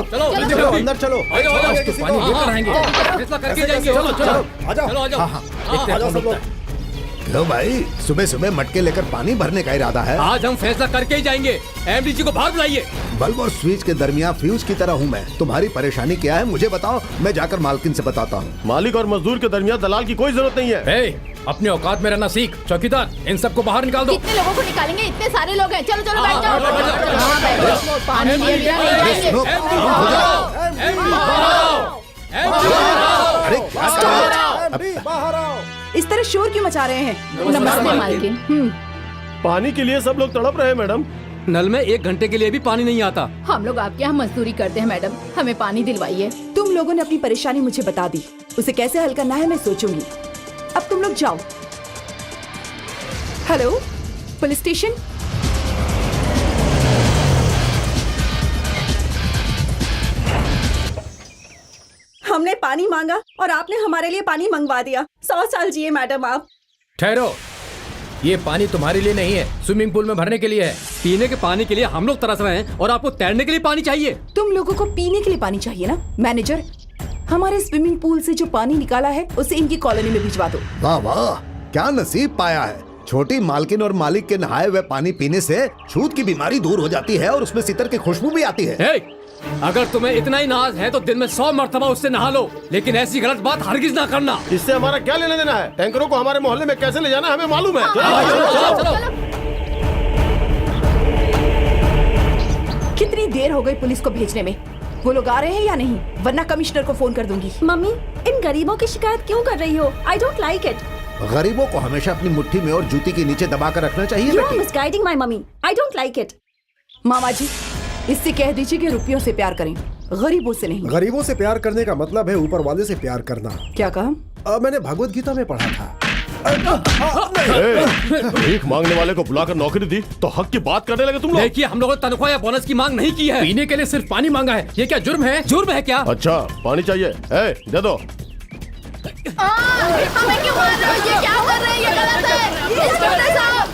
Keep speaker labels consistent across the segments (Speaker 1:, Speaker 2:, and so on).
Speaker 1: चलो
Speaker 2: चलो अंदर चलो।
Speaker 1: पानी लेकर आएंगे, फैसला करके जाएंगे। चलो
Speaker 2: आ जाओ सब लोग।
Speaker 3: लो भाई, सुबह सुबह मटके लेकर पानी भरने का इरादा है?
Speaker 1: आज हम फैसला करके ही जाएंगे। एमडी जी को बाहर बुलाइए।
Speaker 3: बल्ब और स्विच के दरमियान फ्यूज की तरह हूँ मैं। तुम्हारी परेशानी क्या है मुझे बताओ, मैं जाकर मालकिन से बताता हूँ।
Speaker 2: मालिक और मजदूर के दरमियान दलाल की कोई जरूरत नहीं है।
Speaker 1: अपने औकात में रहना सीख। चौकीदार, इन सबको बाहर निकाल दो।
Speaker 4: कितने लोगों को निकालेंगे? इतने सारे लोग हैं। चलो चलो बैठ जाओ। हाँ, बैठो। पानी लिए बिना नहीं जाएंगे।
Speaker 3: अरे
Speaker 2: बाहर आओ।
Speaker 5: इस तरह शोर क्यों मचा रहे हैं?
Speaker 4: नमस्ते मालकिन।
Speaker 2: पानी के लिए सब लोग तड़प रहे हैं मैडम।
Speaker 1: नल में 1 घंटे के लिए भी पानी नहीं आता।
Speaker 4: हम लोग आपके यहाँ मजदूरी करते हैं मैडम, हमें पानी दिलवाइए।
Speaker 5: तुम लोगों ने अपनी परेशानी मुझे बता दी, उसे कैसे हल करना है मैं सोचूंगी। अब तुम लोग जाओ। Hello, police station. हमने पानी मांगा और आपने हमारे लिए पानी मंगवा दिया। 100 साल जिए मैडम आप।
Speaker 1: ठहरो, ये पानी तुम्हारे लिए नहीं है, स्विमिंग पूल में भरने के लिए है। पीने के पानी के लिए हम लोग तरस रहे हैं और आपको तैरने के लिए पानी चाहिए।
Speaker 5: तुम लोगों को पीने के लिए पानी चाहिए ना? मैनेजर, हमारे स्विमिंग पूल से जो पानी निकाला है उसे इनकी कॉलोनी में भिजवा दो।
Speaker 3: वाह वाह, क्या नसीब पाया है। छोटी मालकिन और मालिक के नहाए हुए पानी पीने से छूत की बीमारी दूर हो जाती है और उसमें सितर की खुशबू भी आती है।
Speaker 1: अगर तुम्हें इतना ही नाज है तो दिन में 100 मरतबा उससे नहा लो, लेकिन ऐसी गलत बात हरगिज ना करना।
Speaker 2: इससे हमारा क्या लेना देना है? टैंकरों को हमारे मोहल्ले में कैसे ले जाना हमें मालूम है।
Speaker 5: कितनी देर हो गई पुलिस को भेजने में? वो लोग आ रहे हैं या नहीं? वरना कमिश्नर को फोन कर दूंगी।
Speaker 6: मम्मी, इन गरीबों की शिकायत क्यों कर रही हो? आई डोंट लाइक इट।
Speaker 3: गरीबों को हमेशा अपनी मुट्ठी में और जूती के नीचे दबा कर रखना चाहिए
Speaker 6: You are
Speaker 3: बेटी।
Speaker 6: misguiding my mummy. I don't like it.
Speaker 5: मामा जी, इससे कह दीजिए कि रुपयों से प्यार करें, गरीबों से नहीं।
Speaker 7: गरीबों से प्यार करने का मतलब है ऊपर वाले से प्यार करना।
Speaker 5: क्या कहा?
Speaker 7: मैंने भगवत गीता में पढ़ा था।
Speaker 2: भीख मांगने वाले को बुलाकर नौकरी दी तो हक की बात करने लगे तुम लोग।
Speaker 1: देखिए, हम लोगों ने तनख्वाह या बोनस की मांग नहीं की है। पीने के लिए सिर्फ पानी मांगा है। ये क्या जुर्म है? जुर्म है क्या?
Speaker 2: अच्छा, पानी चाहिए? दे दो।
Speaker 4: हमें क्यों मार रहे हो? ये क्या कर रहे हैं? ये गलत है। इंस्पेक्टर साहब,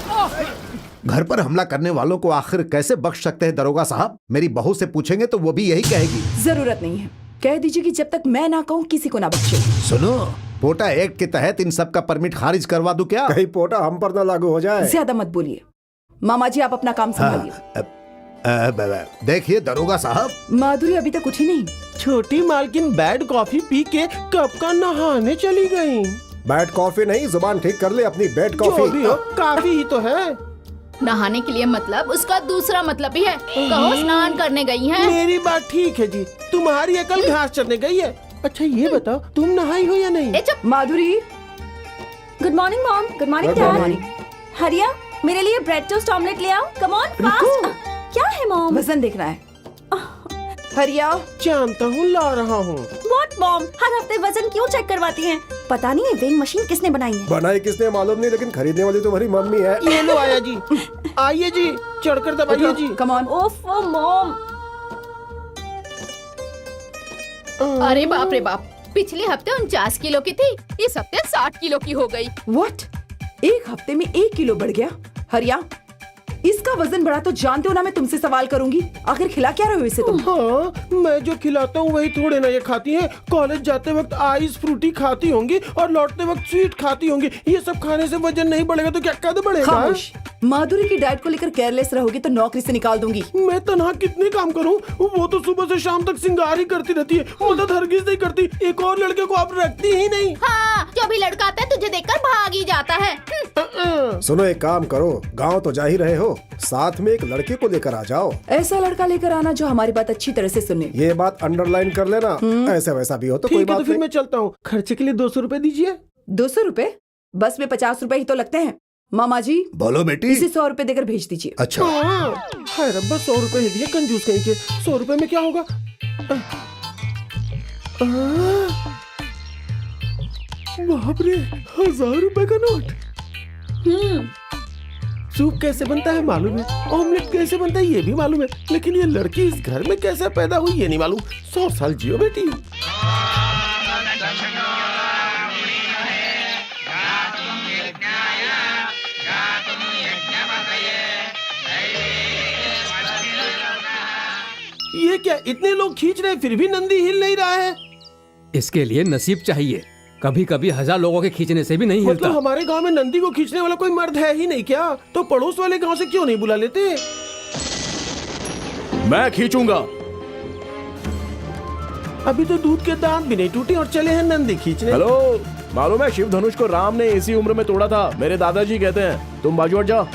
Speaker 3: घर पर हमला करने वालों को आखिर कैसे बख्श सकते हैं दरोगा साहब? मेरी बहू से पूछेंगे तो वो भी यही कहेगी।
Speaker 5: जरूरत नहीं है, कह दीजिए कि जब तक मैं ना कहूँ किसी को ना बख्शे।
Speaker 3: सुनो, पोटा एक्ट के तहत इन सब का परमिट खारिज करवा दूं क्या?
Speaker 7: कहीं पोटा हम पर ना लागू हो जाए।
Speaker 5: ज्यादा मत बोलिए। मामा जी, आप अपना काम संभालिए।
Speaker 3: देखिए दरोगा साहब,
Speaker 5: माधुरी अभी तक उठी नहीं।
Speaker 8: छोटी मालकिन बैड कॉफी पी के कब का नहाने चली गई।
Speaker 7: बैड कॉफी नहीं, जुबान ठीक कर ले अपनी। बैड
Speaker 8: जो
Speaker 7: कॉफी
Speaker 8: भी हो, काफी ही तो है।
Speaker 4: नहाने के लिए मतलब उसका दूसरा मतलब भी है। कहो स्नान करने गई हैं।
Speaker 8: मेरी बात ठीक है जी, तुम्हारी अकल घास चरने गई है। अच्छा ये बताओ, तुम नहाई हो या नहीं?
Speaker 5: माधुरी।
Speaker 6: Good morning, mom. Good morning,
Speaker 5: Good
Speaker 6: dad.
Speaker 5: morning.
Speaker 6: हरिया, मेरे लिए ब्रेड टोस्ट ऑमलेट ले आओ। Come on, fast. क्या है मॉम?
Speaker 5: वजन देखना है। हरिया।
Speaker 8: जानता हूँ, ला रहा हूँ।
Speaker 6: What mom? हर हफ्ते वजन क्यों चेक करवाती हैं? पता नहीं ये वेइंग मशीन किसने बनाई है।
Speaker 7: बनाई किसने मालूम नहीं, लेकिन खरीदने वाली तुम्हारी मम्मी है।
Speaker 8: ये लो आया जी। आइए जी, चढ़कर दबाइए जी।
Speaker 5: Come on.
Speaker 6: ओफो मॉम।
Speaker 4: अरे बाप रे बाप, पिछले हफ्ते 49 किलो की थी, इस हफ्ते 60 किलो की हो गई।
Speaker 5: व्हाट? एक हफ्ते में 1 किलो बढ़ गया? हरिया, इसका वजन बढ़ा तो जानते हो ना मैं तुमसे सवाल करूंगी। आखिर खिला क्या रहे हो इसे तुम?
Speaker 8: हाँ, मैं जो खिलाता हूँ वही थोड़े ना ये खाती है। कॉलेज जाते वक्त आइस फ्रूटी खाती होंगी और लौटते वक्त स्वीट खाती होंगी। ये सब खाने से वजन नहीं बढ़ेगा तो क्या कद बढ़ेगा?
Speaker 5: खामोश। माधुरी की डाइट को लेकर केयरलेस रहोगी तो नौकरी से निकाल दूंगी।
Speaker 8: मैं तनहा कितने काम करूं? वो तो सुबह से शाम तक सिंगार ही करती रहती है, मदद हरगिज नहीं करती। एक और लड़के को आप रखती ही नहीं।
Speaker 4: हाँ, जो भी लड़का आता है तुझे देखकर भाग ही जाता है।
Speaker 7: सुनो, एक काम करो, गाँव तो जा ही रहे हो, साथ में एक लड़के को लेकर आ जाओ।
Speaker 5: ऐसा लड़का लेकर आना जो हमारी बात अच्छी तरह से सुने।
Speaker 7: ये बात अंडरलाइन कर लेना। ऐसा वैसा भी हो तो कोई
Speaker 8: ठीक है,
Speaker 7: बात
Speaker 8: तो फिर
Speaker 7: नहीं।
Speaker 8: मैं चलता हूँ। खर्चे के लिए 200 रुपए दीजिए।
Speaker 5: 200 रुपए? बस में 50 रुपए ही तो लगते हैं। मामा जी,
Speaker 3: बोलो बेटी।
Speaker 5: इसे 100 रुपए देकर भेज दीजिए।
Speaker 3: अच्छा।
Speaker 8: हाय रब्बा, 100 रुपए ही दिए, कंजूस कहीं के। 100 रुपए में क्या होगा? बाप रे, 1000 रुपए का नोट। सूप कैसे बनता है मालूम है, ऑमलेट कैसे बनता है ये भी मालूम है, लेकिन ये लड़की इस घर में कैसे पैदा हुई ये नहीं मालूम। 100 साल जियो बेटी। ये क्या, इतने लोग खींच रहे फिर भी नंदी हिल नहीं रहा है।
Speaker 1: इसके लिए नसीब चाहिए, कभी कभी 1000 लोगों के खींचने से भी नहीं हिलता।
Speaker 8: मतलब हमारे गांव में नंदी को खींचने वाला कोई मर्द है ही नहीं क्या? तो पड़ोस वाले गांव से क्यों नहीं बुला लेते?
Speaker 2: मैं खींचूंगा।
Speaker 8: अभी तो दूध के दांत भी नहीं टूटे और चले हैं नंदी खींचने।
Speaker 2: हेलो, मालूम है शिव धनुष को राम ने इसी उम्र में तोड़ा था, मेरे दादाजी कहते हैं। तुम बाजू हट जाओ।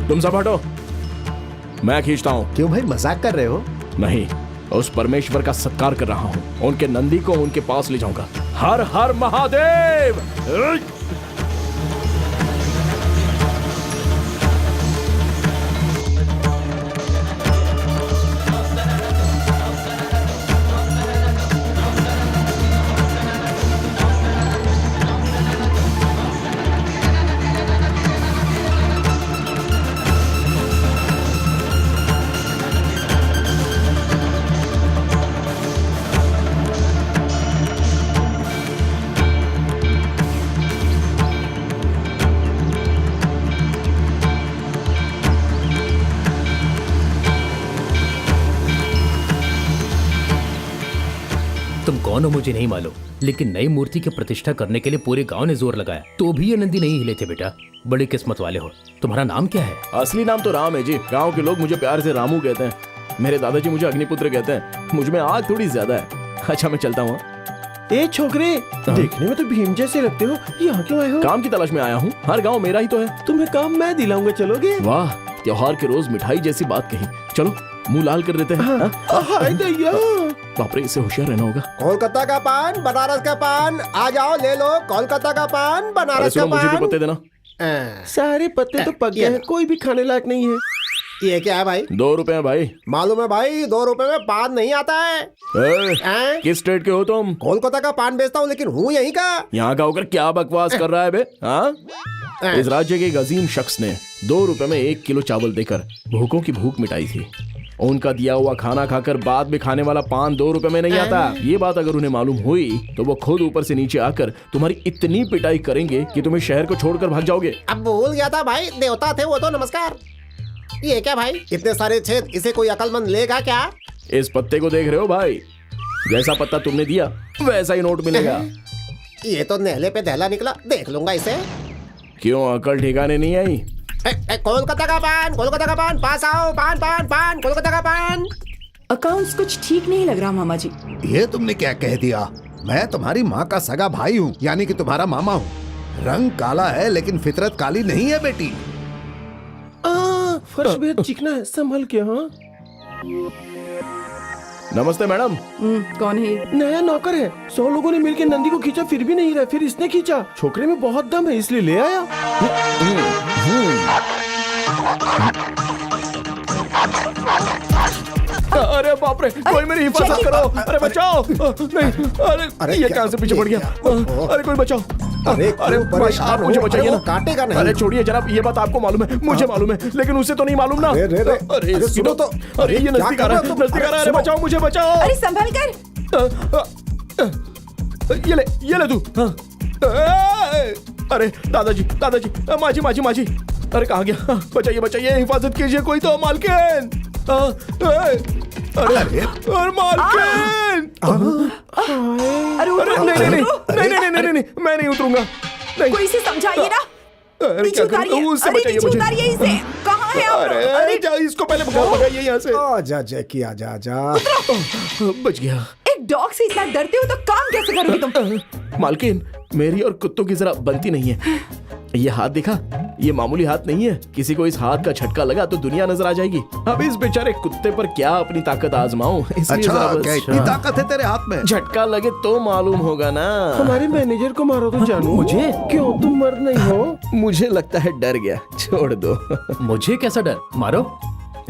Speaker 2: तुम सब हटो, मैं खींचता हूँ।
Speaker 3: क्यों भाई, मजाक कर रहे हो?
Speaker 2: नहीं, उस परमेश्वर का सत्कार कर रहा हूँ। उनके नंदी को उनके पास ले जाऊंगा। हर हर महादेव।
Speaker 1: तुम कौन हो मुझे नहीं मालूम, लेकिन नई मूर्ति की प्रतिष्ठा करने के लिए पूरे गांव ने जोर लगाया, तो भी ये नंदी नहीं हिले थे। बेटा, बड़ी किस्मत वाले हो। तुम्हारा नाम क्या है?
Speaker 2: असली नाम तो राम है जी, गांव के लोग मुझे प्यार से रामू कहते हैं। मेरे दादाजी मुझे अग्निपुत्र कहते हैं। मुझ में आग थोड़ी ज्यादा है। अच्छा, मैं चलता हूँ।
Speaker 8: ए छोकरे, देखने में तो भीम जैसे लगते हो, यहाँ क्यों आए हो?
Speaker 2: काम की तलाश में आया हूँ, हर गांव मेरा ही तो है।
Speaker 8: तुम्हें काम मैं दिलाऊंगा, चलोगे?
Speaker 2: वाह, त्योहार के रोज मिठाई जैसी बात कही। चलो मुंह लाल कर देते हैं। हाँ?
Speaker 8: हाय दैया।
Speaker 2: बाप रे, इससे होशियार रहना होगा।
Speaker 7: कोलकाता का पान, बनारस का पान, आ जाओ ले लो। कोलकाता का पान,
Speaker 2: अरे
Speaker 7: बनारस का
Speaker 2: सुनो, मुझे भी
Speaker 7: पान।
Speaker 2: पत्ते देना।
Speaker 8: सारे पत्ते तो पक गए हैं, कोई भी खाने लायक नहीं है।
Speaker 7: ये क्या है भाई?
Speaker 2: 2 रुपए है भाई।
Speaker 7: मालूम है भाई, 2 रुपए में पान नहीं आता है।
Speaker 2: ए, किस स्टेट के हो तुम?
Speaker 7: कोलकाता का पान बेचता हूँ, लेकिन हूँ यहीं का।
Speaker 2: यहाँ का होकर क्या बकवास कर रहा है बे? हाँ? इस राज्य के एक अजीम शख्स ने 2 रुपए में 1 किलो चावल देकर भूखों की भूख मिटाई थी। उनका दिया हुआ खाना खाकर बाद में खाने वाला पान 2 रुपए में नहीं आता। ये बात अगर उन्हें मालूम हुई तो वो खुद ऊपर से नीचे आकर तुम्हारी इतनी पिटाई करेंगे कि तुम्हें शहर को छोड़कर भाग जाओगे।
Speaker 7: अब भूल गया था भाई, देवता थे वो तो। नमस्कार। ये क्या भाई, इतने सारे छेद, इसे कोई अकलमंद लेगा क्या?
Speaker 2: इस पत्ते को देख रहे हो भाई? जैसा पत्ता तुमने दिया वैसा ही नोट मिलेगा।
Speaker 7: ये तो नेहले पे दहला निकला, देख लूंगा इसे।
Speaker 2: क्यों, अकल ठिकाने नहीं आई?
Speaker 7: कोलकाता का पान, कोलकाता का पान, पास आओ। पान पान पान, कोलकाता का पान।
Speaker 5: अकाउंट्स कुछ ठीक नहीं लग रहा मामा जी।
Speaker 3: ये तुमने क्या कह दिया? मैं तुम्हारी माँ का सगा भाई हूँ, यानी कि तुम्हारा मामा हूँ। रंग काला है लेकिन फितरत काली नहीं है बेटी।
Speaker 8: फर्श बेहद चिकना है, संभल के। हाँ,
Speaker 2: नमस्ते मैडम।
Speaker 5: कौन है ये?
Speaker 8: नया नौकर है। 100 लोगों ने मिलकर नंदी को खींचा फिर भी नहीं रहा, फिर इसने खींचा। छोकरे में बहुत दम है इसलिए ले आया।
Speaker 2: अरे बाप रे, कोई मेरी हिफाजत करो। अरे बचाओ। नहीं, अरे ये कहाँ से पीछे पड़ गया? अरे कोई बचाओ।
Speaker 7: अरे
Speaker 2: भाई, आप मुझे बचाइए ना।
Speaker 7: काटेगा नहीं।
Speaker 2: अरे छोड़िए जनाब, ये बात आपको मालूम है, मुझे मालूम है, लेकिन उसे तो नहीं मालूम ना।
Speaker 7: अरे सुनो तो।
Speaker 2: अरे ये नजदीक आ रहा है, नजदीक आ रहा है। अरे बचाओ, मुझे बचाओ।
Speaker 5: अरे संभल कर।
Speaker 2: ये ले तू। अरे दादाजी, दादाजी, माजी माजी माजी। अरे कहाँ गया? बचाइए बचाइए, हिफाजत कीजिए कोई तो। मालकिन, अरे मालकिन।
Speaker 5: अरे
Speaker 2: नहीं, मैं नहीं उतरूंगा। नहीं,
Speaker 5: कोई से समझाइए ना। नीचे उतारिए,
Speaker 2: उससे
Speaker 5: अरे
Speaker 2: बचाइए
Speaker 5: नीचे
Speaker 2: मुझे।
Speaker 5: उतारिए इसे। कहाँ है आप?
Speaker 2: अरे जा, इसको पहले भगाइए यहाँ से।
Speaker 7: आजा जैकी, आजा आजा।
Speaker 2: बच गया।
Speaker 5: एक डॉग से इतना डरते हो तो काम कैसे करोगे तुम?
Speaker 2: मालकिन, मेरी और कुत्तों की जरा बनती नहीं है। ये हाथ दिखा, ये मामूली हाथ नहीं है, किसी को इस हाथ का झटका लगा तो दुनिया नजर आ जाएगी। अब इस बेचारे कुत्ते पर क्या अपनी ताकत आजमाऊं, इसलिए
Speaker 3: अच्छा,
Speaker 2: जरा बस-
Speaker 3: क्या इतनी ताकत है तेरे हाथ में?
Speaker 2: झटका लगे तो मालूम होगा ना।
Speaker 8: हमारे मैनेजर को मारो तो जानू।
Speaker 1: मुझे?
Speaker 8: क्यों, तुम मर्द नहीं हो?
Speaker 2: मुझे लगता है डर गया, छोड़ दो।
Speaker 1: मुझे कैसा डर? मारो।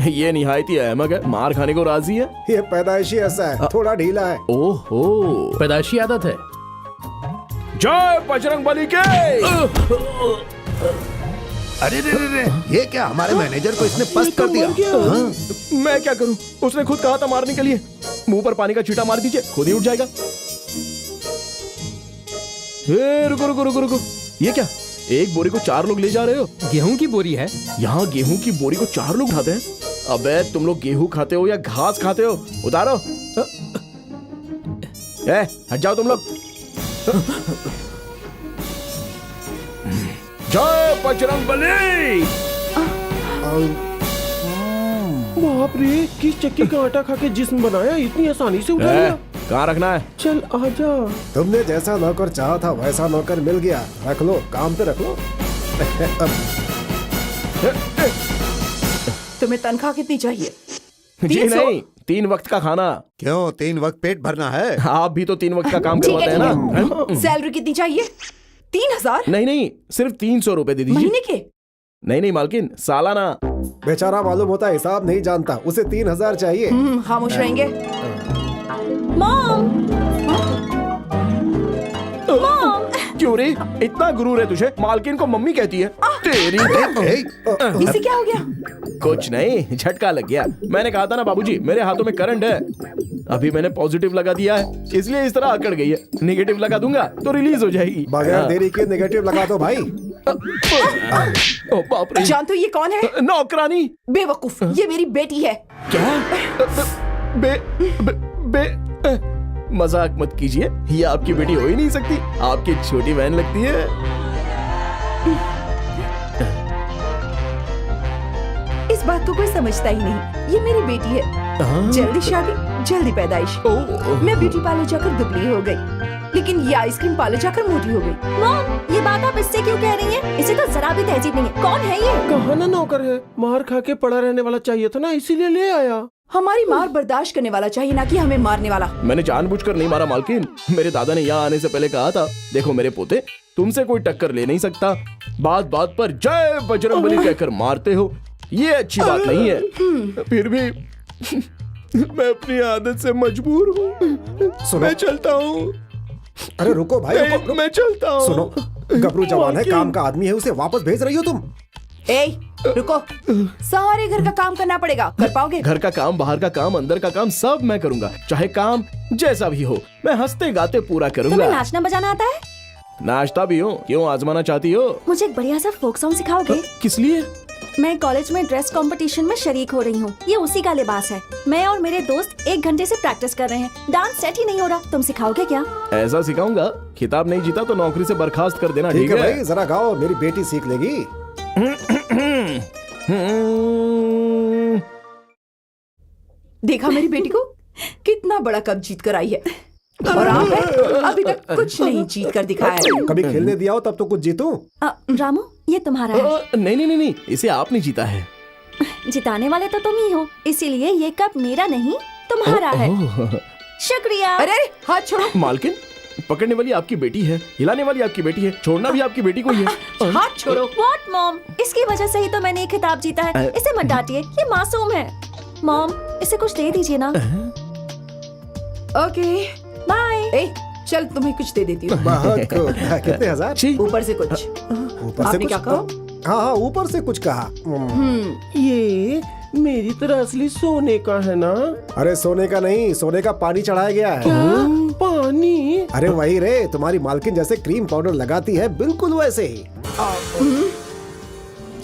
Speaker 2: ये निहायती अहमक है, मार खाने को राजी है।
Speaker 7: ये पैदाइशी ऐसा है, थोड़ा ढीला है।
Speaker 2: ओहो,
Speaker 1: पैदाइशी आदत है।
Speaker 2: जय बजरंग बली के।
Speaker 3: अरे रे रे रे, ये क्या हमारे मैनेजर को इसने पस्त कर दिया? हाँ?
Speaker 2: मैं क्या करूं, उसने खुद कहा था मारने के लिए। मुंह पर पानी का छींटा मार दीजिए, खुद ही उठ जाएगा। रुको रुको रुको रुको, ये क्या, एक बोरी को 4 लोग ले जा रहे हो?
Speaker 1: गेहूं की बोरी है।
Speaker 2: यहाँ गेहूं की बोरी को 4 लोग उठाते हैं? अबे तुम लोग गेहूं खाते हो या घास खाते हो? उतारो। हट जाओ तुम लोग। जय बजरंग बली।
Speaker 8: बाप रे, किस चक्की का आटा खा के जिस्म बनाया, इतनी आसानी से उठा लिया।
Speaker 2: कहाँ रखना है?
Speaker 8: चल आजा।
Speaker 7: तुमने जैसा नौकर चाहा था वैसा नौकर मिल गया। रख लो, काम पे रख लो।
Speaker 5: तुम्हें तनख्वाह कितनी चाहिए?
Speaker 2: जी
Speaker 5: 300?
Speaker 2: नहीं, 3 वक्त का खाना।
Speaker 3: क्यों, 3 वक्त पेट भरना है?
Speaker 2: आप भी तो 3 वक्त का काम
Speaker 5: ठीक
Speaker 2: करवाते
Speaker 5: है,
Speaker 2: हैं
Speaker 5: ठीक
Speaker 2: ना?
Speaker 5: है। सैलरी कितनी चाहिए? 3000
Speaker 2: नहीं नहीं, सिर्फ 300 रुपए दे दीजिए।
Speaker 5: महीने के?
Speaker 2: नहीं नहीं मालकिन, सालाना।
Speaker 7: बेचारा मालूम होता है हिसाब नहीं जानता, उसे 3000 चाहिए।
Speaker 5: खामोश रहेंगे।
Speaker 6: मॉम,
Speaker 2: क्यों रे, इतना गुरूर है तुझे, मालकिन को मम्मी कहती है? तेरी
Speaker 3: ए,
Speaker 5: इसे क्या हो गया?
Speaker 2: कुछ नहीं, झटका लग गया। मैंने कहा था ना बाबूजी, मेरे हाथों में करंट है। अभी मैंने पॉजिटिव लगा दिया है, इसलिए इस तरह अकड़ गई है। नेगेटिव लगा दूंगा तो रिलीज हो जाएगी।
Speaker 7: बगैर देरी के नेगेटिव लगा दो भाई।
Speaker 2: ओ बाप रे,
Speaker 5: जानते हो ये कौन है?
Speaker 2: नौकरानी।
Speaker 5: बेवकूफ, ये मेरी बेटी है।
Speaker 2: क्या? बे, बे, बे, मजाक मत कीजिए, ये आपकी बेटी हो ही नहीं सकती, आपकी छोटी बहन लगती है।
Speaker 5: इस बात को कोई समझता ही नहीं, ये मेरी बेटी है। जल्दी शादी, जल्दी पैदाइश। मैं ब्यूटी पार्लर जाकर दुबली हो गई, लेकिन ये आइसक्रीम पार्लर जाकर मोटी हो गई।
Speaker 6: मॉम, ये बात आप इससे क्यों कह रही हैं? इसे तो जरा भी तहजीब नहीं है। कौन है ये?
Speaker 8: कहा ना नौकर है, मार खा के पड़ा रहने वाला चाहिए था ना, इसीलिए ले आया।
Speaker 5: हमारी मार बर्दाश्त करने वाला चाहिए, ना कि हमें मारने वाला।
Speaker 2: मैंने जानबूझकर नहीं मारा मालकिन, मेरे दादा ने यहाँ आने से पहले कहा था, देखो मेरे पोते, तुमसे कोई टक्कर ले नहीं सकता, बात बात पर जय बजरंग बली कहकर मारते हो, ये अच्छी बात नहीं है। फिर भी मैं अपनी आदत से मजबूर हूँ, मैं चलता हूँ।
Speaker 7: अरे रुको भाई, रुको।
Speaker 2: मैं चलता हूँ।
Speaker 7: सुनो, गबरू जवान है, काम का आदमी है, उसे वापस भेज रही हो तुम?
Speaker 5: ए, रुको, सारे घर का काम करना पड़ेगा, कर पाओगे?
Speaker 2: घर का काम, बाहर का काम, अंदर का काम सब मैं करूंगा, चाहे काम जैसा भी हो, मैं हंसते गाते पूरा
Speaker 6: तुम्हें
Speaker 2: करूंगा।
Speaker 6: नाचना बजाना आता है?
Speaker 2: नाचता भी हूँ, क्यों आजमाना चाहती हो?
Speaker 6: मुझे एक बढ़िया सा फोक सॉन्ग सिखाओगे?
Speaker 2: किस लिए?
Speaker 6: मैं कॉलेज में ड्रेस कंपटीशन में शरीक हो रही हूँ, ये उसी का लिबास है। मैं और मेरे दोस्त 1 घंटे से प्रैक्टिस कर रहे हैं, डांस सेट ही नहीं हो रहा। तुम सिखाओगे क्या?
Speaker 2: ऐसा सिखाऊंगा, खिताब नहीं जीता तो नौकरी से बर्खास्त कर देना,
Speaker 7: ठीक
Speaker 2: ठीक
Speaker 7: है
Speaker 2: है?
Speaker 7: भाई, जरा गाओ, मेरी बेटी सीख लेगी।
Speaker 5: देखा मेरी बेटी को, कितना बड़ा कप जीत कर आई है, और आप है, अभी तक कुछ नहीं जीत कर दिखाया है।
Speaker 7: कभी खेलने दिया हो तब तो कुछ जीतूं।
Speaker 6: रामू, ये तुम्हारा है।
Speaker 2: नहीं नहीं नहीं नहीं, इसे आपने जीता है।
Speaker 6: जिताने वाले तो तुम ही हो, इसीलिए ये कप मेरा नहीं तुम्हारा है। शुक्रिया।
Speaker 5: अरे हाथ छोड़ो।
Speaker 2: मालकिन, पकड़ने वाली आपकी बेटी है, हिलाने वाली आपकी बेटी है, छोड़ना भी आपकी बेटी को ही है।
Speaker 5: हाथ छोड़ो।
Speaker 6: What मॉम, इसकी वजह से ही तो मैंने ये खिताब जीता है। इसे मत डांटिए, ये मासूम है। मॉम, इसे कुछ दे दीजिए ना।
Speaker 5: Okay
Speaker 6: bye.
Speaker 5: ए, चल तुम्हें कुछ दे देती हूँ।
Speaker 7: बहुत खूब। कितने हजार?
Speaker 5: ऊपर से कुछ।
Speaker 7: ऊपर से
Speaker 5: आपने
Speaker 7: कुछ?
Speaker 5: क्या कहा?
Speaker 7: हाँ हाँ, ऊपर से कुछ कहा।
Speaker 8: ये मेरी तरह असली सोने का है ना?
Speaker 7: अरे सोने का नहीं, सोने का पानी चढ़ाया गया है।
Speaker 8: क्या? पानी?
Speaker 7: अरे वही रे, तुम्हारी मालकिन जैसे क्रीम पाउडर लगाती है, बिल्कुल वैसे ही।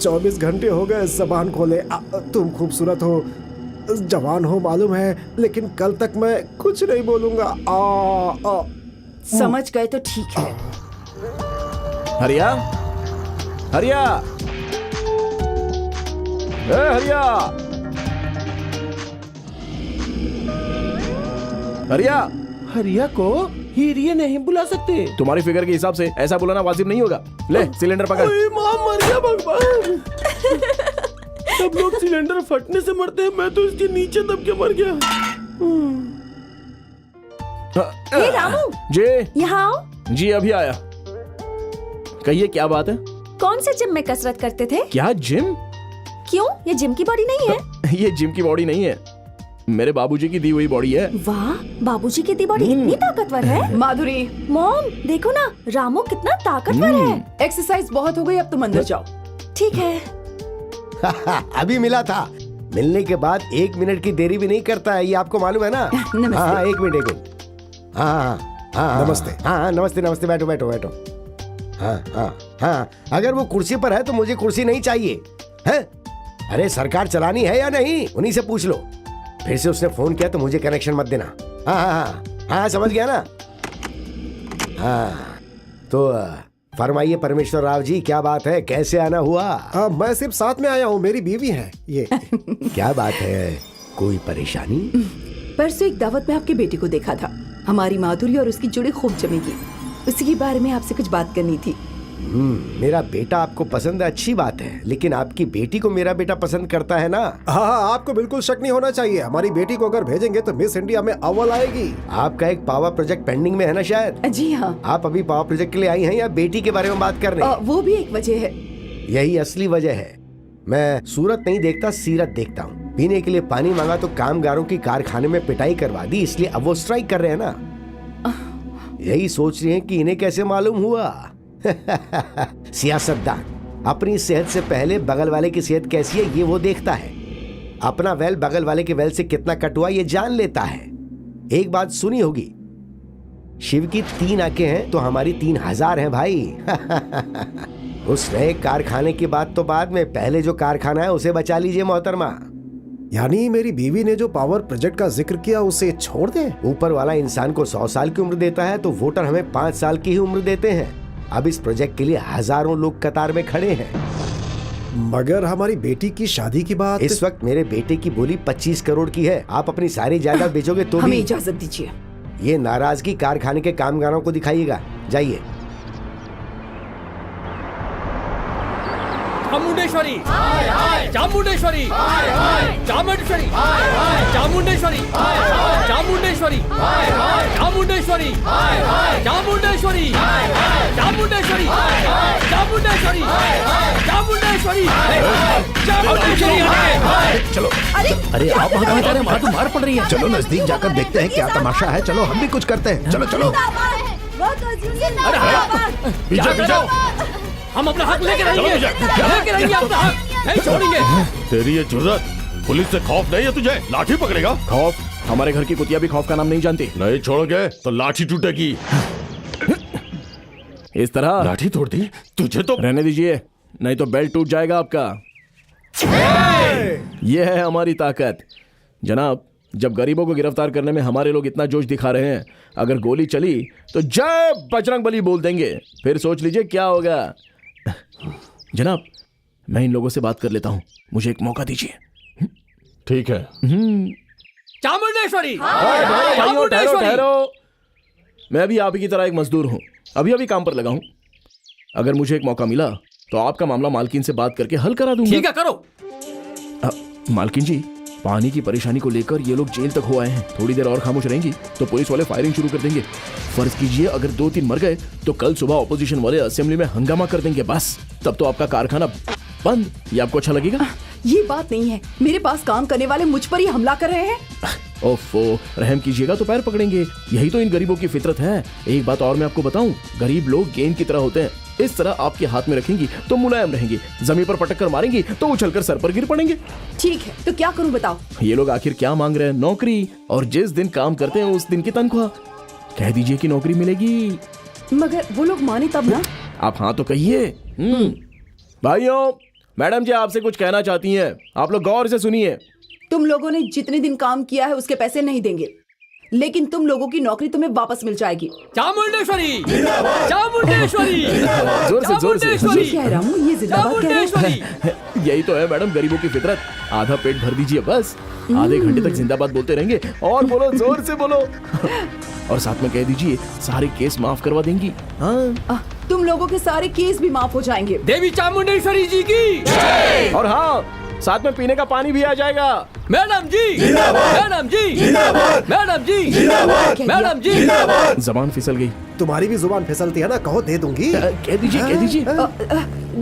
Speaker 7: 24 घंटे हो गए जबान खोले। तुम खूबसूरत हो, जवान हो मालूम है, लेकिन कल तक मैं कुछ नहीं बोलूंगा।
Speaker 5: समझ गए तो ठीक है।
Speaker 2: हरिया, हरिया, ए हरिया, हरिया।
Speaker 8: हरिया को हीरिए नहीं बुला सकते।
Speaker 2: तुम्हारी फिगर के हिसाब से ऐसा बुलाना वाजिब नहीं होगा। ले सिलेंडर पकड़।
Speaker 8: ओए माँ, मर गया भगवान। सब लोग सिलेंडर फटने से मरते हैं, मैं तो इसके नीचे दब के मर गया।
Speaker 5: हे रामू,
Speaker 2: जी
Speaker 6: यहाँ आओ।
Speaker 2: जी अभी आया। कहिए क्या बात है?
Speaker 6: कौन से जिम में कसरत करते थे?
Speaker 2: क्या जिम?
Speaker 6: क्यों, ये जिम की बॉडी नहीं है?
Speaker 2: ये जिम की बॉडी नहीं है, मेरे बाबूजी की दी हुई बॉडी है।
Speaker 6: वाह, बाबूजी की दी बॉडी इतनी ताकतवर है।
Speaker 5: माधुरी,
Speaker 6: मॉम देखो ना, रामू कितना ताकतवर है।
Speaker 5: एक्सरसाइज बहुत हो गई, अब तुम अंदर जाओ।
Speaker 6: ठीक है।
Speaker 7: अभी मिला था। मिलने के बाद 1 मिनट की देरी भी नहीं करता है, ये आपको मालूम है ना?
Speaker 5: नमस्ते।
Speaker 7: हाँ 1 मिनट 1 मिनट। हाँ
Speaker 3: नमस्ते।
Speaker 7: हाँ नमस्ते नमस्ते, बैठो बैठो बैठो। हाँ अगर वो कुर्सी पर है तो मुझे कुर्सी नहीं चाहिए है। अरे सरकार चलानी है या नहीं, उन्हीं से पूछ लो। फिर से उसने फोन किया तो मुझे कनेक्शन मत देना। हाँ समझ गया ना? हाँ तो फरमाइए परमेश्वर राव जी, क्या बात है, कैसे आना हुआ?
Speaker 9: मैं सिर्फ साथ में आया हूँ, मेरी बीवी है ये।
Speaker 7: क्या बात है, कोई परेशानी?
Speaker 5: परसों एक दावत में आपके बेटे को देखा था। हमारी माधुरी और उसकी जोड़ी खूब जमेगी, उसी के बारे में आपसे कुछ बात करनी थी।
Speaker 7: मेरा बेटा आपको पसंद है, अच्छी बात है, लेकिन आपकी बेटी को मेरा बेटा पसंद करता है ना?
Speaker 9: हाँ, आपको बिल्कुल शक नहीं होना चाहिए। हमारी बेटी को अगर भेजेंगे तो मिस इंडिया में अव्वल आएगी।
Speaker 7: आपका एक पावर प्रोजेक्ट पेंडिंग में है ना शायद?
Speaker 5: जी हाँ।
Speaker 7: आप अभी पावर प्रोजेक्ट के लिए आई हैं या बेटी के बारे में बात कर रहे हैं?
Speaker 5: वो भी एक वजह है।
Speaker 7: यही असली वजह है। मैं सूरत नहीं देखता, सीरत देखता हूँ। पीने के लिए पानी मांगा तो कामगारों की कारखाने में पिटाई करवा दी, इसलिए अब वो स्ट्राइक कर रहे हैं ना। यही सोच रहे हैं कि इन्हें कैसे मालूम हुआ। सियासतदान अपनी सेहत से पहले बगल वाले की सेहत कैसी है ये वो देखता है। अपना वेल बगल वाले के वेल से कितना कटुआ ये जान लेता है। एक बात सुनी होगी, शिव की 3 आंखें हैं तो हमारी 3000 हैं भाई। उस नए कारखाने की बात तो बाद में, पहले जो कारखाना है उसे बचा लीजिए मोहतरमा।
Speaker 9: यानी मेरी बीवी ने जो पावर प्रोजेक्ट का जिक्र किया उसे छोड़ दें?
Speaker 7: ऊपर वाला इंसान को 100 साल की उम्र देता है तो वोटर हमें 5 साल की ही उम्र देते हैं। अब इस प्रोजेक्ट के लिए हजारों लोग कतार में खड़े हैं।
Speaker 9: मगर हमारी बेटी की शादी की बात?
Speaker 7: इस वक्त मेरे बेटे की बोली 25 करोड़ की है। आप अपनी सारी जायदाद बेचोगे तो
Speaker 5: हमें
Speaker 7: भी?
Speaker 5: इजाजत दीजिए।
Speaker 7: ये नाराजगी कारखाने के कामगारों को दिखाइएगा। जाइए।
Speaker 1: चामुंडेश्वरी, चामुंडेश्वरी, चामुंडेश्वरी, चामुंडेश्वरी, चामुंडेश्वरी, चामुंडेश्वरी, चामुंडेश्वरी, चामुंडेश्वरी, चामुंडेश्वरी, चामुंडेश्वरी, चामुंडेश्वरी।
Speaker 3: चलो
Speaker 1: अरे आप वहाँ कहाँ जा रहे हैं? वहाँ तो मार पड़ रही है।
Speaker 3: चलो नजदीक जाकर देखते हैं क्या तमाशा है। चलो हम भी कुछ करते हैं। चलो चलो
Speaker 1: पीछे पीछे, हम अपना हक लेके रहेंगे, लेके रहेंगे अपना हक, नहीं छोड़ेंगे।
Speaker 10: तेरी ये जुर्रत, पुलिस से खौफ नहीं है तुझे? लाठी पकड़ेगा?
Speaker 2: खौफ? हमारे घर की कुतिया भी खौफ का नाम नहीं जानती।
Speaker 10: नहीं छोड़ोगे तो लाठी टूटेगी।
Speaker 2: इस तरह
Speaker 10: लाठी तोड़ दी तुझे तो।
Speaker 2: रहने दीजिए, नहीं तो बेल्ट टूट जाएगा आपका। ये है हमारी ताकत जनाब। जब गरीबों को गिरफ्तार करने में हमारे लोग इतना जोश दिखा रहे हैं, अगर गोली चली तो जय बजरंगबली बोल देंगे, फिर सोच लीजिए क्या होगा। जनाब मैं इन लोगों से बात कर लेता हूँ, मुझे एक मौका दीजिए।
Speaker 10: ठीक है।
Speaker 1: चामुंडेश्वरी,
Speaker 2: भाइयों ठहरो ठहरो, मैं भी आप ही की तरह एक मजदूर हूँ, अभी अभी काम पर लगा हूँ। अगर मुझे एक मौका मिला तो आपका मामला मालकिन से बात करके हल करा दूंगा।
Speaker 1: ठीक है करो।
Speaker 2: मालकिन जी, पानी की परेशानी को लेकर ये लोग जेल तक हो आए हैं। थोड़ी देर और खामोश रहेंगी तो पुलिस वाले फायरिंग शुरू कर देंगे। फर्ज कीजिए अगर 2-3 मर गए तो कल सुबह ऑपोजिशन वाले असेंबली में हंगामा कर देंगे। बस तब तो आपका कारखाना बंद। ये आपको अच्छा लगेगा?
Speaker 5: ये बात नहीं है, मेरे पास काम करने वाले मुझ पर ही हमला कर रहे हैं।
Speaker 2: ओफो, रहम कीजिएगा तो पैर पकड़ेंगे। यही तो इन गरीबों की फितरत है। एक बात और मैं आपको बताऊं, गरीब लोग गेंद की तरह होते हैं। इस तरह आपके हाथ में रखेंगी तो मुलायम रहेंगी, जमीन पर पटक कर मारेंगी तो उछलकर सर पर गिर पड़ेंगे।
Speaker 5: ठीक है, तो क्या करूं बताओ?
Speaker 2: ये लोग आखिर क्या मांग रहे हैं? नौकरी, और जिस दिन काम करते हैं उस दिन की तनख्वाह। कह दीजिए कि नौकरी मिलेगी।
Speaker 5: मगर वो लोग माने तब ना।
Speaker 2: आप हाँ तो कहिए। भाइयों, मैडम जी आपसे कुछ कहना चाहती हैं, आप लोग गौर से सुनिए।
Speaker 5: तुम लोगों ने जितने दिन काम किया है उसके पैसे नहीं देंगे, लेकिन तुम लोगों की नौकरी तुम्हें वापस मिल जाएगी।
Speaker 1: चामुंडेश्वरी चामुंडेश्वरी
Speaker 2: जोर से
Speaker 5: ये कह रहा हूँ, ये जिंदाबाद कह रहा हूँ।
Speaker 2: यही तो है मैडम गरीबों की फितरत। आधा पेट भर दीजिए बस, आधे घंटे तक जिंदाबाद बोलते रहेंगे। और बोलो, जोर से बोलो। और साथ में कह दीजिए सारे केस माफ करवा देंगी। हाँ,
Speaker 5: तुम लोगों के सारे केस भी माफ हो जाएंगे।
Speaker 1: देवी चामुंडेश्वरी जी की।
Speaker 2: और हाँ, साथ में पीने का पानी भी आ जाएगा।
Speaker 1: मैडम जी, मैडम जी, मैडम जी, मैडम जी।
Speaker 2: जबान फिसल गई।
Speaker 9: तुम्हारी भी जुबान फिसलती है ना, कहो दे दूंगी।
Speaker 2: कह दीजिए, कह दीजिए।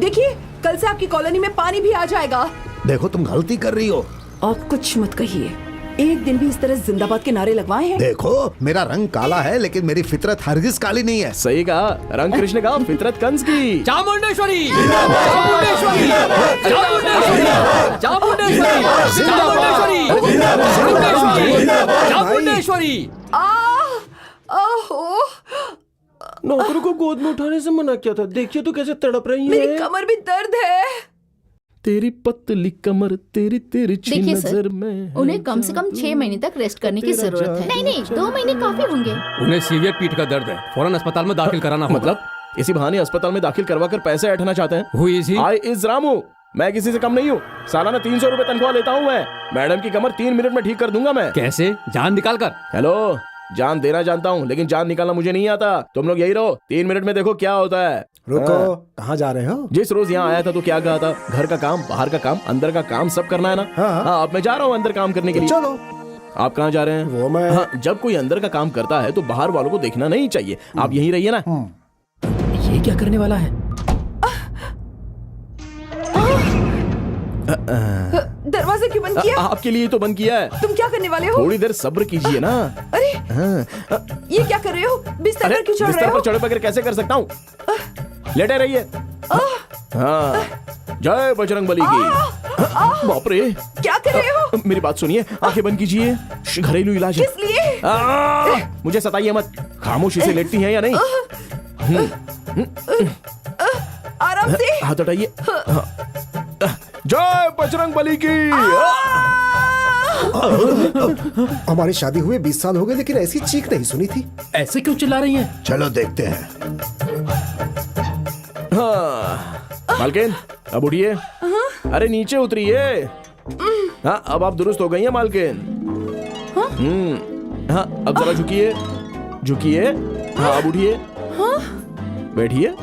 Speaker 5: देखिए, कल से आपकी कॉलोनी में पानी भी आ जाएगा।
Speaker 3: देखो तुम गलती कर रही हो।
Speaker 5: आप कुछ मत कहिए, एक दिन भी इस तरह जिंदाबाद के नारे लगवाए हैं।
Speaker 3: देखो मेरा रंग काला है लेकिन मेरी फितरत हरगिज काली नहीं है।
Speaker 2: सही कहा, रंग कृष्ण का, फितरत कंस की।
Speaker 1: चामुंडेश्वरी चामुंडेश्वरी चामुंडेश्वरी चामुंडेश्वरी चामुंडेश्वरी चामुंडेश्वरी।
Speaker 5: ओहो,
Speaker 8: नौकरों को गोद में उठाने से मना किया था, देखिए तो कैसे तड़प रही
Speaker 5: मेरी
Speaker 8: है।
Speaker 5: कमर भी दर्द है।
Speaker 2: तेरी पतली कमर, तेरी तिरछी
Speaker 4: देखिए
Speaker 2: नजर
Speaker 4: सर,
Speaker 2: में।
Speaker 4: उन्हें कम से कम 6 महीने तक रेस्ट करने की जरूरत है। नहीं, 2 महीने काफी होंगे।
Speaker 1: उन्हें सीवियर पीठ का दर्द है, फौरन अस्पताल में दाखिल कराना होगा।
Speaker 2: मतलब इसी बहाने अस्पताल में दाखिल करवा कर पैसे ऐठना चाहते हैं।
Speaker 1: Who is he?
Speaker 2: I is Ramu. मैं किसी से कम नहीं हूँ। सालाना 300 रुपए तनख्वाह लेता हूँ मैं। मैडम की कमर 3 मिनट में ठीक कर दूंगा मैं।
Speaker 1: कैसे? जान निकाल कर।
Speaker 2: हेलो, जान देना जानता हूँ लेकिन जान निकालना मुझे नहीं आता। तुम लोग यही रहो, 3 मिनट में देखो क्या होता है।
Speaker 9: रुको, कहाँ जा रहे हो?
Speaker 2: जिस रोज यहाँ आया था तो क्या कहा था? घर का काम, बाहर का काम, अंदर का काम सब करना है ना। हाँ, अब मैं जा रहा हूँ अंदर काम करने के लिए।
Speaker 9: चलो।
Speaker 2: आप कहाँ जा रहे हैं?
Speaker 9: वो मैं
Speaker 2: हाँ, जब कोई अंदर का काम करता है तो बाहर वालों को देखना नहीं चाहिए। आप यहीं रहिए ना।
Speaker 1: ये क्या करने वाला है?
Speaker 5: दरवाजा क्यों बंद किया?
Speaker 2: आपके लिए तो बंद किया है।
Speaker 5: तुम क्या करने वाले हो?
Speaker 2: थोड़ी देर सब्र कीजिए ना।
Speaker 5: अरे, ये क्या कर रहे हो? बिस्तर पर क्यों चढ़ रहे
Speaker 2: बिस्तर
Speaker 5: हो?
Speaker 2: पर चढ़े बगैर कैसे कर सकता हूँ? लेटे रहिए। हाँ, जय बजरंग बली की। बाप रे,
Speaker 5: क्या कर रहे हो?
Speaker 2: मेरी बात सुनिए, आंखें बंद कीजिए। घरेलू इलाज है।
Speaker 5: किस लिए?
Speaker 2: मुझे सताइए मत। खामोशी से लेटती हैं या नहीं?
Speaker 5: आराम से।
Speaker 2: हाथ हटाइए। जय बजरंग बली की।
Speaker 9: हमारी शादी हुए 20 साल हो गए लेकिन ऐसी चीख नहीं सुनी थी।
Speaker 1: ऐसे क्यों चिल्ला रही हैं?
Speaker 3: चलो देखते हैं।
Speaker 2: हाँ, मालकिन अब उठिए। अरे नीचे उतरिए। हाँ, अब आप दुरुस्त हो गई हैं मालकिन। हाँ, अब जरा झुकिए, झुकिए। हाँ, अब उठिए। बैठिए।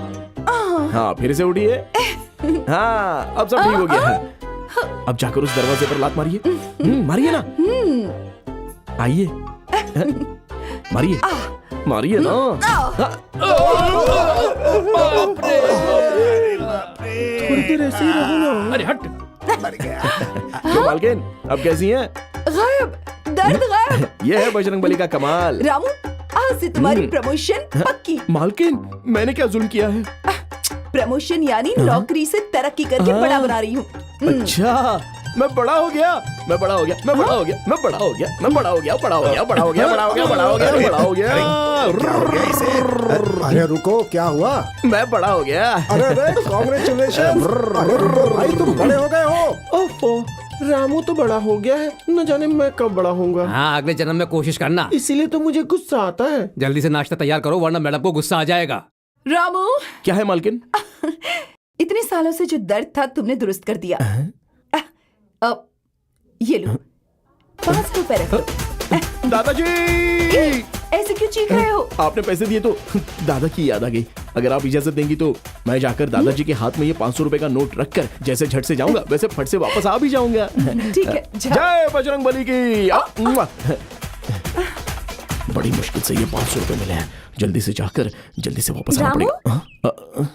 Speaker 2: हाँ, फिर से उठिए। हाँ, अब सब ठीक हो गया। अब जाकर उस दरवाजे पर लात मारिए। मारिए ना। आइए, मारिए, मारिए ना।
Speaker 8: थोड़ी देर ऐसे ही रहो ना।
Speaker 1: अरे हट।
Speaker 2: तो मालकिन अब कैसी हैं?
Speaker 5: गायब, दर्द गायब।
Speaker 2: ये है बजरंग बली का कमाल।
Speaker 5: रामू, आज से तुम्हारी प्रमोशन पक्की।
Speaker 2: मालकिन, मैंने क्या जुल्म किया है?
Speaker 5: प्रमोशन यानी नौकरी से तरक्की करके बड़ा बना रही हूँ।
Speaker 2: अच्छा, मैं बड़ा हो गया, मैं बड़ा हो गया, मैं बड़ा हो गया, मैं बड़ा हो गया, मैं बड़ा हो गया, बड़ा हो गया, बड़ा हो गया, बड़ा हो गया, बड़ा हो गया, बड़ा हो गया।
Speaker 3: क्या हो गया इसे?
Speaker 9: अरे रुको, क्या हुआ?
Speaker 2: मैं बड़ा हो गया।
Speaker 9: अरे अरे, कांग्रेचुलेशन। अरे रुको भाई, तुम बड़े हो गए हो।
Speaker 8: ओफो, रामू तो बड़ा हो गया है, न जाने मैं कब बड़ा होऊंगा।
Speaker 1: हाँ, अगले जन्म में कोशिश करना।
Speaker 8: इसीलिए तो मुझे गुस्सा आता है।
Speaker 1: जल्दी से नाश्ता तैयार करो वरना मैडम को गुस्सा आ जाएगा।
Speaker 5: रामू,
Speaker 2: क्या है मालकिन?
Speaker 5: इतने सालों से जो दर्द था तुमने दुरुस्त कर दिया। अब ये लो, 5 रुपए रखो।
Speaker 2: दादाजी,
Speaker 5: ऐसे क्यों चीख रहे हो?
Speaker 2: आपने पैसे दिए तो दादा की याद आ गई। अगर आप इजाजत देंगी तो मैं जाकर दादाजी के हाथ में ये 500 रुपए का नोट रखकर जैसे झट से जाऊंगा वैसे फट से वापस आ भी जाऊंगा।
Speaker 5: ठीक है, जाओ।
Speaker 2: जय बजरंग बली की। बड़ी मुश्किल से ये 500 रुपए मिले हैं। जल्दी से जाकर जल्दी से वापस आना
Speaker 6: रामू?
Speaker 2: पड़ेगा।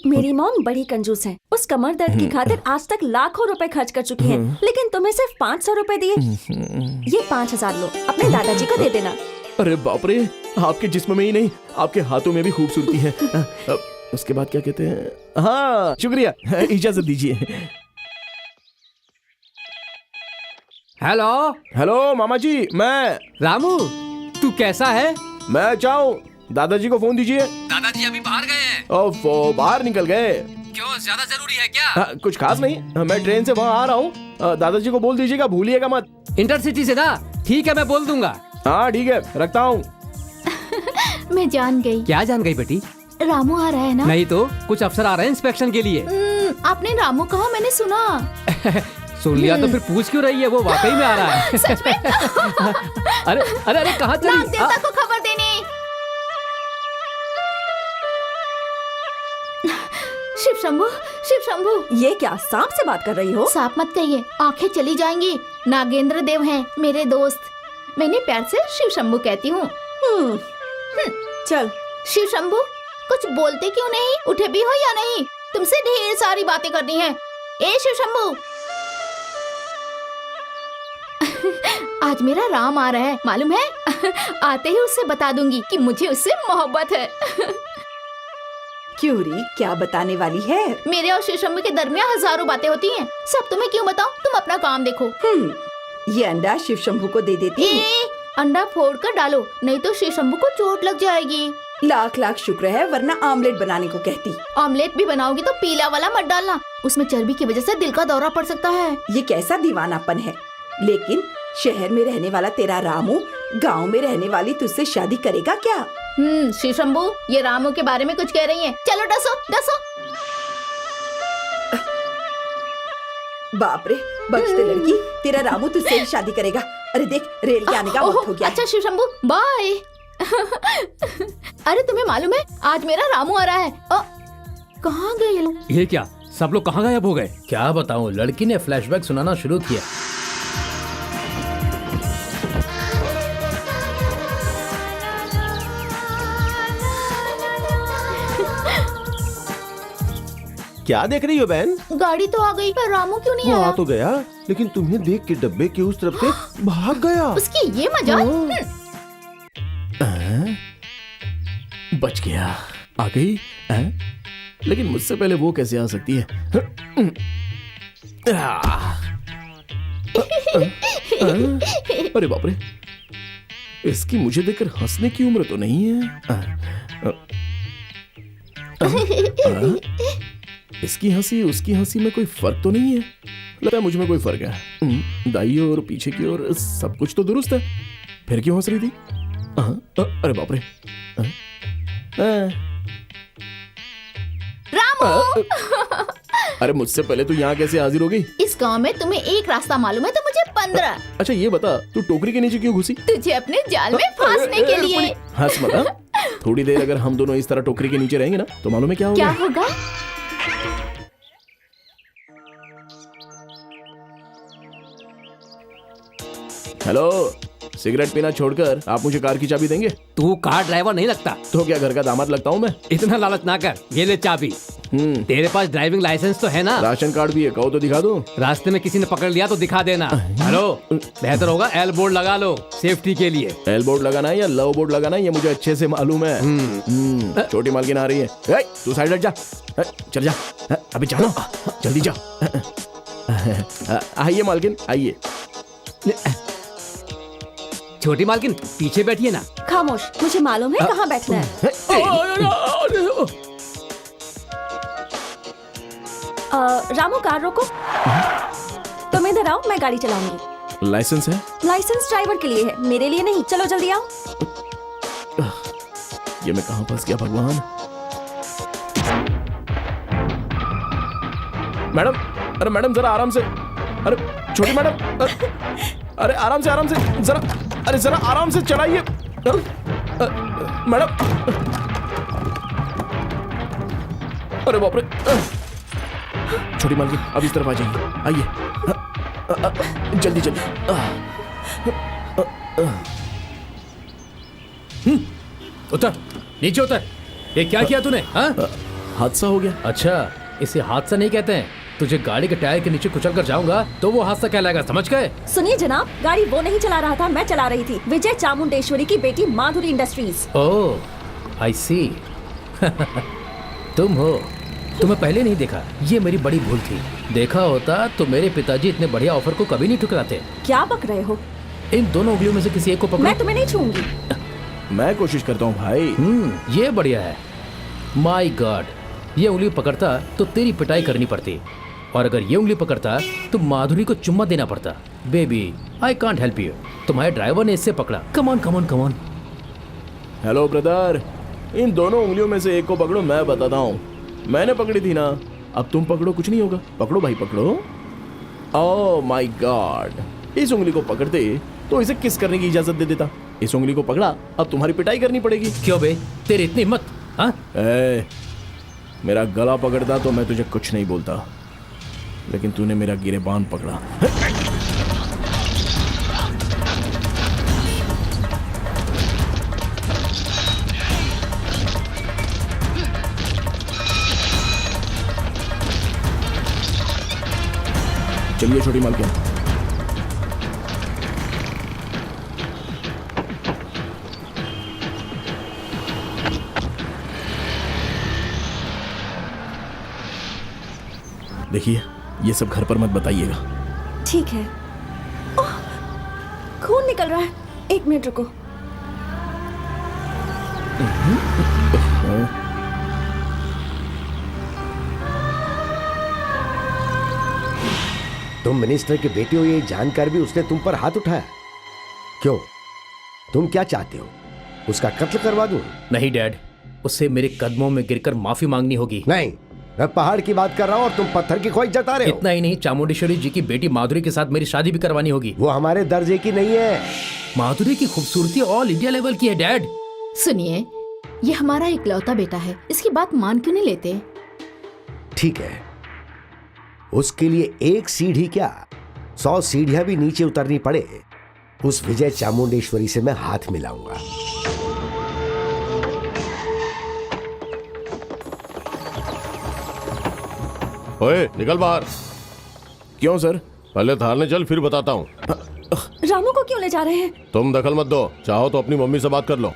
Speaker 6: मेरी मॉम बड़ी कंजूस है। उस कमर दर्द की खातिर आज तक लाखों रुपए खर्च कर चुकी है, लेकिन तुम्हें सिर्फ 500 रुपए दिए। ये 5000 लो, अपने दादाजी को दे देना।
Speaker 2: अरे बाप रे, आपके जिस्म में ही नहीं आपके हाथों में भी खूबसूरती है। उसके बाद क्या कहते हैं? हाँ, शुक्रिया, इजाजत दीजिए।
Speaker 1: हेलो
Speaker 2: हेलो मामा जी, मैं
Speaker 1: रामू, तू कैसा है?
Speaker 2: मैं अच्छा हूँ। दादाजी को फोन दीजिए।
Speaker 1: दादाजी अभी बाहर गए हैं।
Speaker 2: ओफो, बाहर निकल गए?
Speaker 1: क्यों, ज्यादा जरूरी है क्या?
Speaker 2: कुछ खास नहीं, मैं ट्रेन से वहाँ आ रहा हूँ। दादाजी को बोल दीजिएगा, भूलिएगा मत।
Speaker 1: इंटरसिटी से ना? ठीक है, मैं बोल दूंगा।
Speaker 2: हाँ ठीक है, रखता हूँ।
Speaker 4: मैं जान गई।
Speaker 11: क्या जान गई बेटी?
Speaker 4: रामू आ रहा है ना?
Speaker 11: नहीं तो कुछ अफसर आ रहे हैं इंस्पेक्शन के लिए।
Speaker 4: आपने रामू कहा, मैंने सुना।
Speaker 11: सुन लिया तो फिर पूछ क्यों रही है? वो वाकई में आ रहा है।
Speaker 4: सच में?
Speaker 11: अरे अरे अरे कहाँ चली?
Speaker 4: नागदेवता को खबर देने। शिव शंभू, शिव शंभू।
Speaker 6: ये क्या सांप से बात कर रही हो?
Speaker 4: सांप मत कहिए, आंखें चली जाएंगी। नागेंद्र देव हैं मेरे दोस्त, मैंने प्यार से शिव शंभू कहती हूँ।
Speaker 6: चल।
Speaker 4: शिव शंभू, कुछ बोलते क्यों नहीं? उठे भी हो या नहीं? तुमसे ढेर सारी बातें करनी है। ए शिव शंभू, आज मेरा राम आ रहा है, मालूम है? आते ही उससे बता दूंगी कि मुझे उससे मोहब्बत है।
Speaker 5: क्यों री, क्या बताने वाली है?
Speaker 4: मेरे और शिव शंभू के दरमियान हजारों बातें होती हैं। सब तुम्हें क्यों बताऊं? तुम अपना काम देखो।
Speaker 5: ये अंडा शिव शंभू को दे देती हूँ।
Speaker 4: अंडा फोड़ कर डालो, नहीं तो शिव शंभू को चोट लग जाएगी।
Speaker 5: लाख लाख शुक्र है, वरना आमलेट बनाने को कहती।
Speaker 4: ऑमलेट भी बनाओगी तो पीला वाला मत डालना, उसमें चर्बी की वजह से दिल का दौरा पड़ सकता है।
Speaker 5: ये कैसा दीवानापन है? लेकिन शहर में रहने वाला तेरा रामू गांव में रहने वाली तुझसे शादी करेगा क्या?
Speaker 4: शिव शंभू, ये रामू के बारे में कुछ कह रही हैं। चलो डसो डसो।
Speaker 5: बाप रे, बख्शते लड़की, तेरा रामू तुझसे ही शादी करेगा। अरे देख, रेल के आने का वक्त हो गया।
Speaker 4: अच्छा शिव शंभू, बाय। अरे तुम्हें मालूम है, आज मेरा रामू आ रहा है। कहाँ गए ये लोग?
Speaker 11: ये क्या, सब लोग कहाँ गायब हो गए?
Speaker 1: क्या बताऊं, लड़की ने फ्लैशबैक सुनाना शुरू किया।
Speaker 8: क्या देख रही हो बहन?
Speaker 4: गाड़ी तो आ गई, पर रामू क्यों नहीं आया?
Speaker 8: आ तो गया, लेकिन तुम्हें देख के डब्बे के उस तरफ से भाग गया।
Speaker 4: उसकी ये मजाक।
Speaker 2: बच गया। आ गई? लेकिन मुझसे पहले वो कैसे आ सकती है? अरे बाप रे, इसकी मुझे देखकर हंसने की उम्र तो नहीं है। इसकी हंसी उसकी हंसी में कोई फर्क तो नहीं है। लगता है मुझ में कोई फर्क है। दाई और पीछे की ओर सब कुछ तो दुरुस्त है, फिर क्यों हंस रही थी? अरे बाप रे।
Speaker 4: रामू!
Speaker 2: अरे मुझसे पहले तू यहाँ कैसे हाजिर हो गई?
Speaker 4: इस गांव में तुम्हें एक रास्ता मालूम है तो मुझे 15।
Speaker 2: अच्छा ये बता, तू टोकरी के नीचे क्यों घुसी?
Speaker 4: तुझे अपने जाल में फांसने के लिए।
Speaker 2: हंस मत। थोड़ी देर अगर हम दोनों इस तरह टोकरी के नीचे रहेंगे ना, तो मालूम है क्या होगा?
Speaker 4: क्या होगा?
Speaker 2: हेलो, सिगरेट पीना छोड़कर आप मुझे कार की चाबी देंगे?
Speaker 11: तू कार ड्राइवर नहीं लगता
Speaker 2: तो क्या घर का दामाद लगता हूँ मैं?
Speaker 11: इतना लालच ना कर, ये ले चाबी। तेरे पास ड्राइविंग लाइसेंस तो है ना?
Speaker 2: राशन कार्ड भी है, कहो तो दिखा दो।
Speaker 11: रास्ते में किसी ने पकड़ लिया तो दिखा देना। हेलो, बेहतर होगा एल बोर्ड लगा लो सेफ्टी के लिए।
Speaker 2: एल बोर्ड लगाना है या लव बोर्ड लगाना है, ये मुझे अच्छे से मालूम है। छोटी मालकिन आ रही है। तू साइड हट जा, चल जा। अभी चलो, जल्दी जा। आइए मालकिन, आइए।
Speaker 11: छोटी मालकिन पीछे बैठिए ना।
Speaker 6: खामोश, मुझे मालूम है कहाँ बैठना है। रामू, कार रोको। तुम इधर आओ, मैं गाड़ी चलाऊंगी।
Speaker 2: लाइसेंस है?
Speaker 6: लाइसेंस ड्राइवर के लिए है, मेरे लिए नहीं। चलो जल्दी आओ।
Speaker 2: ये मैं कहाँ फंस गया भगवान। मैडम, अरे मैडम जरा आराम से। अरे छोटी मैडम, अरे आराम से जरा, अरे जरा आराम से चढ़ाइए मैडम। अरे बाप रे। छोटी मालकिन अब इस तरफ आ जाइए, आइए जल्दी जल्दी।
Speaker 1: उतर, नीचे उतर। ये क्या किया तूने?
Speaker 2: हादसा हो गया।
Speaker 1: अच्छा, इसे हादसा नहीं कहते हैं। तुझे गाड़ी के टायर के नीचे कुचल कर जाऊंगा तो वो हादसा कहलाएगा, समझ गए?
Speaker 6: सुनिए जनाब, गाड़ी वो नहीं चला रहा था, मैं चला रही थी। विजय चामुंडेश्वरी की बेटी माधुरी इंडस्ट्रीज।
Speaker 1: ओह, आई सी। तुम हो। तुम्हें पहले नहीं देखा, ये मेरी बड़ी भूल थी। देखा होता तो मेरे पिताजी इतने बढ़िया ऑफर को कभी नहीं ठुकराते।
Speaker 6: क्या बक रहे हो?
Speaker 1: इन दोनों उंगलियों में से किसी एक को पकड़ो।
Speaker 6: मैं तुम्हें नहीं छूंगी।
Speaker 2: मैं कोशिश करता हूँ भाई।
Speaker 1: ये बढ़िया है। माय गॉड, ये उंगली पकड़ता तो तेरी पिटाई करनी पड़ती, और अगर ये उंगली पकड़ता तो माधुरी को चुम्मा देना पड़ता। Baby I can't help you, तुम्हारे ड्राइवर ने इससे पकड़ा। Come on come on come on.
Speaker 2: Hello brother, इन दोनों उंगलियों में से एक को पकड़ो, मैं बताता हूँ। मैंने पकड़ी थी ना, अब तुम पकड़ो, कुछ नहीं होगा। पकड़ो भाई पकड़ो। ओह माय गॉड, इस उंगली को पकड़ते तो इसे किस करने की इजाजत दे देता। इस उंगली को पकड़ा, अब तुम्हारी पिटाई करनी पड़ेगी।
Speaker 1: क्यों बे, तेरी इतनी हिम्मत? हाँ,
Speaker 2: मेरा गला पकड़ता तो मैं तुझे कुछ नहीं बोलता, लेकिन तूने मेरा गिरेबान पकड़ा। चलिए छोटी मालकिन। देखिए, ये सब घर पर मत बताइएगा।
Speaker 6: ठीक है। ओह, खून निकल रहा है। 1 मिनट रुको।
Speaker 7: तुम मिनिस्टर की बेटी हो ये जानकर भी उसने तुम पर हाथ उठाया, क्यों? तुम क्या चाहते हो? उसका कत्ल करवा दूं?
Speaker 1: नहीं डैड, उससे मेरे कदमों में गिरकर माफी मांगनी होगी।
Speaker 7: नहीं, मैं पहाड़ की बात कर रहा हूँ और तुम पत्थर की ख्वाहिश जता रहे हो।
Speaker 1: इतना ही नहीं, चामुंडेश्वरी जी की बेटी माधुरी के साथ मेरी शादी भी करवानी होगी।
Speaker 7: वो हमारे दर्जे की नहीं है।
Speaker 1: माधुरी की खूबसूरती ऑल इंडिया लेवल की है डैड।
Speaker 4: सुनिए, ये हमारा इकलौता बेटा है, इसकी बात मान क्यों नहीं लेते?
Speaker 7: ठीक है, उसके लिए 1 सीढ़ी क्या 100 सीढ़ियां भी नीचे उतरनी पड़े, उस विजय चामुंडेश्वरी से मैं हाथ मिलाऊंगा।
Speaker 10: ओए निकल बाहर।
Speaker 2: क्यों सर?
Speaker 10: पहले थाने चल, फिर बताता हूँ।
Speaker 6: रामू को क्यों ले जा रहे हैं?
Speaker 10: तुम दखल मत दो, चाहो तो अपनी मम्मी से बात कर लो।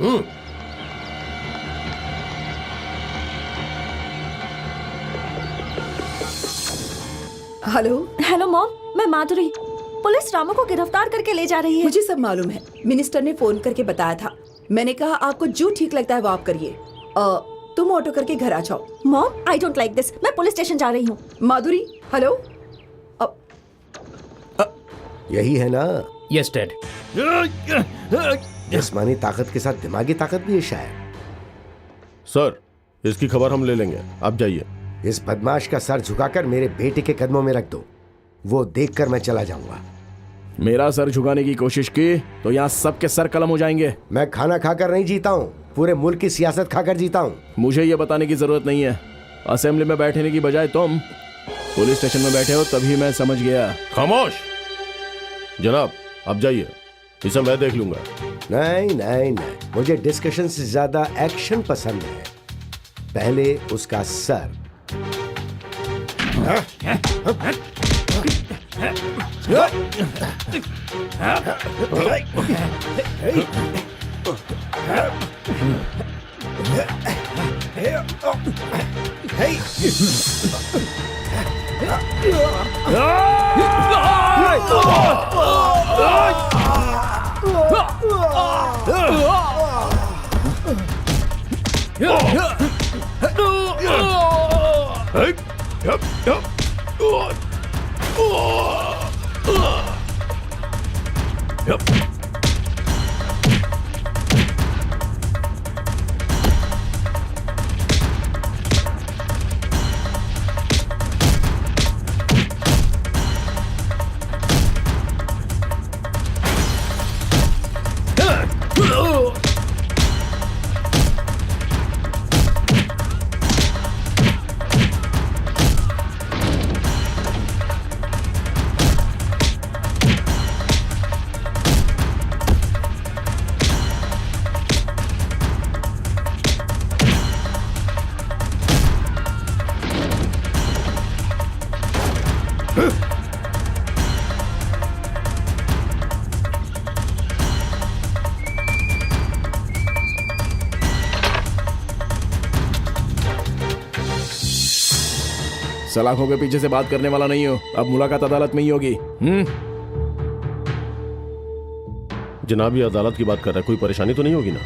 Speaker 5: हेलो।
Speaker 6: हेलो मॉम, मैं माधुरी। पुलिस रामू को गिरफ्तार करके ले जा रही है।
Speaker 5: मुझे सब मालूम है, मिनिस्टर ने फोन करके बताया था। मैंने कहा आपको जो ठीक लगता है वो आप करिए। तुम ऑटो करके घर आ जाओ।
Speaker 6: Mom, I don't like this. मैं पुलिस स्टेशन जा रही हूँ।
Speaker 5: माधुरी, हेलो।
Speaker 7: यही है ना?
Speaker 1: Yes dad.
Speaker 7: जिस्मानी ताकत के साथ दिमागी ताकत भी है शायद।
Speaker 10: सर, इसकी खबर हम ले लेंगे, आप जाइए।
Speaker 7: इस बदमाश का सर झुकाकर मेरे बेटे के कदमों में रख दो, वो देखकर मैं चला जाऊंगा।
Speaker 2: मेरा सर झुकाने की कोशिश की तो यहाँ सबके सर कलम हो जाएंगे।
Speaker 7: मैं खाना खाकर नहीं जीता हूँ, पूरे मुल्क की सियासत खाकर जीता हूँ।
Speaker 2: मुझे ये बताने की जरूरत नहीं है। असेंबली में बैठने की बजाय तुम पुलिस स्टेशन में बैठे हो, तभी मैं समझ गया।
Speaker 10: खामोश। जनाब, आप जाइए, इसे मैं देख लूंगा।
Speaker 7: नहीं नहीं नहीं, मुझे डिस्कशन से ज्यादा एक्शन पसंद है। पहले उसका सर।
Speaker 2: सलाखों के पीछे से बात करने वाला नहीं हो। अब मुलाकात अदालत में ही होगी।
Speaker 10: जनाब, ये अदालत की बात कर रहा है, कोई परेशानी तो नहीं होगी ना?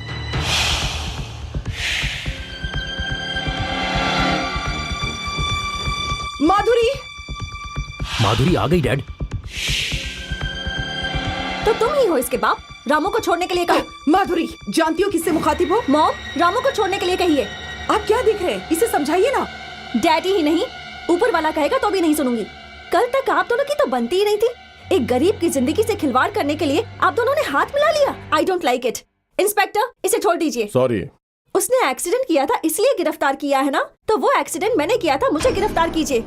Speaker 5: माधुरी।
Speaker 1: माधुरी आ गई डैड।
Speaker 6: तो तुम ही हो इसके बाप। रामू को छोड़ने के लिए कहो।
Speaker 5: माधुरी, जानती हो किससे मुखातिब हो?
Speaker 6: मॉम, रामू को छोड़ने के लिए कहिए।
Speaker 5: आप क्या देख रहे हैं? इसे समझाइए ना।
Speaker 6: डैडी ही नहीं, ऊपर वाला कहेगा तो भी नहीं सुनूंगी। कल तक आप दोनों की तो बनती ही नहीं थी। एक गरीब की जिंदगी से खिलवाड़ करने के लिए आप दोनों ने हाथ मिला लिया। आई डोंट लाइक इट। इंस्पेक्टर, इसे छोड़ दीजिए।
Speaker 10: सॉरी।
Speaker 6: उसने एक्सीडेंट किया था इसलिए गिरफ्तार किया है ना? तो वो एक्सीडेंट मैंने किया था, मुझे गिरफ्तार कीजिए।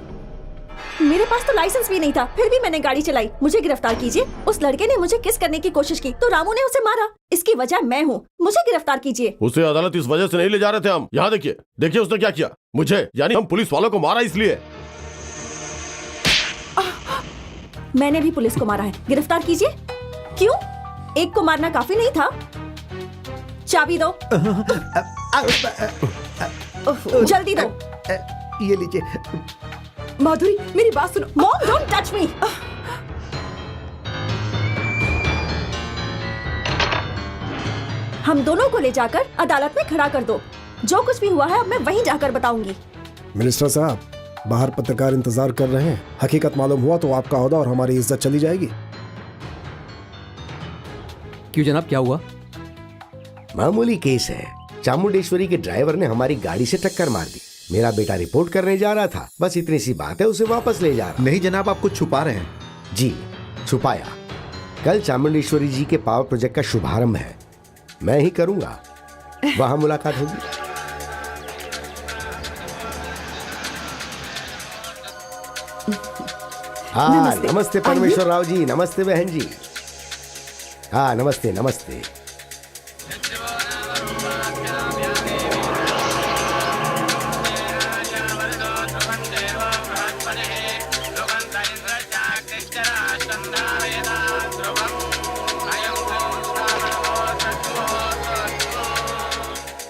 Speaker 6: मेरे पास तो लाइसेंस भी नहीं था, फिर भी मैंने गाड़ी चलाई, मुझे गिरफ्तार कीजिए। उस लड़के ने मुझे किस करने की कोशिश की तो रामू ने उसे मारा, इसकी वजह मैं हूँ, मुझे गिरफ्तार कीजिए।
Speaker 10: उसे अदालत इस वजह से नहीं ले जा रहे थे हम। यहाँ देखिए, देखिए उसने क्या किया मुझे, यानी हम पुलिस वालों को मारा इसलिए।
Speaker 6: मैंने भी पुलिस को मारा है, गिरफ्तार कीजिए। क्यों? एक को मारना काफी नहीं था? चाबी दो। जल्दी दो।
Speaker 3: ये लीजिए।
Speaker 5: माधुरी, मेरी बात सुनो।
Speaker 6: मॉम, डोंट टच मी। हम दोनों को ले जाकर अदालत में खड़ा कर दो। जो कुछ भी हुआ है अब मैं वहीं जाकर बताऊंगी।
Speaker 9: मिनिस्टर साहब, बाहर पत्रकार इंतजार कर रहे हैं। हकीकत मालूम हुआ तो आपका ओहदा और हमारी इज्जत चली जाएगी।
Speaker 11: क्यों जनाब, क्या हुआ?
Speaker 7: मामूली केस है। चामुंडेश्वरी के ड्राइवर ने हमारी गाड़ी से टक्कर मार दी। मेरा बेटा रिपोर्ट करने जा रहा था, बस इतनी सी बात है, उसे वापस ले जा रहा।
Speaker 3: नहीं जनाब, आप कुछ छुपा रहे हैं।
Speaker 7: जी, छुपाया। कल चामुंडेश्वरी जी के पावर प्रोजेक्ट का शुभारंभ है, मैं ही करूंगा। वहां मुलाकात होगी। हाँ, नमस्ते परमेश्वर राव जी। नमस्ते बहन जी। हाँ, नमस्ते नमस्ते।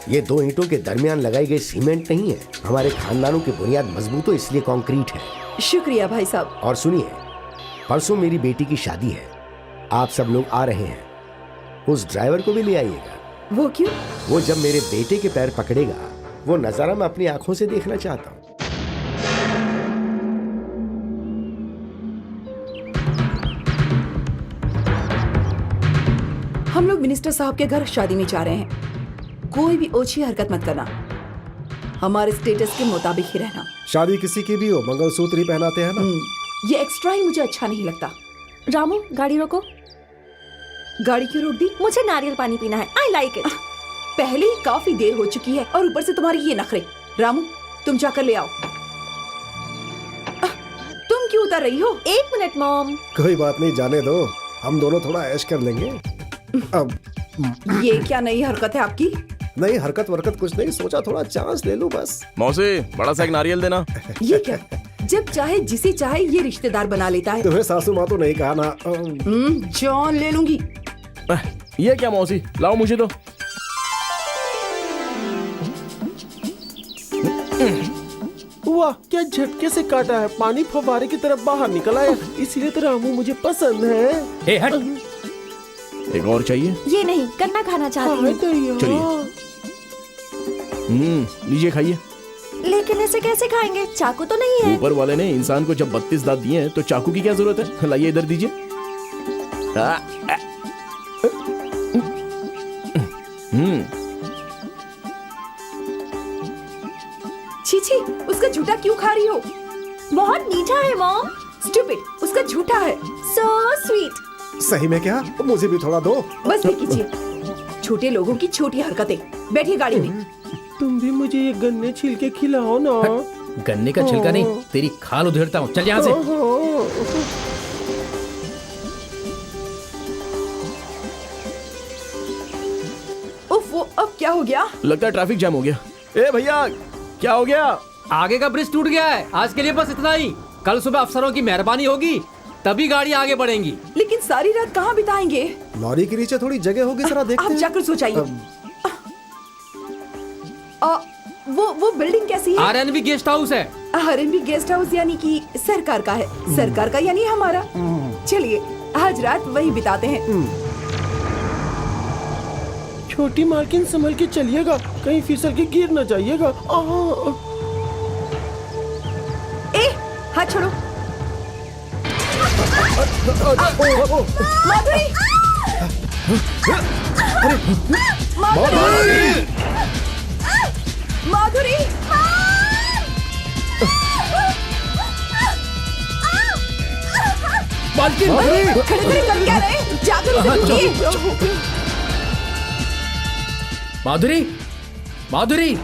Speaker 7: ये दो ईंटों के दरमियान लगाई गई सीमेंट नहीं है। हमारे खानदानों की बुनियाद मजबूत हो इसलिए कंक्रीट है।
Speaker 5: शुक्रिया भाई साहब।
Speaker 7: और सुनिए, परसों मेरी बेटी की शादी है, आप सब लोग आ रहे हैं। उस ड्राइवर को भी ले आइएगा।
Speaker 5: वो क्यों?
Speaker 7: वो जब मेरे बेटे के पैर पकड़ेगा, वो नजारा मैं अपनी आंखों से देखना चाहता हूँ।
Speaker 5: हम लोग मिनिस्टर साहब के घर शादी में जा रहे हैं। कोई भी ओछी हरकत मत करना, हमारे स्टेटस के मुताबिक ही रहना।
Speaker 9: शादी किसी की भी हो, मंगलसूत्र ही पहनाते हैं ना।
Speaker 5: ये एक्स्ट्रा ही मुझे अच्छा नहीं लगता।
Speaker 6: रामू, गाड़ी रोको।
Speaker 5: गाड़ी क्यों रोक दी?
Speaker 6: मुझे नारियल पानी पीना है। I like it.
Speaker 5: पहले ही काफी देर हो चुकी है और ऊपर से तुम्हारी ये नखरे। रामू, तुम जाकर ले आओ। तुम क्यों उतर रही हो?
Speaker 6: 1 मिनट मॉम।
Speaker 9: कोई बात नहीं, जाने दो, हम दोनों थोड़ा ऐश कर लेंगे। अब
Speaker 5: ये क्या नई हरकत है आपकी?
Speaker 9: नहीं, हरकत वरकत कुछ नहीं, सोचा थोड़ा चांस ले लूं बस।
Speaker 2: मौसी, बड़ा सा एक नारियल देना।
Speaker 5: ये क्या? जब चाहे जिसे चाहे ये रिश्तेदार बना लेता है।
Speaker 9: तुम्हें सासू माँ तो नहीं कहा ना।
Speaker 5: जॉन ले लूंगी।
Speaker 2: ये क्या मौसी, लाओ मुझे तो।
Speaker 8: वाह, क्या झटके से काटा है। पानी फव्वारे की तरफ बाहर निकल आया। इसीलिए तो रामू मुझे पसंद है।
Speaker 1: ए हट।
Speaker 2: एक और चाहिए?
Speaker 6: ये नहीं, गन्ना खाना चाहती हूँ।
Speaker 2: चलिए। लीजिए, खाइए।
Speaker 6: लेकिन इसे कैसे खाएंगे? चाकू तो नहीं है।
Speaker 2: ऊपर वाले ने इंसान को जब 32 दांत दिए हैं तो चाकू की क्या जरूरत है? लाइए, इधर दीजिए।
Speaker 5: छी, उसका झूठा क्यों खा रही हो?
Speaker 6: बहुत मीठा है मॉम।
Speaker 5: स्टूपिड, उसका झूठा है।
Speaker 6: So sweet.
Speaker 9: सही में क्या? मुझे भी थोड़ा दो।
Speaker 5: बस भी कीजिए। छोटे लोगों की छोटी हरकतें। बैठिए गाड़ी में।
Speaker 8: तुम भी मुझे ये गन्ने छिलके खिलाओ ना।
Speaker 1: गन्ने का छिलका नहीं, तेरी खाल उधेड़ता हूँ। चल यहाँ से।
Speaker 5: उफ, वो अब क्या हो गया?
Speaker 2: लगता है ट्रैफिक जैम हो गया। ए भैया, क्या हो गया?
Speaker 11: आगे का ब्रिज टूट गया है। आज के लिए बस इतना ही। कल सुबह अफसरों की मेहरबानी होगी, तभी गाड़ी आगे बढ़ेंगी।
Speaker 5: लेकिन सारी रात कहाँ बिताएंगे?
Speaker 9: लॉरी के नीचे थोड़ी जगह होगी, जरा देखते
Speaker 5: आप
Speaker 9: हैं।
Speaker 5: जाकर सो जाइए। वो बिल्डिंग कैसी है?
Speaker 11: आरएनबी गेस्ट हाउस है।
Speaker 5: आरएनबी गेस्ट हाउस यानी कि सरकार का है। सरकार का यानी हमारा। चलिए, आज रात वही बिताते हैं।
Speaker 8: छोटी मालकिन, संभल के चलिएगा, कहीं फिसल के गिर न जाइएगा।
Speaker 5: ए, हाथ छोड़ो। माधुरी! माधुरी,
Speaker 1: मालकिन,
Speaker 5: खड़े खड़े कर क्या रहे? जाकर उसे ढूंढिए।
Speaker 1: माधुरी, माधुरी।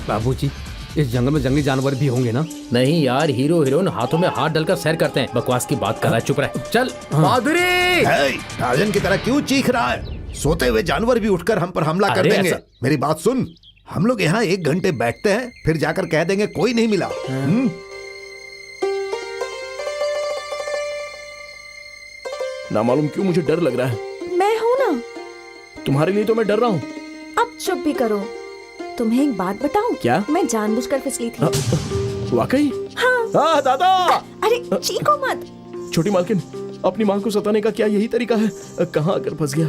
Speaker 11: बाबूजी, इस जंगल में जंगली जानवर भी होंगे ना?
Speaker 1: नहीं यार, हीरो हीरोइन हाथों में हाथ डालकर सैर करते हैं। बकवास की बात कर रहा है, चुप रह। चल माधुरी।
Speaker 3: हे, राजन की तरह क्यों चीख रहा है? सोते हुए जानवर भी उठकर हम पर हमला कर
Speaker 1: अरे
Speaker 3: देंगे।
Speaker 1: ऐसा-
Speaker 3: मेरी बात सुन, हम लोग यहाँ 1 घंटे बैठते हैं, फिर जाकर कह देंगे कोई नहीं मिला।
Speaker 2: ना मालूम क्यों मुझे डर लग रहा है।
Speaker 6: मैं हूँ ना।
Speaker 2: तुम्हारे लिए तो मैं डर रहा हूँ।
Speaker 6: अब चुप भी करो। तुम्हें एक बात बताऊं?
Speaker 2: क्या?
Speaker 6: मैं जानबूझकर फिसली थी।
Speaker 2: वाकई?
Speaker 6: हाँ।
Speaker 2: दादा।
Speaker 6: अरे चीखो मत।
Speaker 2: छोटी मालकिन, अपनी माँ को सताने का क्या यही तरीका है? कहाँ आकर फंस गया?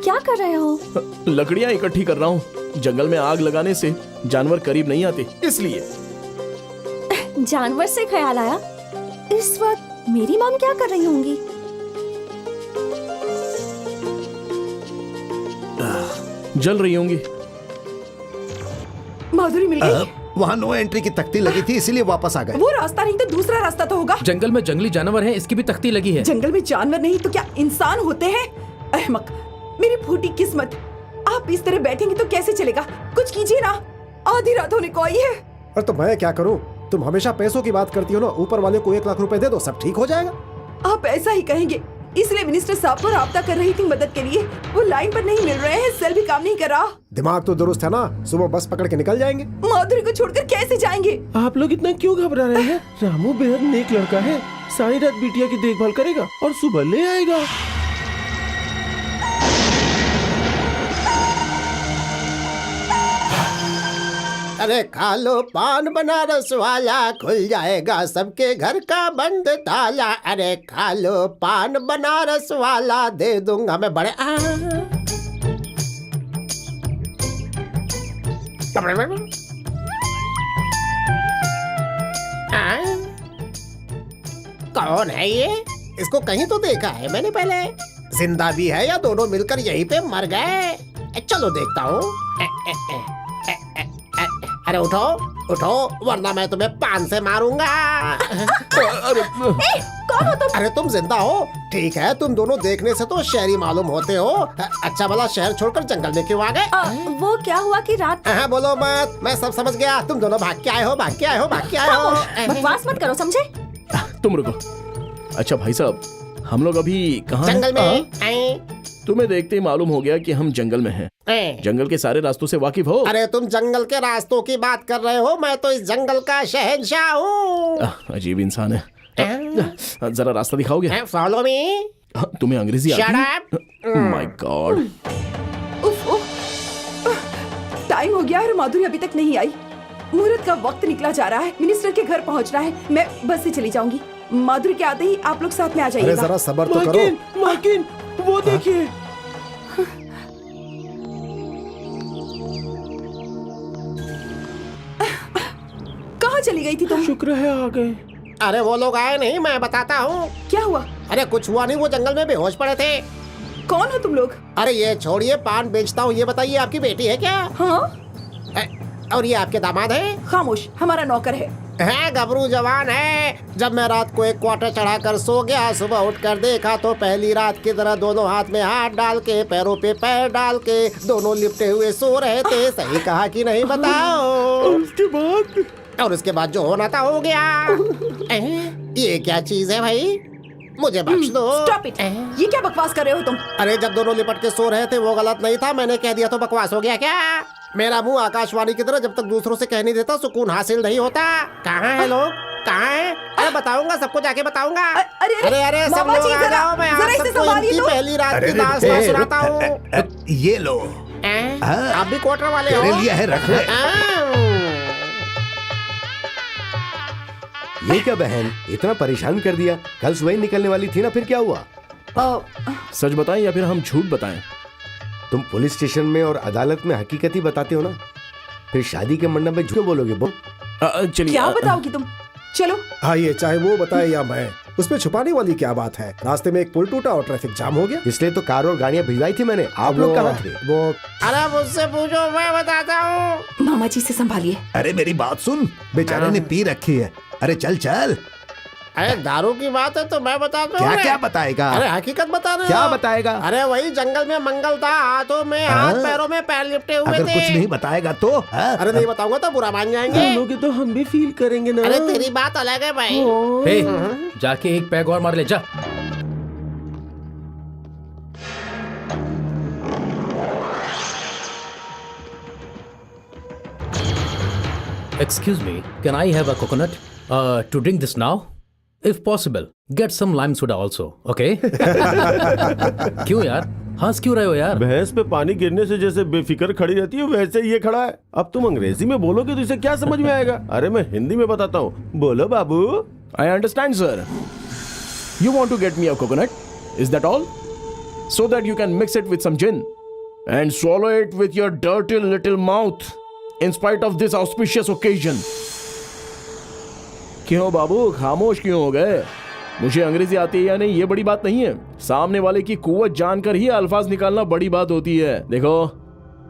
Speaker 6: क्या कर रहे हो?
Speaker 2: लकड़ियाँ इकट्ठी कर रहा हूँ। जंगल में आग लगाने से जानवर करीब नहीं आते, इसलिए।
Speaker 6: जानवर से ख्याल आया, इस वक्त मेरी मॉम क्या कर रही होंगी?
Speaker 2: जल रही होंगी।
Speaker 5: माधुरी मिल गई।
Speaker 3: वहाँ नो एंट्री की तख्ती लगी थी, इसीलिए वापस आ गए।
Speaker 5: वो रास्ता नहीं तो दूसरा रास्ता तो होगा।
Speaker 1: जंगल में जंगली जानवर हैं, इसकी भी तख्ती लगी है।
Speaker 5: जंगल में जानवर नहीं तो क्या इंसान होते हैं? अहमक, मेरी फूटी किस्मत। आप इस तरह बैठेंगे तो कैसे चलेगा? कुछ कीजिए ना, आधी रात होने को आई है।
Speaker 9: और तो मैं क्या करूं? तुम हमेशा पैसों की बात करती हो ना। ऊपर वाले को 1 लाख रुपए दे दो, सब ठीक हो जाएगा।
Speaker 5: आप ऐसा ही कहेंगे, इसलिए मिनिस्टर साहब को राब्ता कर रही थी मदद के लिए। वो लाइन पर नहीं मिल रहे हैं, सेल भी काम नहीं कर रहा।
Speaker 9: दिमाग तो दुरुस्त है ना, सुबह बस पकड़ के निकल जाएंगे।
Speaker 5: माधुरी को छोड़कर कैसे जाएंगे?
Speaker 8: आप लोग इतना क्यों घबरा रहे हैं? रामू बेहद नेक लड़का है, सारी रात बिटिया की देखभाल करेगा और सुबह ले आएगा।
Speaker 7: अरे खा लो पान बनारस वाला, खुल जाएगा सबके घर का बंद ताला। अरे खा लो पान बनारस वाला, दे दूंगा मैं बड़े कौन है ये? इसको कहीं तो देखा है मैंने पहले। जिंदा भी है या दोनों मिलकर यहीं पे मर गए? चलो देखता हूँ। अरे उठो उठो, वरना मैं तुम्हें पान से मारूंगा।
Speaker 6: कौन हो तुम?
Speaker 7: अरे तुम जिंदा हो? ठीक है, तुम दोनों देखने से तो शहरी मालूम होते हो। अच्छा भला शहर छोड़कर जंगल में क्यों आ गए?
Speaker 6: वो क्या हुआ कि रात।
Speaker 7: हाँ बोलो मत, मैं सब समझ गया। तुम दोनों भाग के आए हो, भाग के आए हो, भाग के आए हो।
Speaker 6: बकवास मत करो, समझे?
Speaker 2: तुम रुको। अच्छा भाई साहब, हम लोग अभी कहाँ हैं?
Speaker 7: जंगल में।
Speaker 2: तुम्हें देखते ही मालूम हो गया कि हम जंगल में हैं। जंगल के सारे रास्तों से वाकिफ हो?
Speaker 7: अरे तुम जंगल के रास्तों की बात कर रहे हो, मैं तो इस जंगल का शहंशाह हूँ।
Speaker 2: अजीब इंसान है। जरा रास्ता दिखाओगे?
Speaker 7: Follow me.
Speaker 2: तुम्हें अंग्रेजी आती है? My God.
Speaker 5: उफ, टाइम हो गया और माधुरी अभी तक नहीं आई। मुहूर्त का वक्त निकला जा रहा है, मिनिस्टर के घर पहुंच रहा है। मैं बस से चली जाऊंगी। माधुरी के आते ही आप लोग साथ में आ
Speaker 9: अरे
Speaker 5: जाइएगा।
Speaker 9: जरा सब्र तो करो।
Speaker 8: मालकिन, मालकिन, वो देखिए।
Speaker 5: कहाँ चली गई थी तुम?
Speaker 8: शुक्र है आ गए।
Speaker 7: अरे वो लोग आए नहीं, मैं बताता हूँ।
Speaker 5: क्या हुआ?
Speaker 7: अरे कुछ हुआ नहीं, वो जंगल में बेहोश पड़े थे।
Speaker 5: कौन हो तुम लोग?
Speaker 7: अरे ये छोड़िए, पान बेचता हूँ। ये बताइए, आपकी बेटी है क्या?
Speaker 5: हाँ।
Speaker 7: और ये आपके दामाद है?
Speaker 5: खामोश, हमारा नौकर है।
Speaker 7: गबरू जवान है। जब मैं रात को एक क्वार्टर चढ़ाकर सो गया, सुबह उठकर देखा तो पहली रात की तरह दोनों हाथ में हाथ डाल के, पैरों पे पैर डाल के, दोनों लिपटे हुए सो रहे थे। सही कहा कि नहीं बताओ? और उसके बाद जो होना था हो गया। ये क्या चीज है भाई? मुझे बख्श दो।
Speaker 5: Stop it. ये क्या बकवास कर रहे हो तुम?
Speaker 7: अरे जब दोनों लिपट के सो रहे थे वो गलत नहीं था, मैंने कह दिया तो बकवास हो गया क्या? मेरा मुंह आकाशवाणी की तरह जब तक दूसरों से कह नहीं देता सुकून हासिल नहीं होता। कहाँ है लोग? कहाँ है? अरे बताऊंगा, सबको जाके बताऊंगा।
Speaker 5: अरे
Speaker 7: अरे सब
Speaker 5: मामा
Speaker 7: लोग
Speaker 5: जी,
Speaker 7: आ जाओ, मैं आप
Speaker 5: इसे
Speaker 7: सबको
Speaker 5: संभालिए
Speaker 7: इनकी
Speaker 5: तो।
Speaker 7: पहली रात की दास्तां सुनाता हूँ।
Speaker 3: ये लो,
Speaker 7: आप भी क्वार्टर वाले हो?
Speaker 3: तेरे लिए है, रख ले।
Speaker 7: ये क्या बहन, इतना परेशान कर दिया? कल सुबह ही निकलने वाली थी ना, फिर क्या हुआ?
Speaker 2: सच बताएं या फिर हम झूठ बताएं?
Speaker 7: तुम पुलिस स्टेशन में और अदालत में हकीकत ही बताते हो ना, फिर शादी के मंडप में झूठ बोलोगे? बोल।
Speaker 2: चलिए।
Speaker 5: क्या बताओगी तुम? चलो।
Speaker 9: हाँ, ये चाहे वो बताए या मैं, उसमें छुपाने वाली क्या बात है? रास्ते में एक पुल टूटा और ट्रैफिक जाम हो गया।
Speaker 7: इसलिए तो कार और गाड़ियां भिजवाई थी मैंने। आप लोग कहाँ थे?
Speaker 9: वो
Speaker 8: अरे मुझसे पूछो, मैं बताता हूँ।
Speaker 5: मामा जी से संभालिए।
Speaker 3: अरे मेरी बात सुन, बेचारे ने पी रखी है। अरे चल चल।
Speaker 8: अरे दारू की बात है तो मैं बताता हूँ।
Speaker 3: क्या क्या बताएगा?
Speaker 8: अरे हकीकत बता रहे हो।
Speaker 7: क्या बताएगा?
Speaker 8: अरे वही जंगल में मंगल था, हाथों में हाथ, पैरों में पैर लिपटे हुए
Speaker 3: अगर
Speaker 8: थे।
Speaker 3: कुछ नहीं बताएगा तो
Speaker 8: अरे नहीं बताऊंगा तो बुरा मान जाएंगे।
Speaker 2: लोगे तो हम भी फील करेंगे ना।
Speaker 8: अरे तेरी बात अलग है भाई।
Speaker 1: हे, जाके एक पैग और मार ले जा। Excuse me, can I have a coconut to drink this now? If possible, get some lime soda also, okay? क्यों यार? हंस क्यों रहे हो यार?
Speaker 10: भैंस पे पानी गिरने से जैसे बेफिक्र खड़ी रहती है वैसे ये खड़ा है। अब तुम अंग्रेजी में बोलोगे तो इसे क्या समझ में आएगा? अरे मैं हिंदी में बताता हूँ, बोलो बाबू।
Speaker 2: I understand, sir. You want to get me a coconut? Is that all? So that you can mix it with some gin and swallow it with your dirty little mouth in spite of this auspicious occasion. क्यों बाबू खामोश क्यों हो गए? मुझे अंग्रेजी आती है या नहीं ये बड़ी बात नहीं है। सामने वाले की कुव्वत जानकर ही अल्फाज निकालना बड़ी बात होती है। देखो,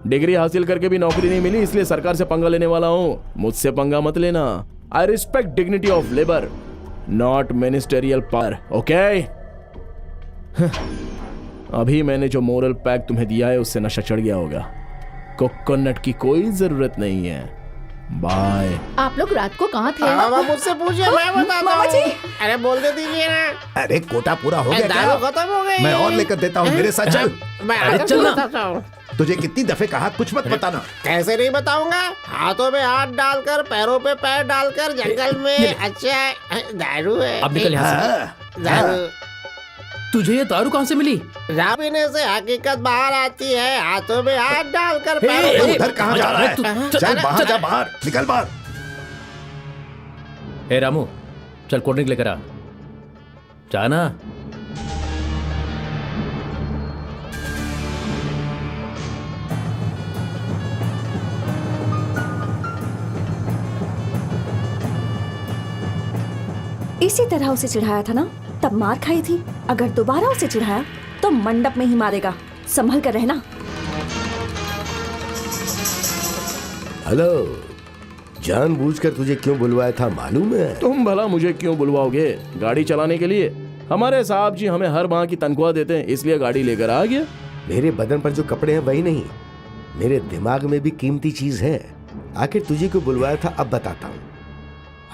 Speaker 2: डिग्री हासिल करके भी नौकरी नहीं मिली, इसलिए सरकार से पंगा लेने वाला हूँ। मुझसे पंगा मत लेना। I respect dignity of labour, not ministerial power, okay? अभी मैंने जो मोरल पैक तुम्हें दिया है उससे नशा चढ़ गया होगा। कोकोनट की कोई जरूरत नहीं है। बाय।
Speaker 4: आप लोग रात को कहाँ थे?
Speaker 8: अब मुझसे पूछिए, मैं बताता हूँ। अरे बोल दे दीजिए ना।
Speaker 3: अरे कोटा पूरा हो गया
Speaker 8: दारू
Speaker 3: क्या?
Speaker 8: खत्म हो गई।
Speaker 3: मैं और लेकर देता हूँ, मेरे साथ चल।
Speaker 8: मैं
Speaker 1: अरे
Speaker 8: आकर
Speaker 1: चल ना।
Speaker 8: बताता हूँ।
Speaker 3: तुझे कितनी दफे कहा कुछ मत बताना।
Speaker 8: कैसे नहीं बताऊंगा? हाथों में हाथ डालकर, पैरों पे पैर डालकर जंगल में। अच्छा दारू है।
Speaker 1: अब निकल यहाँ से।
Speaker 8: दारू
Speaker 1: तुझे ये दारू कहाँ से मिली?
Speaker 8: रात पीने से हकीकत बाहर आती है। हाथों में हाथ डालकर, पैरों पे।
Speaker 3: उधर कहाँ जा रहा है? चल बाहर जा, बाहर निकल बाहर।
Speaker 1: हे रामू, चल कोल्ड ड्रिंक लेकर आ। जाना।
Speaker 6: इसी तरह उसे चिढ़ाया था ना, तब मार खाई थी। अगर दोबारा उसे चिढ़ाया तो मंडप में ही मारेगा। संभल कर रहना।
Speaker 7: हेलो, जानबूझकर तुझे क्यों बुलवाया था मालूम है?
Speaker 2: तुम भला मुझे क्यों बुलवाओगे? गाड़ी चलाने के लिए। हमारे साहब जी हमें हर माह की तनख्वाह देते हैं, इसलिए गाड़ी लेकर आ गया।
Speaker 7: मेरे बदन पर जो कपड़े हैं वही नहीं, मेरे दिमाग में भी कीमती चीज है। आखिर तुझे क्यों बुलवाया था अब बताता हूँ।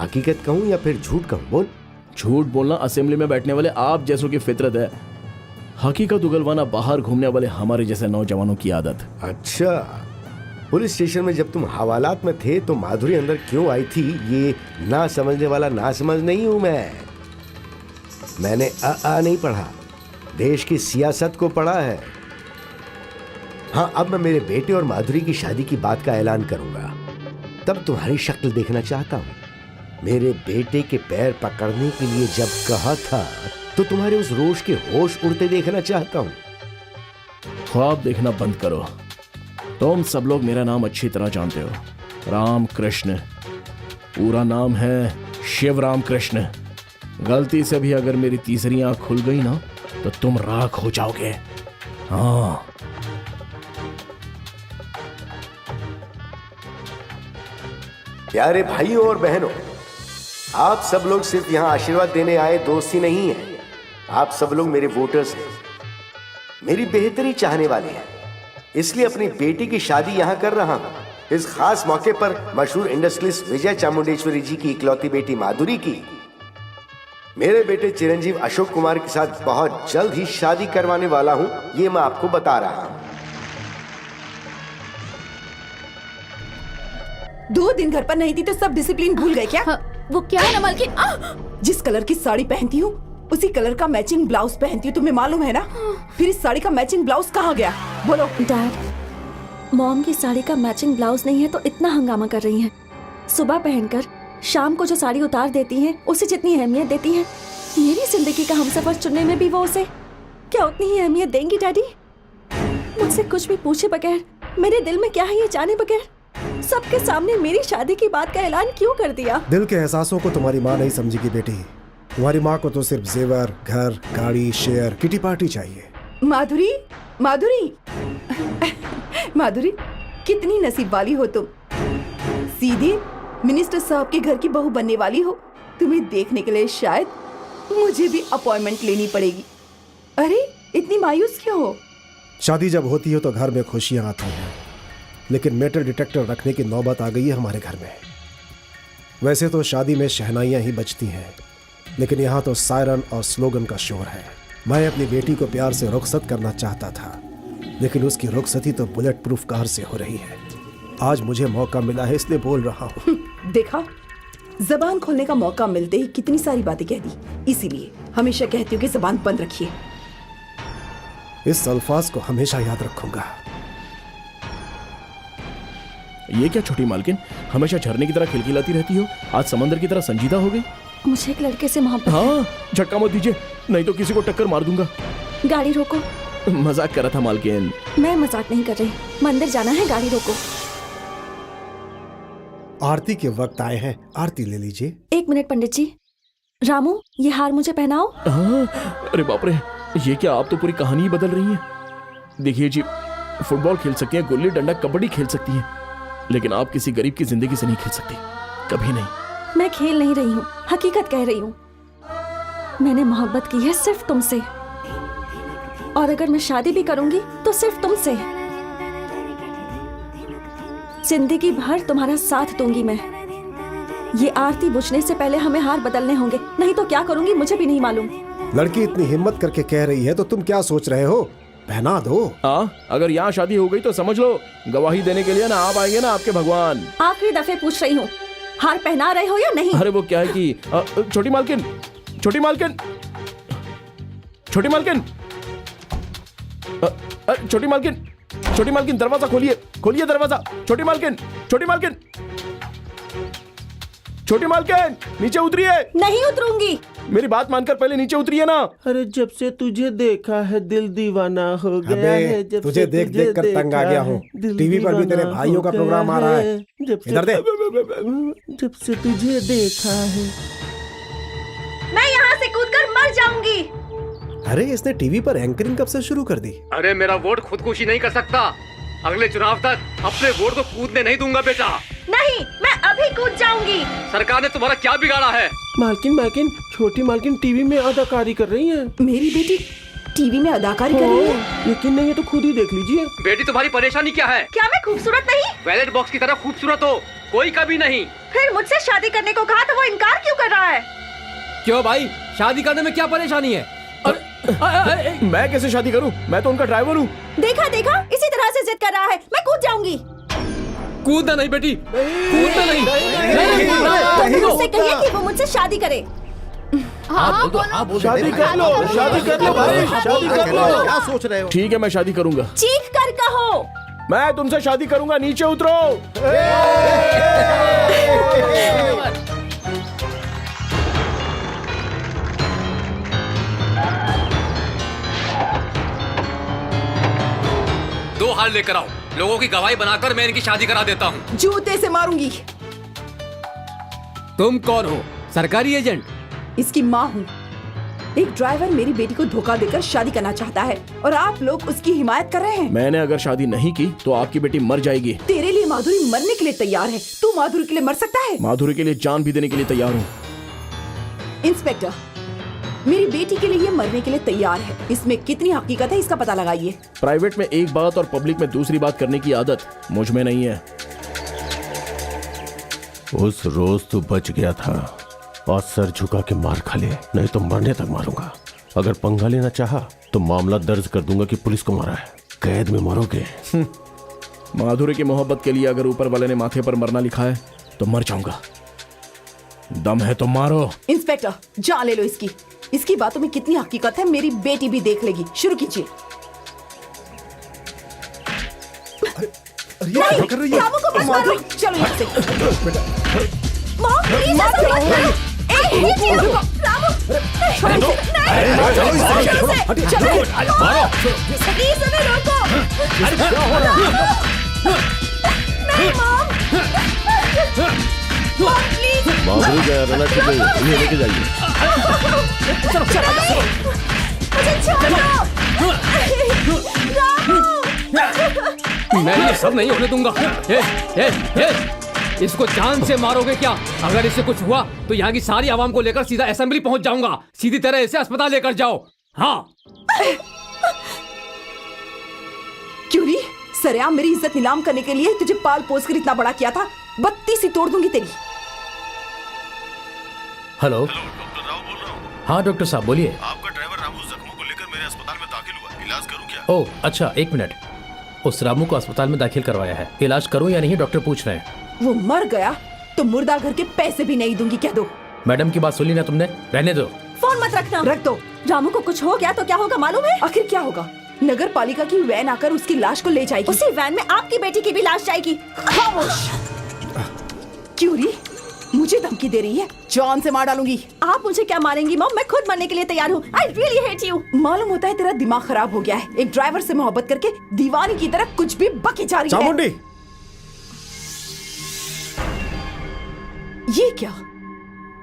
Speaker 7: हकीकत कहूँ या फिर झूठ कहूँ? बोल।
Speaker 2: झूठ बोलना असेंबली में बैठने वाले आप जैसों की फितरत है। हकीकत उगलवाना बाहर घूमने वाले हमारे जैसे नौजवानों की आदत।
Speaker 7: अच्छा, पुलिस स्टेशन में जब तुम हवालात में थे तो माधुरी अंदर क्यों आई थी ये ना समझने वाला ना समझ नहीं हूं मैं। मैंने आ नहीं पढ़ा, देश की सियासत को पढ़ा है। हाँ, अब मैं मेरे बेटे और माधुरी की शादी की बात का ऐलान करूंगा, तब तुम्हारी शक्ल देखना चाहता हूं। मेरे बेटे के पैर पकड़ने के लिए जब कहा था तो तुम्हारे उस रोष के होश उड़ते देखना चाहता हूं।
Speaker 2: ख्वाब देखना बंद करो। तुम सब लोग मेरा नाम अच्छी तरह जानते हो, राम कृष्ण। पूरा नाम है शिव राम कृष्ण। गलती से भी अगर मेरी तीसरी आंख खुल गई ना तो तुम राख हो जाओगे। हाँ।
Speaker 7: प्यारे भाइयों और बहनों, आप सब लोग सिर्फ यहाँ आशीर्वाद देने आए दोस्त ही नहीं हैं। आप सब लोग मेरे वोटर्स हैं, मेरी बेहतरी चाहने वाले हैं। इसलिए अपनी बेटी की शादी यहाँ कर रहा हूँ। इस खास मौके पर मशहूर इंडस्ट्रियलिस्ट विजय चामुंडेश्वरी जी की इकलौती बेटी माधुरी की मेरे बेटे चिरंजीव अशोक कुमार के साथ बहुत जल्द ही शादी करवाने वाला हूँ, ये मैं आपको बता रहा हूँ।
Speaker 5: 2 दिन घर पर नहीं थी तो सब डिसिप्लिन भूल गए क्या?
Speaker 4: हाँ, वो क्या है ना मालकिन?
Speaker 5: जिस कलर की साड़ी पहनती हूँ उसी कलर का मैचिंग ब्लाउज पहनती हूँ, तुम्हें मालूम है ना? फिर इस साड़ी का मैचिंग ब्लाउज कहाँ गया? बोलो।
Speaker 6: डैड, मॉम की साड़ी का मैचिंग ब्लाउज नहीं है तो इतना हंगामा कर रही हैं। सुबह पहनकर शाम को जो साड़ी उतार देती हैं उसे जितनी अहमियत देती हैं, मेरी जिंदगी का हमसफर चुनने में भी वो उसे क्या उतनी ही अहमियत देंगी? डैडी, मुझसे कुछ भी पूछे बगैर, मेरे दिल में क्या है ये जाने बगैर सबके सामने मेरी शादी की बात का ऐलान क्यों कर दिया?
Speaker 9: दिल के एहसासों को तुम्हारी माँ नहीं समझेगी बेटी। तुम्हारी माँ को तो सिर्फ जेवर, घर, गाड़ी, शेयर, किटी पार्टी चाहिए।
Speaker 5: माधुरी, माधुरी, माधुरी, कितनी नसीब वाली हो तुम। सीधे मिनिस्टर साहब के घर की बहू बनने वाली हो। तुम्हें देखने के लिए शायद मुझे भी अपॉइंटमेंट लेनी पड़ेगी। अरे इतनी मायूस क्यों हो?
Speaker 9: शादी जब होती है तो घर में खुशियां आती हैं, लेकिन मेटल डिटेक्टर रखने की नौबत आ गई है हमारे घर में। वैसे तो शादी में शहनाइयां ही बजती हैं, लेकिन यहाँ तो सायरन और स्लोगन का शोर है। मैं अपनी बेटी को प्यार से रुखसत करना चाहता था, लेकिन उसकी रुखसती तो बुलेट प्रूफ कार से हो रही है। आज मुझे मौका मिला है इसलिए बोल रहा हूँ।
Speaker 5: देखा, जबान खोलने का मौका मिलते ही कितनी सारी बातें कह दी। इसीलिए हमेशा कहती हूँ कि जबान बंद रखिए।
Speaker 9: इस अल्फाज को हमेशा याद रखूंगा।
Speaker 2: ये क्या छोटी मालकिन, हमेशा झरने की तरह खिलखिलाती रहती हो, आज समंदर की तरह संजीदा हो गई।
Speaker 6: मुझे एक लड़के से मोहब्बत।
Speaker 2: हाँ, झटका मत दीजिए, नहीं तो किसी को टक्कर मार दूंगा।
Speaker 6: गाड़ी रोको।
Speaker 2: मजाक कर रहा था मालकिन।
Speaker 6: मैं मजाक नहीं कर रही, मंदिर जाना है, गाड़ी रोको।
Speaker 9: आरती के वक्त आए हैं, आरती ले लीजिए।
Speaker 6: 1 मिनट पंडित जी। रामू, ये हार मुझे पहनाओ।
Speaker 2: हाँ, अरे बाप रे, ये क्या, आप तो पूरी कहानी ही बदल रही हैं। देखिए जी, फुटबॉल खेल सकती हैं, गुल्ली डंडा कबड्डी खेल सकती हैं, लेकिन आप किसी गरीब की जिंदगी से नहीं खेल सकती, कभी नहीं।
Speaker 6: मैं खेल नहीं रही हूँ, हकीकत कह रही हूँ। मैंने मोहब्बत की है सिर्फ तुमसे, और अगर मैं शादी भी करूंगी तो सिर्फ तुमसे। जिंदगी भर तुम्हारा साथ दूंगी मैं। ये आरती बुझने से पहले हमें हार बदलने होंगे, नहीं तो क्या करूंगी मुझे भी नहीं मालूम।
Speaker 9: लड़की इतनी हिम्मत करके कह रही है तो तुम क्या सोच रहे हो? पहना दो।
Speaker 2: अगर यहाँ शादी हो गई तो समझ लो गवाही देने के लिए ना आप आएंगे ना आपके भगवान।
Speaker 6: आखिरी दफे पूछ रही हूँ, हार पहना रहे हो या नहीं?
Speaker 2: अरे वो क्या है कि छोटी मालकिन, छोटी मालकिन, छोटी मालकिन, छोटी मालकिन, छोटी मालकिन, दरवाजा खोलिए, खोलिए दरवाजा। छोटी मालकिन, छोटी मालकिन, छोटी मालकिन, नीचे उतरिए।
Speaker 6: नहीं उतरूंगी।
Speaker 2: मेरी बात मानकर पहले नीचे उतरिए ना।
Speaker 8: अरे जब से तुझे देखा है दिल दीवाना हो गया है। जब
Speaker 9: तुझे देख देख कर तंग आ गया हूँ। टीवी पर भी तेरे भाइयों का प्रोग्राम आ रहा है। इधर दे।
Speaker 8: जब से तुझे देखा है।
Speaker 6: मैं यहाँ से कूदकर मर जाऊंगी।
Speaker 9: अरे इसने टीवी पर एंकरिंग कब से शुरू कर दी?
Speaker 11: अरे मेरा वोट खुदकुशी नहीं कर सकता। अगले चुनाव तक अपने वोट को कूदने नहीं दूंगा बेटा।
Speaker 6: नहीं, मैं अभी कूद जाऊंगी।
Speaker 11: सरकार ने तुम्हारा क्या बिगाड़ा है?
Speaker 8: मालकिन, मालकिन, छोटी मालकिन टीवी में अदाकारी कर रही है।
Speaker 5: मेरी बेटी टीवी में अदाकारी कर रही है?
Speaker 8: यकीन नहीं है तो खुद ही देख लीजिए।
Speaker 11: बेटी तुम्हारी परेशानी क्या है?
Speaker 6: क्या मैं खूबसूरत नहीं?
Speaker 11: बैलेट बॉक्स की तरह खूबसूरत हो, कोई कभी नहीं।
Speaker 6: फिर मुझसे शादी करने को कहा तो वो इनकार क्यों कर रहा है?
Speaker 11: क्यों भाई, शादी करने में क्या परेशानी है?
Speaker 2: मैं कैसे शादी करूं? मैं तो उनका ड्राइवर हूं।
Speaker 6: देखा देखा, इसी तरह से जिद कर रहा है। मैं कूद जाऊंगी।
Speaker 11: कूदना नहीं बेटी, कूदना नहीं।
Speaker 6: उससे कहिए कि वो मुझसे शादी करे।
Speaker 8: शादी कर लो, शादी कर लो भाई, शादी कर लो।
Speaker 3: क्या सोच रहे हो?
Speaker 2: ठीक है, मैं शादी करूंगा।
Speaker 6: चीख कर कहो।
Speaker 2: मैं तुमसे शादी करूंगा, नीचे उतरो।
Speaker 11: 2 हार लेकर आओ, लोगों की गवाही बनाकर मैं इनकी शादी करा देता हूँ।
Speaker 5: जूते से मारूंगी।
Speaker 11: तुम कौन हो? सरकारी एजेंट?
Speaker 5: इसकी माँ हूँ। एक ड्राइवर मेरी बेटी को धोखा देकर शादी करना चाहता है और आप लोग उसकी हिमायत कर रहे हैं।
Speaker 2: मैंने अगर शादी नहीं की तो आपकी बेटी मर जाएगी।
Speaker 5: तेरे लिए माधुरी मरने के लिए तैयार है, तू माधुरी के लिए मर सकता है?
Speaker 2: माधुरी के लिए जान भी देने के लिए तैयार हूँ।
Speaker 5: इंस्पेक्टर, मेरी बेटी के लिए ये मरने के लिए तैयार है, इसमें कितनी हकीकत है इसका पता लगाइए।
Speaker 2: प्राइवेट में एक बात और पब्लिक में दूसरी बात करने की आदत मुझ में नहीं है।
Speaker 10: उस रोज तू बच गया था और सर झुका के मार खा ले, नहीं तो मरने तक मारूंगा। अगर पंगा लेना चाहा तो मामला दर्ज कर दूंगा कि पुलिस को मारा है, कैद में मरोगे।
Speaker 2: माधुरी की मोहब्बत के लिए अगर ऊपर वाले ने माथे पर मरना लिखा है तो मर जाऊंगा। दम है तो मारो।
Speaker 5: इंस्पेक्टर, जान ले लो इसकी। इसकी बातों में कितनी हकीकत है मेरी बेटी भी देख लेगी। शुरू कीजिए।
Speaker 3: क्या कर रही है?
Speaker 5: रामू को मत मारो। चलो यहाँ से।
Speaker 6: मॉम, प्लीज ऐसा मत करो। रुको, रामू।
Speaker 5: चलो,
Speaker 6: प्लीज हमें रोको। नहीं, मॉम।
Speaker 10: माधुरी गया रहना ठीक है, ये लेके जाइए।
Speaker 11: मैं ये सब नहीं होने दूंगा। इसको जान से मारोगे क्या? अगर इससे कुछ हुआ तो यहाँ की सारी आवाम को लेकर सीधा असेंबली पहुंच जाऊंगा। सीधी तरह इसे अस्पताल लेकर जाओ। हाँ।
Speaker 5: क्यूरी, सरेआम मेरी इज्जत नीलाम करने के लिए तुझे पाल पोस कर इतना बड़ा किया था, बत्ती सी तोड़ दूंगी तेरी।
Speaker 1: हेलो, हाँ डॉक्टर साहब बोलिए।
Speaker 10: आपका ड्राइवर रामू जख्मों को लेकर मेरे अस्पताल में दाखिल हुआ, इलाज करूं क्या?
Speaker 1: ओह अच्छा, एक मिनट। उस रामू को अस्पताल में दाखिल करवाया है, इलाज करूं या नहीं डॉक्टर पूछ रहे हैं।
Speaker 5: वो मर गया तो मुर्दा घर के पैसे भी नहीं दूंगी, कह दो।
Speaker 1: मैडम की बात सुनी ना तुमने, रहने दो।
Speaker 6: फोन मत रखना।
Speaker 5: रख दो।
Speaker 6: रामू को कुछ हो गया तो क्या होगा मालूम है?
Speaker 5: आखिर क्या होगा? नगर पालिका की वैन आकर उसकी लाश को ले जाएगी।
Speaker 6: उसी वैन में आपकी बेटी की भी लाश जाएगी।
Speaker 5: खामोश। क्यूरी, मुझे धमकी दे रही है, जान से मार डालूंगी।
Speaker 6: आप मुझे क्या मारेंगी मॉम? मैं खुद मरने के लिए तैयार हूँ। I really hate you।
Speaker 5: मालूम होता है तेरा दिमाग खराब हो गया है। एक ड्राइवर से मोहब्बत करके दीवानी की तरह कुछ भी बकी जा रही है।
Speaker 9: चामुंडी,
Speaker 5: ये क्या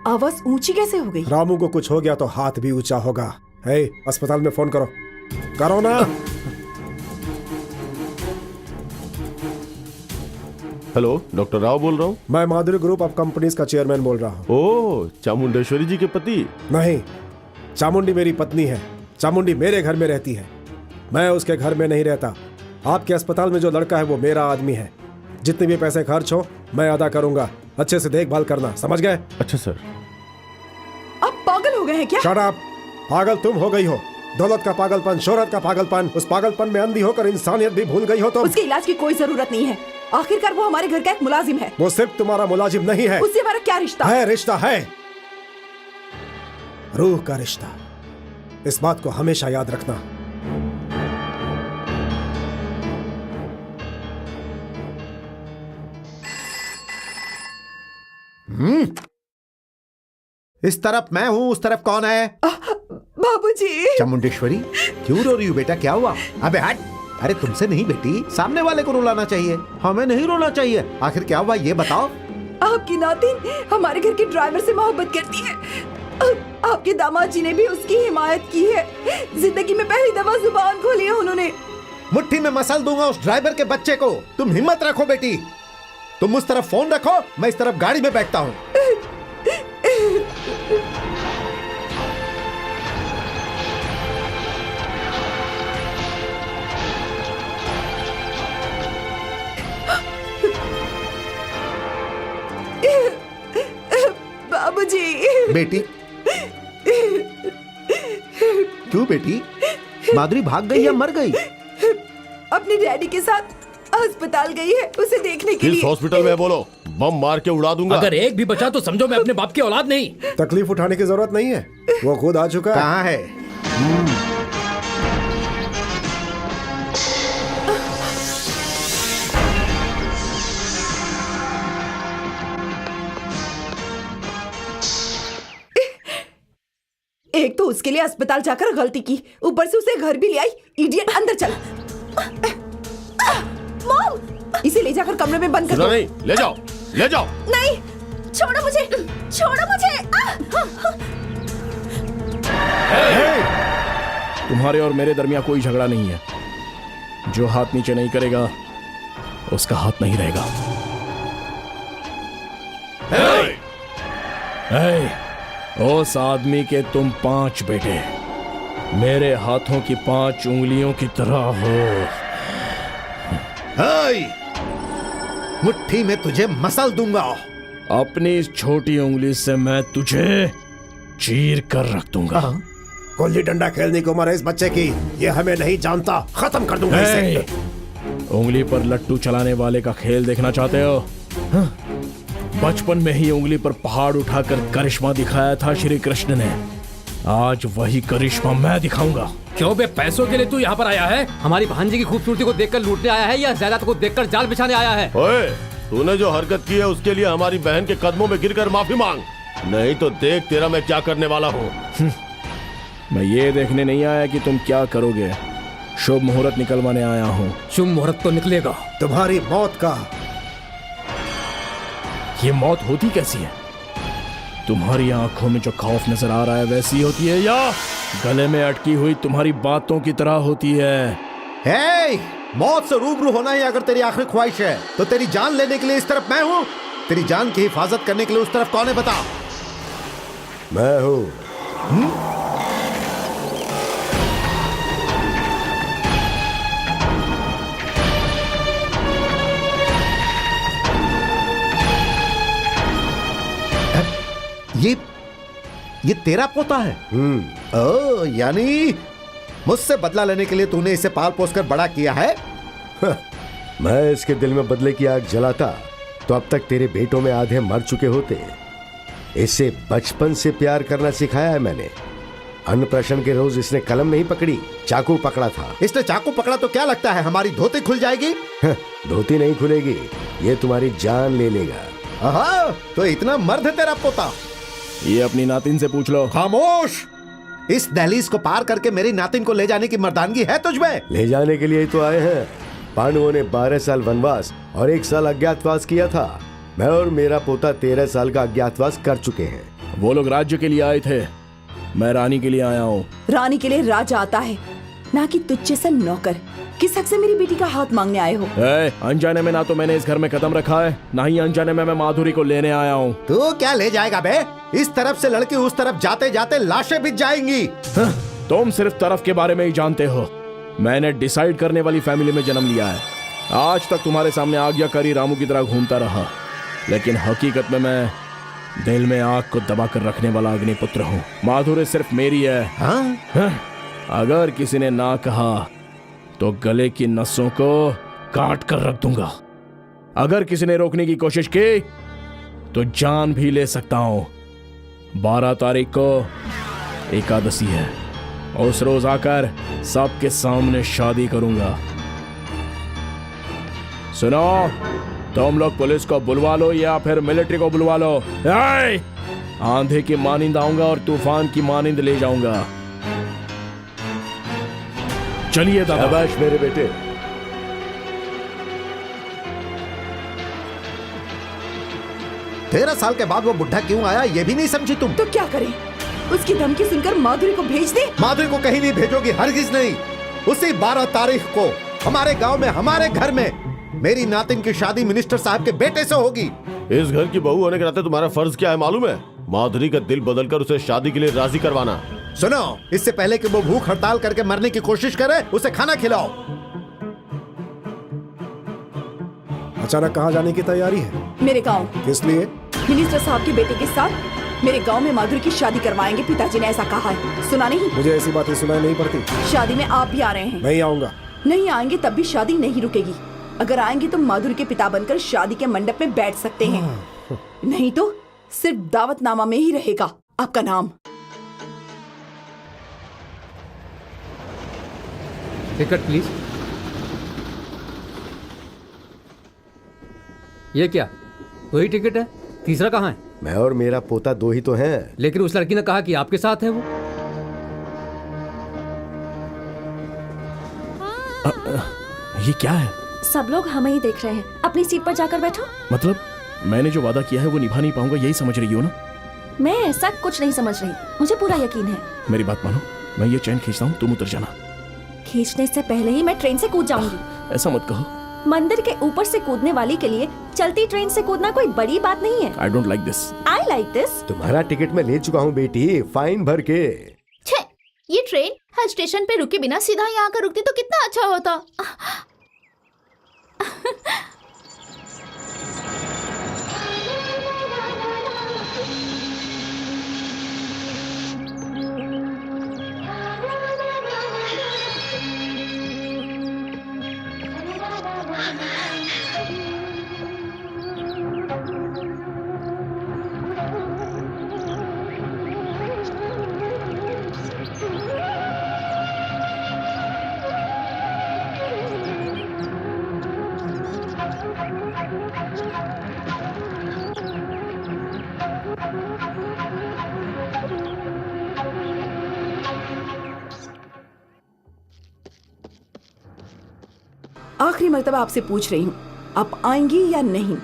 Speaker 5: आवाज ऊंची कैसे हो गई?
Speaker 9: रामू को कुछ हो गया तो हाथ भी ऊंचा होगा। हे, अस्पताल में फोन करो, करो ना।
Speaker 10: हेलो, डॉक्टर राव बोल रहा हूँ।
Speaker 9: मैं माधुरी ग्रुप ऑफ कंपनीज का चेयरमैन बोल रहा हूँ।
Speaker 10: ओह, चामुंडेश्वरी जी के पति?
Speaker 9: नहीं, चामुंडी मेरी पत्नी है। चामुंडी मेरे घर में रहती है, मैं उसके घर में नहीं रहता। आपके अस्पताल में जो लड़का है वो मेरा आदमी है। जितने भी पैसे खर्च हो मैं अदा करूंगा। अच्छे से देखभाल करना, समझ गए?
Speaker 10: अच्छा सर।
Speaker 5: आप पागल हो गए हैं क्या?
Speaker 9: Shut up. पागल तुम हो गई हो। दौलत का पागलपन, शोहरत का पागलपन, उस पागलपन में अंधी होकर इंसानियत भी भूल गई हो तुम।
Speaker 5: उसके इलाज की कोई जरूरत नहीं है। आखिरकार वो हमारे घर का एक मुलाजिम है।
Speaker 9: वो सिर्फ तुम्हारा मुलाजिम नहीं है।
Speaker 5: उससे हमारा क्या रिश्ता?
Speaker 9: है, रिश्ता है, रूह का रिश्ता। इस बात को हमेशा याद रखना।
Speaker 3: इस तरफ मैं हूँ, उस तरफ कौन है?
Speaker 5: बाबूजी।
Speaker 3: चामुंडेश्वरी, क्यों रो रही हो बेटा? क्या हुआ? अबे हट। अरे तुमसे नहीं बेटी, सामने वाले को रुलाना चाहिए, हमें नहीं रोना चाहिए। आखिर क्या हुआ ये बताओ।
Speaker 5: आपकी नातिन हमारे घर के ड्राइवर से मोहब्बत करती है। आपके दामाद जी ने भी उसकी हिमायत की है। जिंदगी में पहली दफा जुबान खोली है उन्होंने।
Speaker 3: मुट्ठी में मसल दूंगा उस ड्राइवर के बच्चे को। तुम हिम्मत रखो बेटी। तुम उस तरफ फोन रखो, मैं इस तरफ गाड़ी में बैठता हूँ।
Speaker 5: बाबूजी।
Speaker 3: बेटी, क्यों बेटी? माधुरी भाग गई या मर गई?
Speaker 5: अपने डैडी के साथ अस्पताल गई है उसे देखने के लिए।
Speaker 10: किस हॉस्पिटल में बोलो, बम मार के उड़ा दूंगा।
Speaker 1: अगर एक भी बचा तो समझो मैं अपने बाप की औलाद नहीं।
Speaker 9: तकलीफ उठाने की जरूरत नहीं है, वो खुद आ चुका है।
Speaker 3: कहाँ है?
Speaker 5: एक तो उसके लिए अस्पताल जाकर गलती की, ऊपर से उसे घर भी ले आई। इडियट, अंदर चल। मॉम, इसे ले जाकर कमरे में बंद कर दो।
Speaker 10: नहीं, ले जाओ, ले जाओ।
Speaker 6: नहीं, छोड़ो मुझे, छोड़ो मुझे।
Speaker 2: तुम्हारे और मेरे दरमियान कोई झगड़ा नहीं है। जो हाथ नीचे नहीं करेगा उसका हाथ नहीं रहेगा। उस आदमी के तुम 5 बेटे मेरे हाथों की 5 उंगलियों की तरह हो।
Speaker 3: मुट्ठी में तुझे मसल दूंगा।
Speaker 2: अपनी इस छोटी उंगली से मैं तुझे चीर कर रख दूंगा।
Speaker 9: गोली डंडा खेलने की उम्र है इस बच्चे की, ये हमें नहीं जानता, खत्म कर दूंगा इसे।
Speaker 2: उंगली पर लट्टू चलाने वाले का खेल देखना चाहते हो? हाँ? बचपन में ही उंगली पर पहाड़ उठाकर करिश्मा दिखाया था श्री कृष्ण ने। आज वही करिश्मा मैं दिखाऊंगा।
Speaker 11: क्यों बे, पैसों के लिए तू यहाँ पर आया है? हमारी भांजी की खूबसूरती को देखकर लूटने आया है या जायदाद को देखकर जाल बिछाने आया है?
Speaker 10: ओए, तूने जो हरकत की है उसके लिए हमारी बहन के कदमों में गिरकर माफी मांग, नहीं तो देख तेरा मैं क्या करने वाला हूँ।
Speaker 2: मैं ये देखने नहीं आया कि तुम क्या करोगे, शुभ मुहूर्त निकलवाने आया हूँ।
Speaker 11: शुभ मुहूर्त तो निकलेगा।
Speaker 9: तुम्हारी मौत का
Speaker 2: ये मौत होती कैसी है? तुम्हारी आंखों में जो खौफ नजर आ रहा है वैसी होती है, या गले में अटकी हुई तुम्हारी बातों की तरह होती है?
Speaker 3: हे, मौत से रूबरू होना ही अगर तेरी आखिरी ख्वाहिश है तो तेरी जान लेने के लिए इस तरफ मैं हूं, तेरी जान की हिफाजत करने के लिए उस तरफ कौन है बता?
Speaker 7: मैं हूं।
Speaker 3: ये तेरा पोता है? ओ, यानी मुझसे बदला लेने के लिए तूने इसे पाल पोस कर बड़ा किया है?
Speaker 7: मैं इसके दिल में बदले की आग जलाता तो अब तक तेरे बेटों में आधे मर चुके होते। इसे बचपन से प्यार करना सिखाया है मैंने। अन्नप्राशन के रोज इसने कलम नहीं पकड़ी, चाकू पकड़ा था।
Speaker 3: इसने चाकू पकड़ा तो क्या लगता है हमारी धोती खुल जाएगी?
Speaker 7: धोती नहीं खुलेगी, ये तुम्हारी जान ले लेगा।
Speaker 3: आहा, तो इतना मर्द है तेरा पोता?
Speaker 2: ये अपनी नातिन से पूछ लो।
Speaker 3: खामोश! इस दहलीज को पार करके मेरी नातिन को ले जाने की मर्दानगी है तुझमें?
Speaker 7: ले जाने के लिए ही तो आए हैं। पांडवों ने 12 साल वनवास और 1 साल अज्ञातवास किया था। मैं और मेरा पोता 13 साल का अज्ञातवास कर चुके हैं।
Speaker 2: वो लोग राज्य के लिए आए थे, मैं रानी के लिए आया हूँ।
Speaker 5: रानी के लिए राजा आता है, ना कि तुझ जैसा नौकर। किस हक से मेरी बेटी का हाथ मांगने आए हो?
Speaker 2: अनजाने में ना तो मैंने इस घर में कदम रखा है, ना ही अनजाने में मैं माधुरी को लेने आया हूँ।
Speaker 3: तू क्या ले जाएगा बे? इस तरफ से लड़की उस तरफ जाते जाते लाशें बिछ जाएंगी।
Speaker 2: तुम सिर्फ तरफ के बारे में ही जानते हो। मैंने डिसाइड करने वाली फैमिली में जन्म लिया है। आज तक तुम्हारे सामने आज्ञाकारी रामू की तरह घूमता रहा, लेकिन हकीकत में मैं दिल में आग को दबा कर रखने वाला अग्निपुत्र हूँ। माधुरी सिर्फ मेरी है। हाँ? अगर किसी ने ना कहा तो गले की नसों को काट कर रख दूंगा। अगर किसी ने रोकने की कोशिश की तो जान भी ले सकता हूं। 12 तारीख को एकादशी है, उस रोज आकर सबके सामने शादी करूंगा। सुनो, तुम लोग पुलिस को बुलवा लो या फिर मिलिट्री को बुलवा लो। आंधी की मानिंद आऊंगा और तूफान की मानिंद ले जाऊंगा। चलिए दादा।
Speaker 7: शाबाश मेरे बेटे।
Speaker 3: तेरह साल के बाद वो बुढ़ा क्यों आया ये भी नहीं समझी तुम?
Speaker 5: तो क्या करें? उसकी धमकी सुनकर माधुरी को भेज दे?
Speaker 3: माधुरी को कहीं नहीं भेजोगी, हरगिज नहीं। उसी 12 तारीख को हमारे गांव में, हमारे घर में मेरी नातिन की शादी मिनिस्टर साहब के बेटे से होगी।
Speaker 10: इस घर की बहू होने के नाते तुम्हारा फर्ज क्या है मालूम है? माधुरी का दिल बदलकर उसे शादी के लिए राजी करवाना।
Speaker 3: सुनो, इससे पहले कि वो भूख हड़ताल करके मरने की कोशिश करे, उसे खाना खिलाओ।
Speaker 9: अचानक कहाँ जाने की तैयारी है?
Speaker 5: मेरे गांव।
Speaker 9: किस लिए?
Speaker 5: मिनिस्टर साहब के बेटे के साथ मेरे गांव में माधुरी की शादी करवाएंगे। पिताजी ने ऐसा कहा है, सुना नहीं?
Speaker 9: मुझे ऐसी बातें सुनाई नहीं पड़ती।
Speaker 5: शादी में आप भी आ रहे हैं?
Speaker 9: नहीं आऊंगा।
Speaker 5: नहीं आएंगे तब भी शादी नहीं रुकेगी। अगर आएंगे तो माधुरी के पिता बनकर शादी के मंडप में बैठ सकते हैं, नहीं तो सिर्फ दावतनामा में ही रहेगा आपका नाम।
Speaker 11: Ticket please. ये क्या, वही टिकट है? तीसरा कहाँ है?
Speaker 7: मैं और मेरा पोता 2 ही तो हैं।
Speaker 11: लेकिन उस लड़की ने कहा कि आपके साथ है वो।
Speaker 2: ये क्या है?
Speaker 6: सब लोग हमें ही देख रहे हैं। अपनी सीट पर जाकर बैठो।
Speaker 2: मतलब मैंने जो वादा किया है वो निभा नहीं पाऊंगा, यही समझ रही हो ना?
Speaker 6: मैं ऐसा कुछ नहीं समझ रही, मुझे पूरा यकीन है।
Speaker 2: मेरी बात मानो, मैं ये चैन खींचता हूँ, तुम उतर जाना।
Speaker 6: खींचने से पहले ही मैं ट्रेन से कूद जाऊंगी।
Speaker 2: ऐसा मत कहो।
Speaker 6: मंदिर के ऊपर से कूदने वाली के लिए चलती ट्रेन से कूदना कोई बड़ी बात नहीं है।
Speaker 2: आई don't like this.
Speaker 6: I like this.
Speaker 7: तुम्हारा टिकट मैं ले चुका हूँ बेटी, फाइन भर के।
Speaker 4: छे, ये ट्रेन हर स्टेशन पे रुके बिना सीधा यहाँ आकर रुकती तो कितना अच्छा होता।
Speaker 5: आखिरी मर्तबा आपसे पूछ रही हूँ, आप आएंगी या नहीं?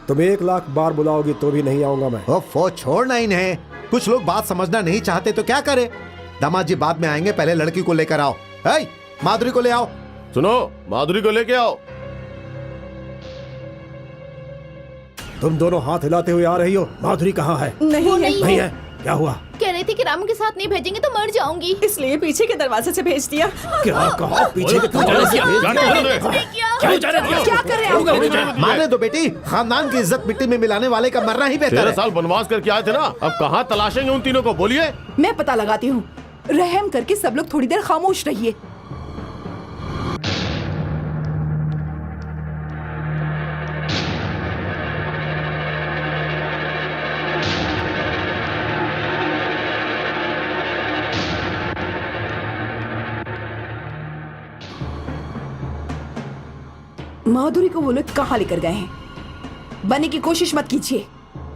Speaker 9: तुम 1 लाख बार बुलाओगी तो भी नहीं आऊंगा मैं।
Speaker 3: ओफो, छोड़ना इन्हें। कुछ लोग बात समझना नहीं चाहते तो क्या करे। दामाद जी बाद में आएंगे, पहले लड़की को लेकर आओ। ए, माधुरी को ले आओ।
Speaker 10: सुनो, माधुरी को लेके आओ।
Speaker 9: तुम दोनों हाथ हिलाते हुए आ रही हो। माधुरी कहाँ है?
Speaker 5: नहीं है।
Speaker 4: नहीं
Speaker 9: नहीं है? क्या हुआ?
Speaker 4: कह रही थी कि रामू के साथ नहीं भेजेंगे तो मर जाऊंगी।
Speaker 6: इसलिए पीछे के दरवाजे से भेज दिया।
Speaker 9: क्या कहा? पीछे के
Speaker 5: क्या कर रहे हैं आप?
Speaker 3: मारने दो बेटी, खानदान की इज्जत मिट्टी में मिलाने वाले का मरना ही बेहतर
Speaker 10: 13
Speaker 3: है।
Speaker 10: साल वनवास करके आए थे ना, अब कहाँ तलाशेंगे उन तीनों को? बोलिए।
Speaker 5: मैं पता लगाती हूँ। रहम करके सब लोग थोड़ी देर खामोश रहिए। माधुरी को वो लोग कहाँ लेकर गए हैं? बनने की कोशिश मत कीजिए।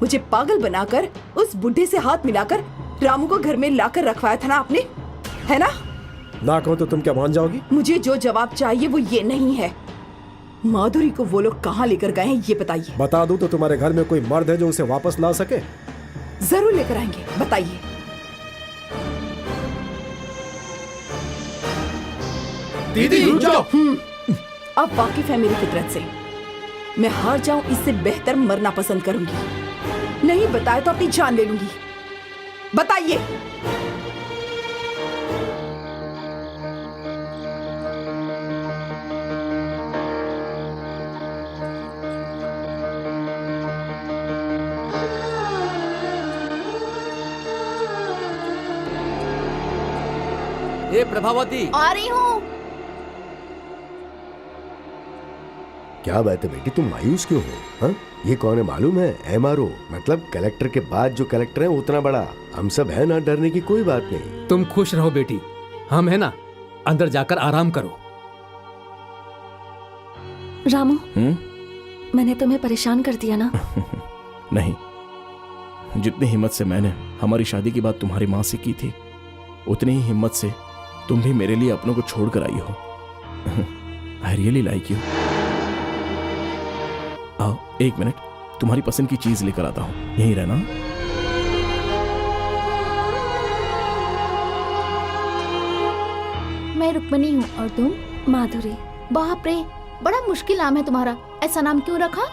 Speaker 5: मुझे पागल बनाकर उस बुढ़े से हाथ मिलाकर रामू को घर में लाकर रखवाया था ना आपने, है ना?
Speaker 9: ना कहो तो तुम क्या मान जाओगी?
Speaker 5: मुझे जो जवाब चाहिए वो ये नहीं है। माधुरी को वो लोग कहाँ लेकर गए हैं ये बताइए।
Speaker 9: बता दूं तो तुम्हारे घर में कोई मर्द है जो उसे वापस ला सके?
Speaker 5: जरूर लेकर आएंगे, बताइए।
Speaker 2: दीदी रुक जाओ।
Speaker 5: अब वाकिफ है मेरी फितरत से। मैं हार जाऊं इससे बेहतर मरना पसंद करूंगी। नहीं बताए तो अपनी जान ले लूंगी। बताइए।
Speaker 11: ए प्रभावती,
Speaker 4: आ रही हूँ।
Speaker 7: क्या बात है बेटी, तुम मायूस क्यों हो? हाँ, ये कौन है मालूम है? MRO, मतलब कलेक्टर के बाद जो कलेक्टर है उतना बड़ा। हम सब है ना, डरने की कोई बात नहीं।
Speaker 11: तुम खुश रहो बेटी, हम है ना, अंदर जाकर आराम करो।
Speaker 6: रामू, मैंने तुम्हें परेशान कर दिया ना?
Speaker 2: नहीं, जितनी हिम्मत से मैंने हमारी शादी की बात तुम्हारी माँ से की थी, उतनी ही हिम्मत से तुम भी मेरे लिए अपनों को छोड़ कर आई हो। I really like you. आओ 1 मिनट, तुम्हारी पसंद की चीज लेकर आता हूं, यहीं रहना।
Speaker 4: मैं रुक्मणी हूँ और तुम?
Speaker 6: माधुरी।
Speaker 4: बाप रे, बड़ा मुश्किल नाम है तुम्हारा। ऐसा नाम क्यों रखा?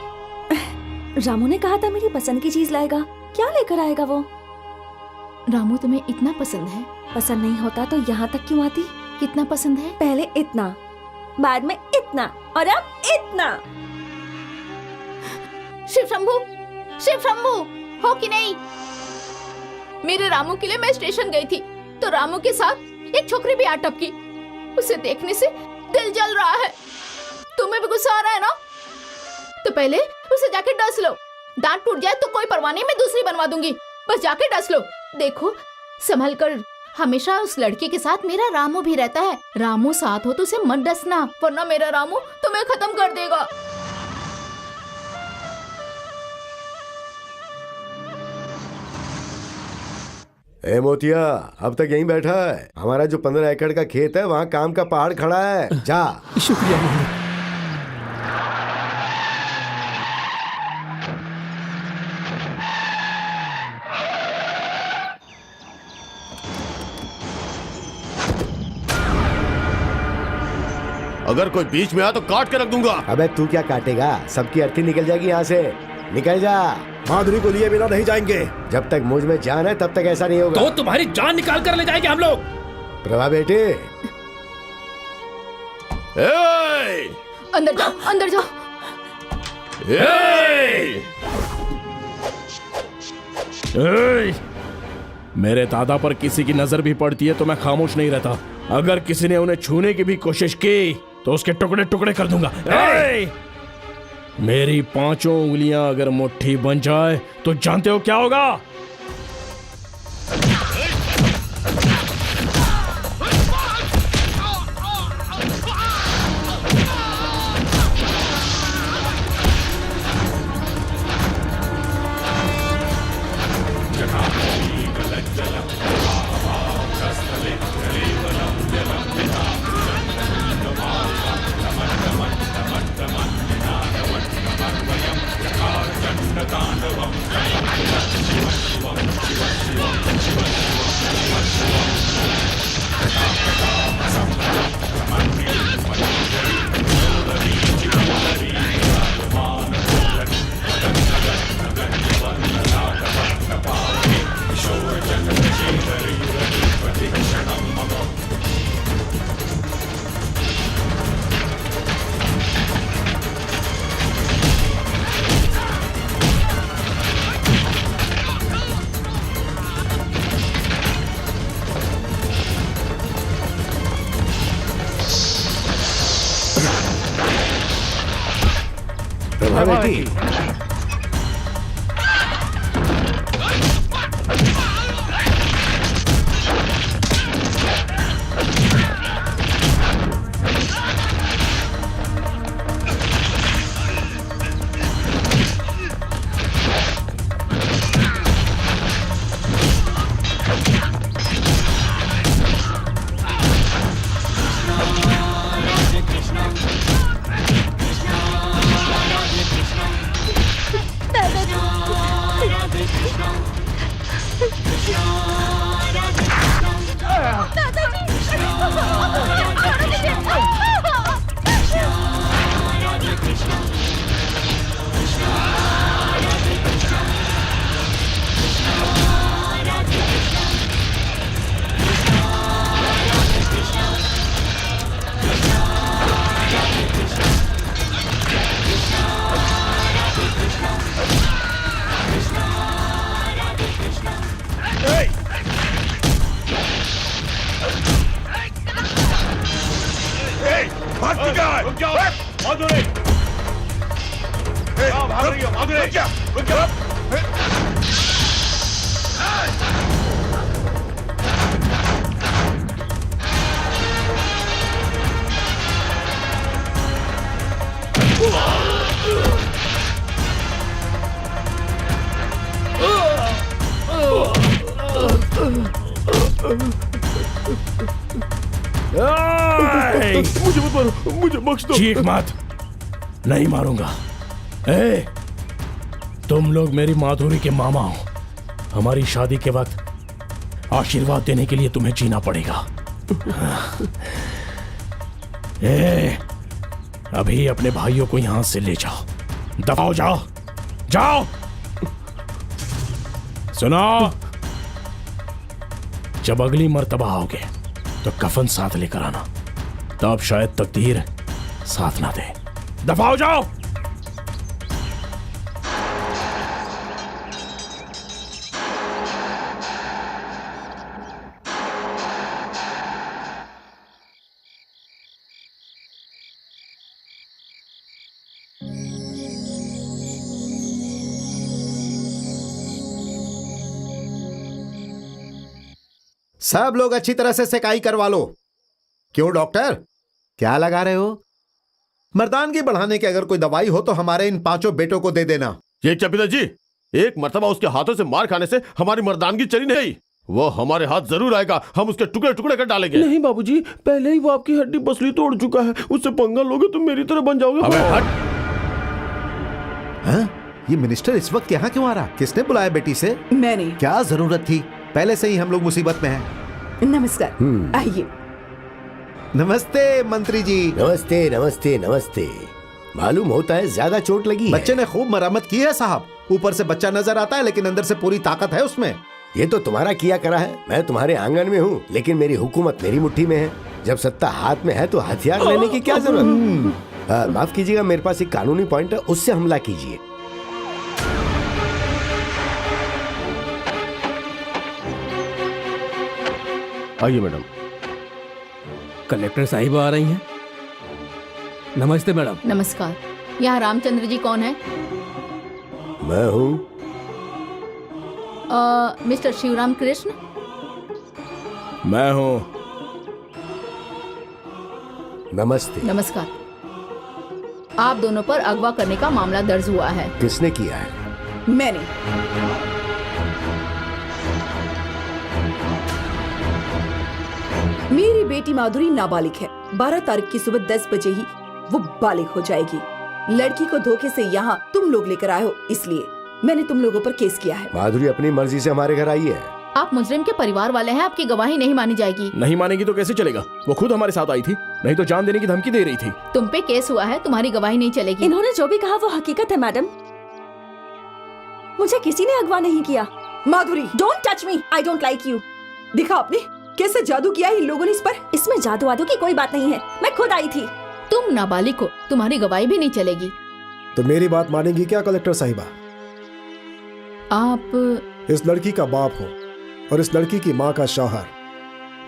Speaker 6: रामू ने कहा था मेरी पसंद की चीज लाएगा। क्या लेकर आएगा वो?
Speaker 4: रामू तुम्हें इतना पसंद है?
Speaker 6: पसंद नहीं होता तो यहाँ तक क्यों आती?
Speaker 4: कितना पसंद है?
Speaker 6: पहले इतना, बाद में इतना और अब इतना।
Speaker 4: शिव शंभू, शिव शंभू, हो कि नहीं? मेरे रामू के लिए मैं स्टेशन गई थी तो रामू के साथ एक छोकरी भी आ टपकी। उसे देखने से दिल जल रहा है। तुम्हें भी गुस्सा आ रहा है ना? तो पहले उसे जाके डस लो। दांत टूट जाए तो कोई परवाह नहीं, मैं दूसरी बनवा दूंगी। बस जाके डस लो। देखो संभल कर, हमेशा उस लड़के के साथ मेरा रामू भी रहता है। रामू साथ हो तो उसे मत डसना, वरना मेरा रामू तुम्हें खत्म कर देगा।
Speaker 7: ए मोतिया, अब तक यहीं बैठा है? हमारा जो 15 एकड़ का खेत है वहाँ काम का पहाड़ खड़ा है। जा।
Speaker 11: शुक्रिया मोहम्मद।
Speaker 10: अगर कोई बीच में आया तो काट के रख दूंगा।
Speaker 7: अबे तू क्या काटेगा? सबकी अर्थी निकल जाएगी यहाँ से। निकल जा।
Speaker 9: माधुरी को लिए बिना नहीं जाएंगे।
Speaker 7: जब तक मुझ में जान है तब तक ऐसा नहीं होगा।
Speaker 11: तो तुम्हारी जान निकाल कर ले जाएंगे हम लोग।
Speaker 7: प्रभा बेटे,
Speaker 4: अंदर जाओ, अंदर जाओ।
Speaker 2: मेरे दादा पर किसी की नजर भी पड़ती है तो मैं खामोश नहीं रहता। अगर किसी ने उन्हें छूने की भी कोशिश की तो उसके टुकड़े टुकड़े कर दूंगा। मेरी 5 उंगलियां अगर मुट्ठी बन जाए तो जानते हो क्या होगा?
Speaker 7: सुबह बेटी।
Speaker 2: मुझे मत मारो, मुझे बख्श दो।
Speaker 12: चीख मत, नहीं मारूंगा। ए, तुम लोग मेरी माधुरी के मामा हो। हमारी शादी के वक्त आशीर्वाद देने के लिए तुम्हें जीना पड़ेगा। ए, अभी अपने भाइयों को यहां से ले जाओ, दबाओ, जाओ जाओ। सुनो, जब अगली मर्तबा आओगे तो कफन साथ लेकर आना, तब शायद तकदीर साथ ना दे। दफाओ, जाओ।
Speaker 3: सब लोग अच्छी तरह से सेकाई करवा लो। क्यों डॉक्टर,
Speaker 7: क्या लगा रहे हो?
Speaker 3: मर्दानगी बढ़ाने की अगर कोई दवाई हो तो हमारे इन 5 बेटों को दे देना।
Speaker 10: ये क्या पिताजी, एक मर्तबा उसके हाथों से मार खाने से हमारी मर्दानगी चली नहीं। वो हमारे हाथ जरूर आएगा, हम उसके टुकड़े टुकड़े कर डालेंगे।
Speaker 8: नहीं बाबूजी, पहले ही वो आपकी हड्डी पसली तोड़ चुका है। उससे पंगा लोगे तो मेरी तरह बन जाओगे।
Speaker 12: अबे हट।
Speaker 3: हाँ? ये मिनिस्टर इस वक्त यहाँ क्यों आ रहा? किसने बुलाया बेटी से?
Speaker 5: मैंने।
Speaker 3: क्या जरूरत थी? पहले से ही हम लोग मुसीबत में हैं।
Speaker 5: नमस्कार, आइए।
Speaker 3: नमस्ते मंत्री जी।
Speaker 7: नमस्ते नमस्ते नमस्ते। मालूम होता है ज्यादा चोट लगी है।
Speaker 3: बच्चे ने खूब मरम्मत की है साहब। ऊपर से बच्चा नजर आता है लेकिन अंदर से पूरी ताकत है उसमें।
Speaker 7: ये तो तुम्हारा किया करा है। मैं तुम्हारे आंगन में हूँ, लेकिन मेरी हुकूमत मेरी मुट्ठी में है। जब सत्ता हाथ में है तो हथियार लेने की क्या जरूरत? माफ कीजिएगा, मेरे पास एक कानूनी पॉइंट है, उससे हमला कीजिए।
Speaker 10: आइए मैडम।
Speaker 11: कलेक्टर साहिब आ रही हैं। नमस्ते मैडम।
Speaker 4: नमस्कार। यहाँ रामचंद्र जी कौन है?
Speaker 7: मैं हूँ।
Speaker 4: मिस्टर शिवराम कृष्ण।
Speaker 2: मैं हूँ।
Speaker 7: नमस्ते।
Speaker 4: नमस्कार। आप दोनों पर अगवा करने का मामला दर्ज हुआ है।
Speaker 7: किसने किया है?
Speaker 5: मैंने। मेरी बेटी माधुरी नाबालिग है। 12 तारीख की सुबह 10 बजे ही वो बालिग हो जाएगी। लड़की को धोखे से यहाँ तुम लोग लेकर आए हो, इसलिए मैंने तुम लोगों पर केस किया है।
Speaker 7: माधुरी अपनी मर्जी से हमारे घर आई है।
Speaker 4: आप मुजरिम के परिवार वाले हैं, आपकी गवाही नहीं मानी जाएगी।
Speaker 2: नहीं मानेगी तो कैसे चलेगा? वो खुद हमारे साथ आई थी, नहीं तो जान देने की धमकी दे रही थी।
Speaker 4: तुम पे केस हुआ है, तुम्हारी गवाही नहीं चलेगी।
Speaker 6: इन्होंने जो भी कहा वो हकीकत है मैडम। मुझे किसी ने अगवा नहीं किया।
Speaker 5: Madhuri,
Speaker 6: don't touch me, I don't like you.
Speaker 5: देखा आपने कैसे जादू किया इन लोगों ने इस पर?
Speaker 6: इसमें जादू वादू की कोई बात नहीं है, मैं खुद आई थी।
Speaker 4: तुम नाबालिग हो, तुम्हारी गवाही भी नहीं चलेगी।
Speaker 9: तो मेरी बात मानेंगी क्या कलेक्टर साहिबा?
Speaker 4: आप
Speaker 9: इस लड़की का बाप हो और इस लड़की की माँ का शौहर।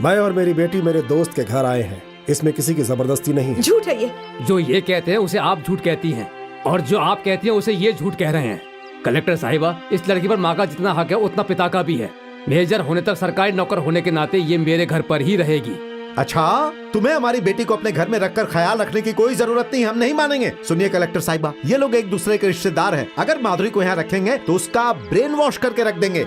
Speaker 9: मैं और मेरी बेटी मेरे दोस्त के घर आए हैं, इसमें किसी की जबरदस्ती नहीं है।
Speaker 5: झूठ है ये।
Speaker 11: जो ये कहते हैं उसे आप झूठ कहती हैं। और जो आप कहती हैं उसे ये झूठ कह रहे हैं। कलेक्टर साहिबा, इस लड़की पर माँ का जितना हक है उतना पिता का भी है। मेजर होने तक सरकारी नौकर होने के नाते ये मेरे घर पर ही रहेगी।
Speaker 3: अच्छा, तुम्हें हमारी बेटी को अपने घर में रखकर ख्याल रखने की कोई जरूरत नहीं, हम नहीं मानेंगे। सुनिए कलेक्टर साहिबा, ये लोग एक दूसरे के रिश्तेदार हैं। अगर माधुरी को यहाँ रखेंगे तो उसका ब्रेन वॉश करके रख देंगे।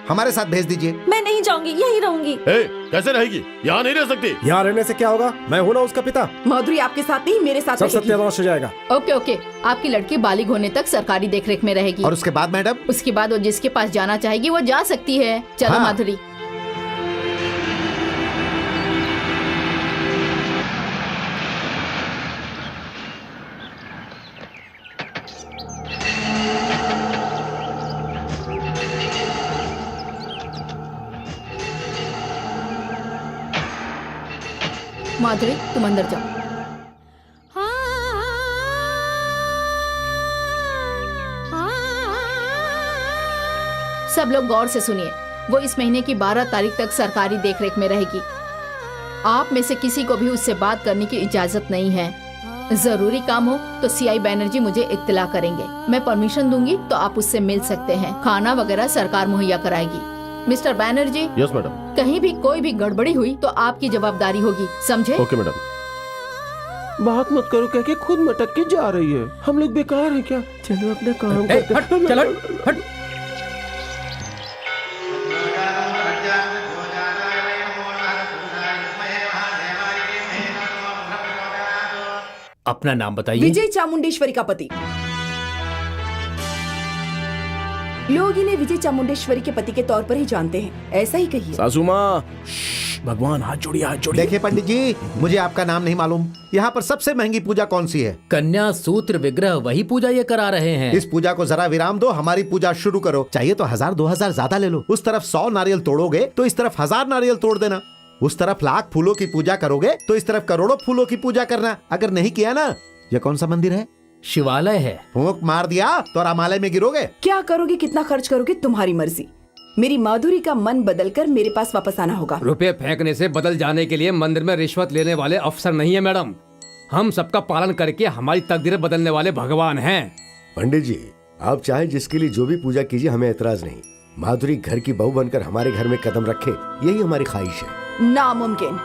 Speaker 3: हमारे साथ भेज दीजिए।
Speaker 6: मैं नहीं जाऊंगी, यहीं रहूंगी।
Speaker 10: कैसे रहेगी? यहाँ नहीं रह सकती।
Speaker 9: यहाँ रहने से क्या होगा? मैं हूँ ना उसका पिता।
Speaker 5: माधुरी आपके साथ नहीं, मेरे साथ
Speaker 9: सब
Speaker 5: रहेगी।
Speaker 9: सत्यानाश हो जाएगा।
Speaker 4: ओके ओके, आपकी लड़की बालिग होने तक सरकारी देखरेख में रहेगी।
Speaker 3: और उसके बाद मैडम?
Speaker 4: उसके बाद वो जिसके पास जाना चाहेगी वो जा सकती है। चलो
Speaker 3: हाँ।
Speaker 4: माधुरी। माधुरी, तुम अंदर जाओ। सब लोग गौर से सुनिए। वो इस महीने की 12 तारीख तक सरकारी देखरेख में रहेगी। आप में से किसी को भी उससे बात करने की इजाजत नहीं है। जरूरी काम हो तो सीआई बैनर्जी मुझे इत्तला करेंगे। मैं परमिशन दूंगी तो आप उससे मिल सकते हैं। खाना वगैरह सरकार मुहैया कराएगी। मिस्टर बैनर्जी।
Speaker 10: Yes madam.
Speaker 4: कहीं भी कोई भी गड़बड़ी हुई तो आपकी जवाबदारी होगी, समझे?
Speaker 10: Okay madam.
Speaker 8: बात मत करो कह के खुद मटक के जा रही है। हम लोग बेकार हैं क्या? चलो अपना काम करते हैं।
Speaker 1: हट, चल हट, हट। अपना नाम बताइए।
Speaker 5: विजय चामुंडेश्वरी का पति। लोग इन्हें विजय चामुंडेश्वरी के पति के तौर पर ही जानते हैं, ऐसा ही कहिए।
Speaker 2: सासू माँ, भगवान हाथ जोड़िए, हाथ जोड़िए।
Speaker 3: देखिए पंडित जी, मुझे आपका नाम नहीं मालूम। यहाँ पर सबसे महंगी पूजा कौन सी है?
Speaker 1: कन्या सूत्र विग्रह, वही पूजा ये करा रहे हैं।
Speaker 3: इस पूजा को जरा विराम दो, हमारी पूजा शुरू करो। चाहिए तो 1000-2000 ज्यादा ले लो। उस तरफ 100 नारियल तोड़ोगे तो इस तरफ 1000 नारियल तोड़ देना। उस तरफ लाख फूलों की पूजा करोगे तो इस तरफ करोड़ों फूलों की पूजा करना। अगर नहीं किया ना, ये कौन सा मंदिर है?
Speaker 1: शिवालय है।
Speaker 3: फूंक मार दिया तो रामालय में गिरोगे।
Speaker 5: क्या करोगे, कितना खर्च करोगे, तुम्हारी मर्जी। मेरी माधुरी का मन बदलकर मेरे पास वापस आना होगा।
Speaker 11: रुपए फेंकने से बदल जाने के लिए मंदिर में रिश्वत लेने वाले अफसर नहीं है मैडम। हम सबका पालन करके हमारी तकदीरें बदलने वाले भगवान हैं।
Speaker 7: पंडित जी, आप चाहे जिसके लिए जो भी पूजा कीजिए, हमें एतराज नहीं। माधुरी घर की बहू बनकर हमारे घर में कदम रखे, यही हमारी ख्वाहिश है।
Speaker 5: नामुमकिन।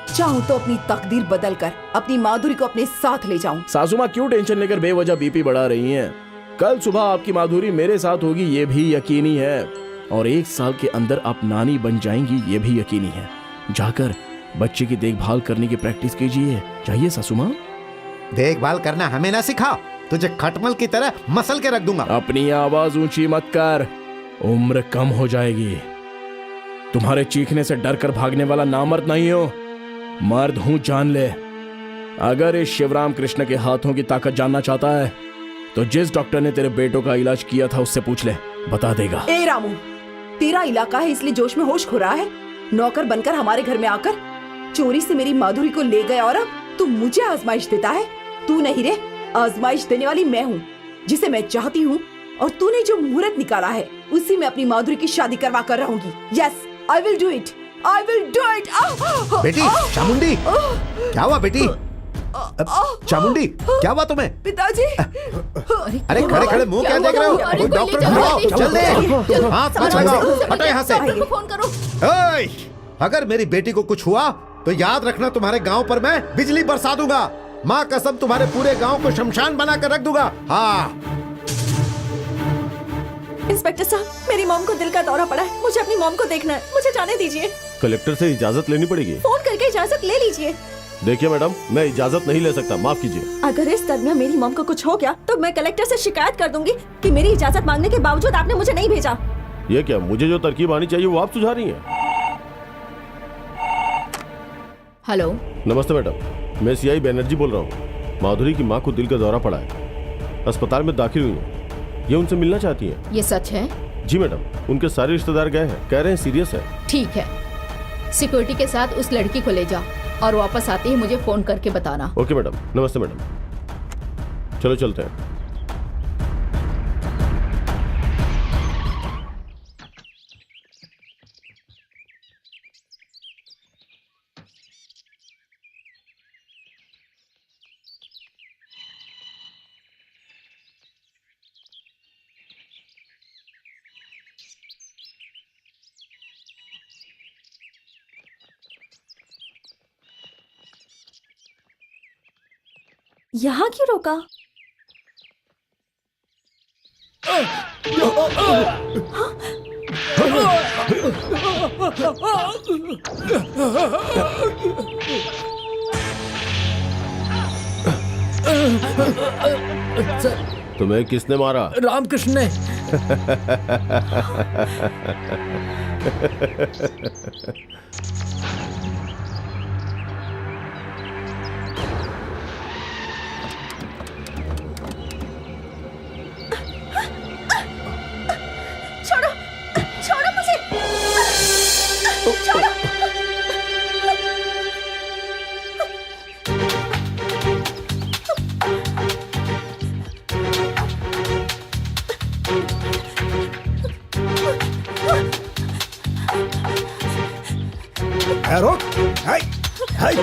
Speaker 5: चाहूँ तो अपनी तकदीर बदलकर अपनी माधुरी को अपने साथ ले जाऊं।
Speaker 2: सासू माँ क्यों टेंशन लेकर बेवजह बीपी बढ़ा रही हैं? कल सुबह आपकी माधुरी मेरे साथ होगी, ये भी यकीनी है। और 1 साल के अंदर आप नानी बन जाएंगी, ये भी यकीनी है। जाकर बच्चे की देखभाल करने की प्रैक्टिस कीजिए। चाहिए सासू माँ?
Speaker 3: देखभाल करना हमें ना सिखाओ, तुझे खटमल की तरह मसल के रख दूंगा।
Speaker 2: अपनी आवाज ऊंची मत कर, उम्र कम हो जाएगी। तुम्हारे चीखने से डर कर भागने वाला नामर्द नहीं हो, मर्द हूं, जान ले। अगर इस शिवराम कृष्ण के हाथों की ताकत जानना चाहता है तो जिस डॉक्टर ने तेरे बेटों का इलाज किया था उससे पूछ ले, बता देगा।
Speaker 5: ए रामू, तेरा इलाका है इसलिए जोश में होश खो रहा है। नौकर बनकर हमारे घर में आकर चोरी से मेरी माधुरी को ले गया और अब तू मुझे आजमाइश देता है। तू नहीं रे, आजमाइश देने वाली मैं हूँ, जिसे मैं चाहती हूँ। और तूने जो मुहूर्त निकाला है उसी में अपनी माधुरी की शादी करवा कर रहूंगी। Yes, I will do it, I will do it.
Speaker 3: बेटी चामुंडी, क्या हुआ बेटी? चामुंडी, क्या हुआ तुम्हें?
Speaker 5: पिताजी।
Speaker 3: अरे खड़े खड़े मुंह क्या देख रहे हो? कोई डॉक्टर बुलाओ, जल्दी। हाथ मत लगाओ, हटो यहाँ से।
Speaker 4: फोन करो।
Speaker 3: ओए, अगर मेरी बेटी को कुछ हुआ तो याद रखना, तुम्हारे गांव पर मैं बिजली बरसा दूंगा। माँ कसम, तुम्हारे पूरे गांव को शमशान बनाकर रख दूंगा। हाँ।
Speaker 6: इंस्पेक्टर साहब, मेरी मॉम को दिल का दौरा पड़ा है, मुझे अपनी मॉम को देखना है, मुझे जाने दीजिए।
Speaker 10: कलेक्टर से इजाजत लेनी पड़ेगी।
Speaker 6: फोन करके इजाजत ले लीजिए।
Speaker 10: देखिए मैडम, मैं इजाजत नहीं ले सकता, माफ कीजिए।
Speaker 6: अगर इस दरमियान मेरी मॉम को कुछ हो गया तो मैं कलेक्टर से शिकायत कर दूंगी कि मेरी इजाजत मांगने के बावजूद आपने मुझे नहीं भेजा।
Speaker 10: ये क्या, मुझे जो तरकीब आनी चाहिए वो आप सुझा रही हैं?
Speaker 4: हेलो।
Speaker 10: नमस्ते मैडम, मैं सीआई बैनर्जी बोल रहा हूँ। माधुरी की माँ को दिल का दौरा पड़ा है, अस्पताल में दाखिल हुई है। ये उनसे मिलना चाहती हैं।
Speaker 4: ये सच है?
Speaker 10: जी मैडम, उनके सारे रिश्तेदार गए हैं, कह रहे हैं सीरियस है।
Speaker 4: ठीक है, सिक्योरिटी के साथ उस लड़की को ले जा और वापस आते ही मुझे फोन करके बताना।
Speaker 10: Okay madam. नमस्ते मैडम, चलो चलते हैं।
Speaker 6: यहाँ क्यों रोका?
Speaker 10: तुम्हें किसने मारा?
Speaker 1: रामकृष्ण ने।
Speaker 6: छोड़ो, छोड़ो मुझे, छोड़ो।
Speaker 9: रोक, हाय, हाय।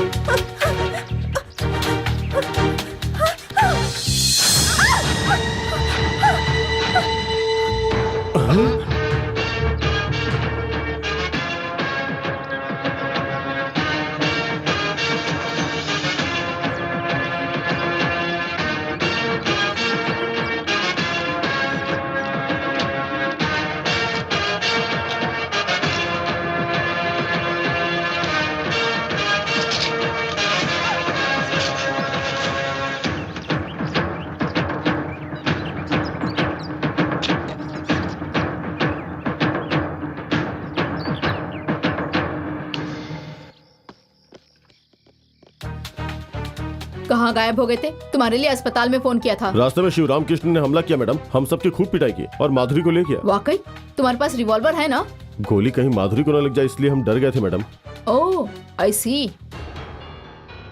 Speaker 4: कहाँ गायब हो गए थे? तुम्हारे लिए अस्पताल में फोन किया था।
Speaker 10: रास्ते में शिवराम कृष्ण ने हमला किया मैडम, हम सबकी खूब पिटाई की और माधुरी को ले गया।
Speaker 4: वाकई? तुम्हारे पास रिवॉल्वर है ना?
Speaker 10: गोली कहीं माधुरी को न लग जाए इसलिए हम डर गए थे मैडम।
Speaker 4: ओह, आई सी।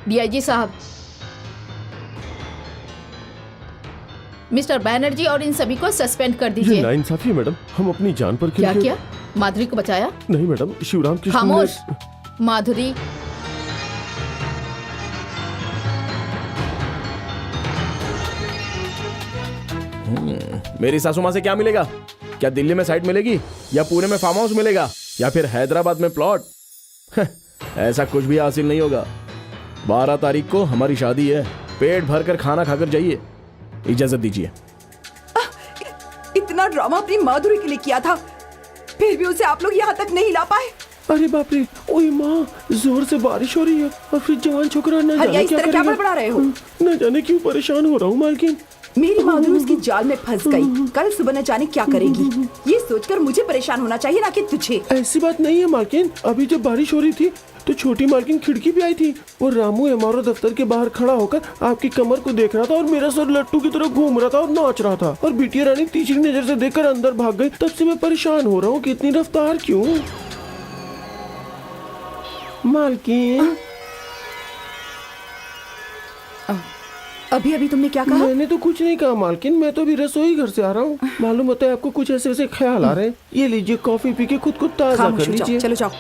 Speaker 4: डीआईजी साहब, मिस्टर बैनर्जी और इन सभी को सस्पेंड कर
Speaker 10: ये
Speaker 4: दीजिए।
Speaker 10: नाइंसाफी है मैडम, हम अपनी जान पर
Speaker 4: क्या किया? माधुरी को बचाया?
Speaker 10: नहीं मैडम, शिवराम कृष्ण
Speaker 4: खामोश। माधुरी,
Speaker 2: मेरी सासू माँ से क्या मिलेगा? क्या दिल्ली में साइट मिलेगी या पुणे में फार्म हाउस मिलेगा या फिर हैदराबाद में प्लॉट? ऐसा कुछ भी हासिल नहीं होगा। 12 तारीख को हमारी शादी है। पेट भर कर खाना खाकर जाइए। इजाजत दीजिए।
Speaker 5: इतना ड्रामा अपनी माधुरी के लिए किया था, फिर भी उसे आप लोग यहाँ तक नहीं ला पाए।
Speaker 8: अरे बाप रे, ओए माँ, जोर से बारिश हो रही है और फिर जवान छोकरा न
Speaker 5: हरिया,
Speaker 8: जाने
Speaker 5: इस
Speaker 8: क्या
Speaker 5: तरह क्या
Speaker 8: करेगा।
Speaker 5: बड़बड़ा रहे हो?
Speaker 8: न जाने क्यों परेशान हो रहा हूँ मालकिन।
Speaker 5: मेरी माधुरी उसकी जाल में फंस गई, कल सुबह न जाने क्या करेगी। ये सोचकर मुझे परेशान होना चाहिए, ना कि तुझे।
Speaker 8: ऐसी बात नहीं है मालकिन, अभी जब बारिश हो रही थी तो छोटी मालकिन खिड़की पे आई थी और रामू एमआरओ दफ्तर के बाहर खड़ा होकर आपकी कमर को देख रहा था और मेरा सर लट्टू की तरह घूम रहा था और नाच रहा था और बिटिया रानी तीसरी नजर से देखकर अंदर भाग गई। तब से मैं परेशान हो रहा हूँ कि इतनी रफ्तार क्यों। मालकिन,
Speaker 5: अभी अभी तुमने क्या कहा?
Speaker 8: मैंने तो कुछ नहीं कहा मालकिन, मैं तो अभी रसोई घर से आ रहा हूँ। मालूम होता है आपको कुछ ऐसे ऐसे ख्याल आ रहे हैं। ये लीजिए कॉफी पी के खुद को ताजा
Speaker 5: खामोश
Speaker 8: कर
Speaker 5: हो जाओ,
Speaker 8: लीजिए।
Speaker 5: चलो जाओ।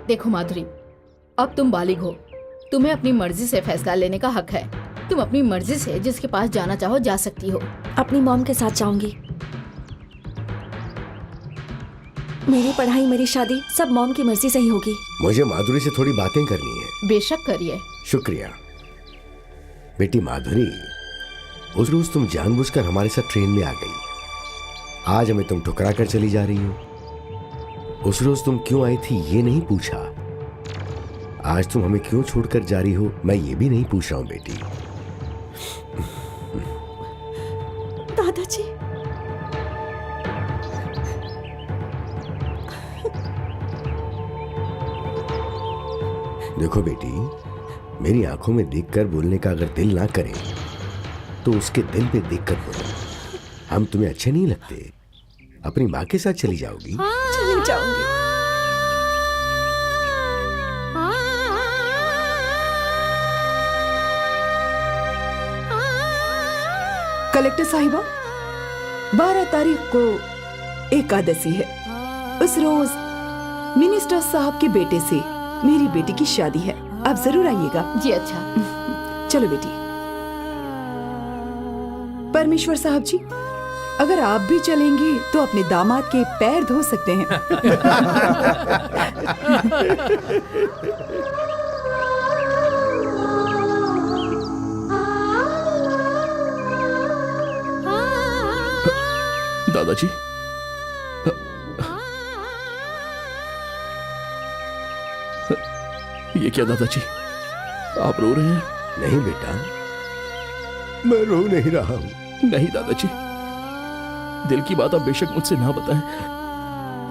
Speaker 4: देखो माधुरी, अब तुम बालिग हो, तुम्हें अपनी मर्जी से फैसला लेने का हक है। तुम अपनी मर्जी से जिसके पास जाना चाहो जा सकती हो।
Speaker 6: अपनी मॉम के साथ जाऊंगी। मेरी पढ़ाई, मेरी शादी सब मॉम की मर्जी से ही होगी।
Speaker 7: मुझे माधुरी से थोड़ी बातें करनी है।
Speaker 4: बेशक करिए।
Speaker 7: शुक्रिया। बेटी माधुरी, उस रोज तुम जानबूझकर हमारे साथ ट्रेन में आ गई। आज हमें तुम ठुकरा कर चली जा रही हो। उस रोज तुम क्यों आई थी ये नहीं पूछा। आज तुम हमें क्यों छोड़कर जा रही हो मैं ये भी नहीं पूछ रहा हूं बेटी।
Speaker 6: दादाजी,
Speaker 7: देखो बेटी, मेरी आंखों में देखकर बोलने का अगर दिल ना करे तो उसके दिल पे देखकर बोलो। हम तुम्हें अच्छे नहीं लगते, अपनी माँ के साथ चली जाओगी।
Speaker 6: चली जाऊंगी।
Speaker 5: कलेक्टर साहिबा, 12 तारीख को एकादशी है। उस रोज मिनिस्टर साहब के बेटे से मेरी बेटी की शादी है। आप जरूर आइएगा।
Speaker 4: जी अच्छा।
Speaker 5: चलो बेटी। परमेश्वर साहब जी, अगर आप भी चलेंगे तो अपने दामाद के पैर धो सकते हैं।
Speaker 2: दादाजी, ये क्या दादाजी, आप रो रहे हैं?
Speaker 7: नहीं बेटा, मैं रो नहीं रहा हूं।
Speaker 2: नहीं दादाजी, दिल की बात आप बेशक मुझसे ना बताएं,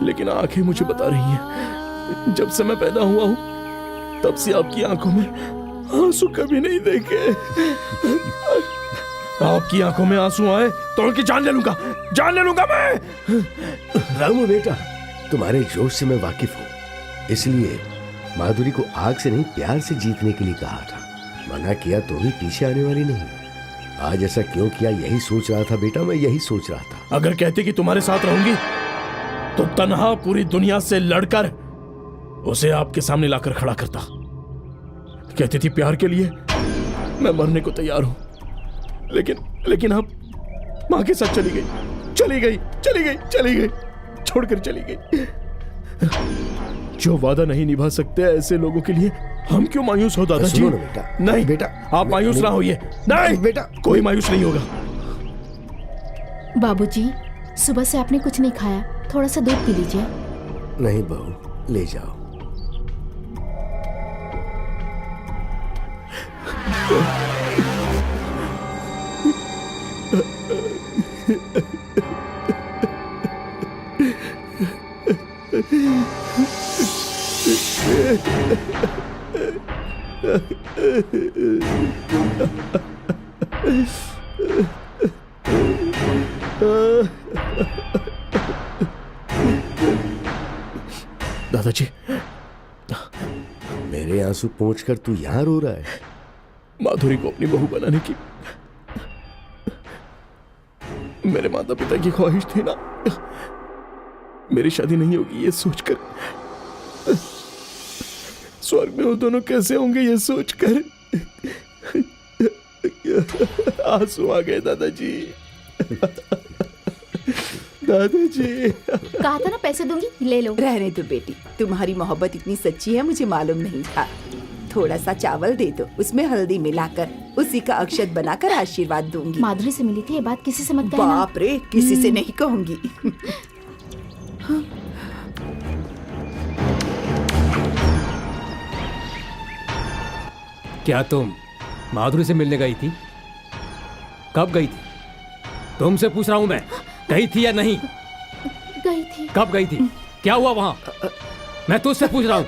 Speaker 2: लेकिन आंखें मुझे बता रही हैं। जब से मैं पैदा हुआ हूं तब से आपकी आंखों में आंसू कभी नहीं देखे। आपकी आंखों में आंसू आए तो उनकी जान ले लूंगा मैं।
Speaker 7: रामू बेटा, तुम्हारे जोश से मैं वाकिफ हूं, इसलिए माधुरी को आग से नहीं प्यार से जीतने के लिए कहा था। मना किया तो भी पीछे आने वाली नहीं। आज ऐसा क्यों किया, यही सोच रहा था बेटा, मैं यही सोच रहा था।
Speaker 2: अगर कहती कि तुम्हारे साथ रहूंगी तो तन्हा पूरी दुनिया से लड़कर उसे आपके सामने लाकर खड़ा करता। कहती थी प्यार के लिए मैं मरने को तैयार हूं, लेकिन आप मां के साथ चली गई, छोड़कर चली गई। जो वादा नहीं निभा सकते ऐसे लोगों के लिए हम क्यों मायूस हो दादाजी?
Speaker 7: सुनो ना बेटा।
Speaker 2: नहीं
Speaker 7: बेटा,
Speaker 2: आप मायूस ना होइए। नहीं
Speaker 7: बेटा,
Speaker 2: कोई मायूस नहीं होगा।
Speaker 4: बाबूजी, सुबह से आपने कुछ नहीं खाया, थोड़ा सा दूध पी लीजिए।
Speaker 7: नहीं बहू, ले जाओ।
Speaker 2: दादाजी,
Speaker 7: मेरे आंसू पोंछकर तू यहां रो रहा है?
Speaker 2: माधुरी को अपनी बहू बनाने की मेरे माता पिता की ख्वाहिश थी ना। मेरी शादी नहीं होगी ये सोचकर, स्वर्ग में वो दोनों कैसे होंगे ये सोचकर आंसू आ गए दादाजी।
Speaker 4: कहा था ना पैसे दूंगी, ले लो।
Speaker 5: रहने दो बेटी, तुम्हारी मोहब्बत इतनी सच्ची है मुझे मालूम नहीं था। थोड़ा सा चावल दे दो, उसमें हल्दी मिलाकर उसी का अक्षत बनाकर आशीर्वाद दूंगी।
Speaker 4: माधुरी से मिली थी, ये बात किसी से मत कहना।
Speaker 5: बाप रे, किसी से नहीं कहूंगी।
Speaker 11: क्या तुम माधुरी से मिलने गई थी? कब गई थी? तुमसे पूछ रहा हूं मैं, गई थी या नहीं?
Speaker 4: गई थी।
Speaker 11: कब गई थी? क्या हुआ वहां? मैं तुझसे पूछ रहा हूं,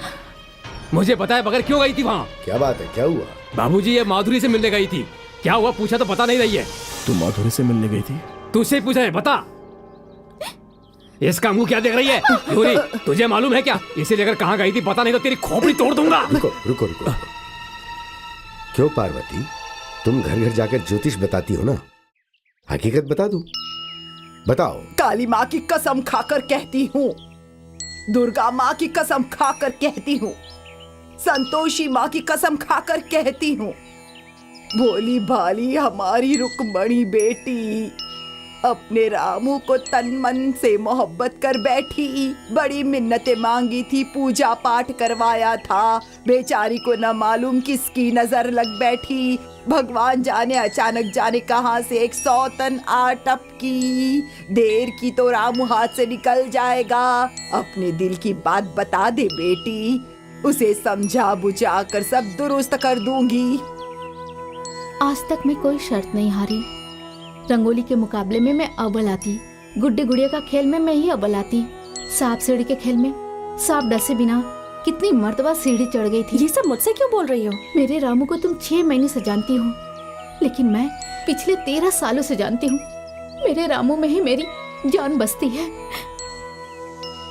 Speaker 11: मुझे बताए बगैर क्यों गई थी वहां?
Speaker 7: क्या बात है, क्या हुआ?
Speaker 11: बाबूजी, ये माधुरी से मिलने गई थी। क्या हुआ पूछा तो बता नहीं रही है।
Speaker 2: तुम माधुरी से मिलने गई थी?
Speaker 11: तुझसे पूछ रहे, बता। इसका मुंह क्या देख रही है? यूरी, तुझे मालूम है क्या इसे लेकर कहाँ गई थी? पता नहीं तो तेरी खोपड़ी तोड़ दूंगा।
Speaker 7: रुको रुको रुको। क्यों पार्वती, तुम घर घर जाकर ज्योतिष बताती हो ना, हकीकत बता दूं? बताओ।
Speaker 5: काली माँ की कसम खाकर कहती हूँ, दुर्गा माँ की कसम खाकर कहती हूँ, संतोषी माँ की कसम खाकर कहती हूँ, भोली भाली हमारी रुक्मणी बेटी अपने रामू को तन मन से मोहब्बत कर बैठी। बड़ी मिन्नतें मांगी थी, पूजा पाठ करवाया था, बेचारी को न मालूम किसकी नजर लग बैठी। भगवान जाने अचानक जाने कहां से एक सौतन आ टपकी। देर की तो रामू हाथ से निकल जाएगा। अपने दिल की बात बता दे बेटी, उसे समझा बुझा कर सब दुरुस्त कर दूंगी।
Speaker 4: आज तक मैं कोई शर्त नहीं हारी। रंगोली के मुकाबले में मैं अव्वल आती, गुड्डे गुड़िया का खेल में मैं ही अव्वल आती, सांप सीढ़ी के खेल में सांप डसे बिना कितनी मर्तबा सीढ़ी चढ़ गई थी।
Speaker 6: ये सब मुझसे क्यों बोल रही हो?
Speaker 4: मेरे रामू को तुम 6 महीने से जानती हो, लेकिन मैं पिछले 13 सालों से जानती हूँ। मेरे रामू में ही मेरी जान बसती है।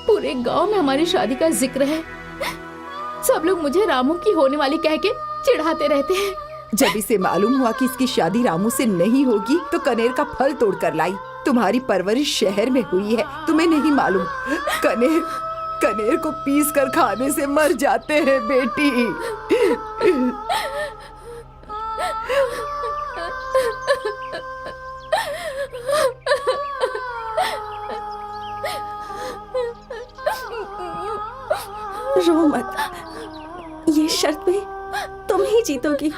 Speaker 4: पूरे गांव में हमारी शादी का जिक्र है। सब लोग मुझे रामू की होने वाली कह के चिढ़ाते रहते हैं।
Speaker 5: जब इसे मालूम हुआ कि इसकी शादी रामू से नहीं होगी तो कनेर का फल तोड़ कर लाई। तुम्हारी परवरिश शहर में हुई है, तुम्हें नहीं मालूम। कनेर को पीस कर खाने से मर जाते हैं बेटी।
Speaker 6: रो मत, ये शर्त पे तुम ही जीतोगी।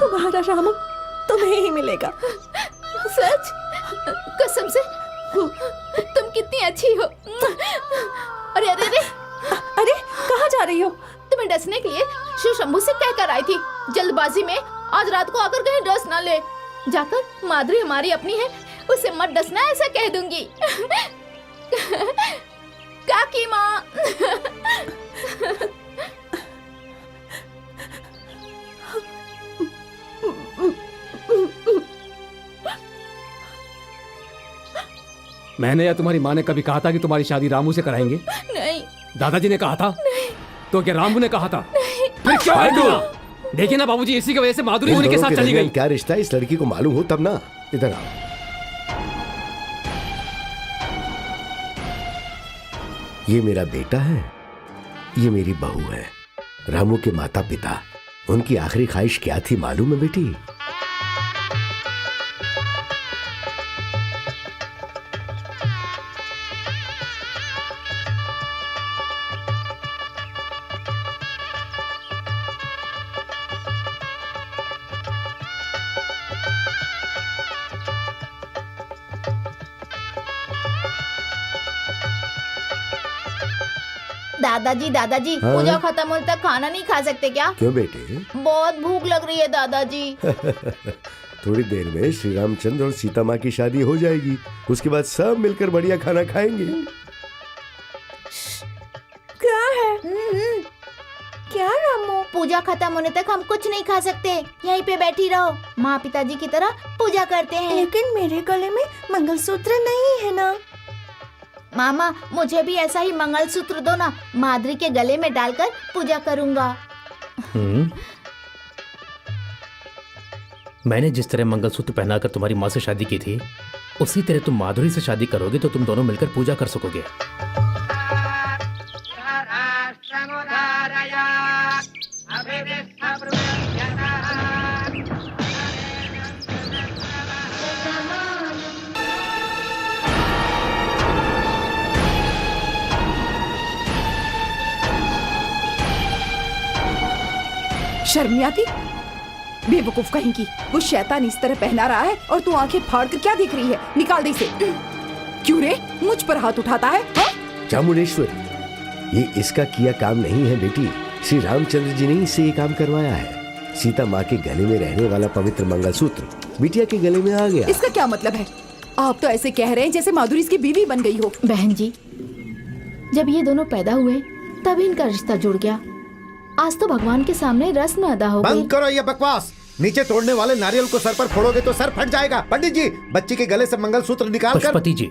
Speaker 6: तुम्हारा रामू तुम्हें ही मिलेगा।
Speaker 4: सच? कसम से? तुम कितनी अच्छी हो। अरे अरे अरे
Speaker 6: अरे कहाँ जा रही हो?
Speaker 4: तुम्हें डसने के लिए शिव शंभू से कह कर आई थी, जल्दबाजी में आज रात को आकर कहीं डस ना ले। जाकर माधुरी हमारी अपनी है, उसे मत डसना ऐसा कह दूंगी। काकी माँ।
Speaker 11: मैंने या तुम्हारी माँ ने कभी कहा था कि तुम्हारी शादी रामू से कराएंगे?
Speaker 4: नहीं।
Speaker 11: दादाजी ने कहा था?
Speaker 4: नहीं।
Speaker 11: तो क्या रामू ने कहा था? फिर क्यों है तू? देखिए ना बाबूजी, इसी की वजह से माधुरी उन्हीं के साथ चली गई।
Speaker 7: क्या रिश्ता है इस लड़की को मालूम हो तब ना। इधर आओ। ये मेरा बेटा है, ये मेरी बहू है। रामू के माता पिता, उनकी आखिरी ख्वाहिश क्या थी मालूम है बेटी?
Speaker 4: दादाजी दादाजी,
Speaker 7: हाँ?
Speaker 4: पूजा खत्म होने तक खाना नहीं खा सकते क्या?
Speaker 7: क्यों बेटे?
Speaker 4: बहुत भूख लग रही है दादाजी।
Speaker 7: थोड़ी देर में श्री रामचंद्र और सीता माँ की शादी हो जाएगी, उसके बाद सब मिलकर बढ़िया खाना खाएंगे।
Speaker 6: क्या है? क्या रामू?
Speaker 4: पूजा खत्म होने तक हम कुछ नहीं खा सकते, यहीं पे बैठी रहो, माँ पिताजी की तरह पूजा करते हैं।
Speaker 6: लेकिन मेरे गले में मंगलसूत्र नहीं है ना।
Speaker 4: मामा मुझे भी ऐसा ही मंगलसूत्र दो ना, माधुरी के गले में डालकर पूजा करूंगा।
Speaker 1: मैंने जिस तरह मंगलसूत्र पहनाकर तुम्हारी माँ से शादी की थी, उसी तरह तुम माधुरी से शादी करोगे तो तुम दोनों मिलकर पूजा कर सकोगे।
Speaker 5: शर्म नहीं आती? बेवकूफ कहीं की, वो शैतान इस तरह पहना रहा है और तू आंखें फाड़ कर क्या देख रही है? निकाल दे इसे। क्यों रे, मुझ पर हाथ उठाता है?
Speaker 7: चामुंडेश्वरी, ये इसका किया काम नहीं है बेटी, श्री रामचंद्र जी ने इससे ये काम करवाया है। सीता माँ के गले में रहने वाला पवित्र मंगलसूत्र बिटिया के गले में आ गया।
Speaker 5: इसका क्या मतलब है? आप तो ऐसे कह रहे हैं जैसे माधुरी इसकी बीवी बन गई हो।
Speaker 4: बहन जी, जब ये दोनों पैदा हुए तभी इनका रिश्ता जुड़ गया। आज तो भगवान के सामने रस्म अदा हो गई।
Speaker 3: बंद करो ये बकवास। नीचे तोड़ने वाले नारियल को सर पर फोड़ोगे तो सर फट जाएगा। पंडित जी, बच्ची के गले से मंगलसूत्र निकाल कर।
Speaker 1: पशुपति जी,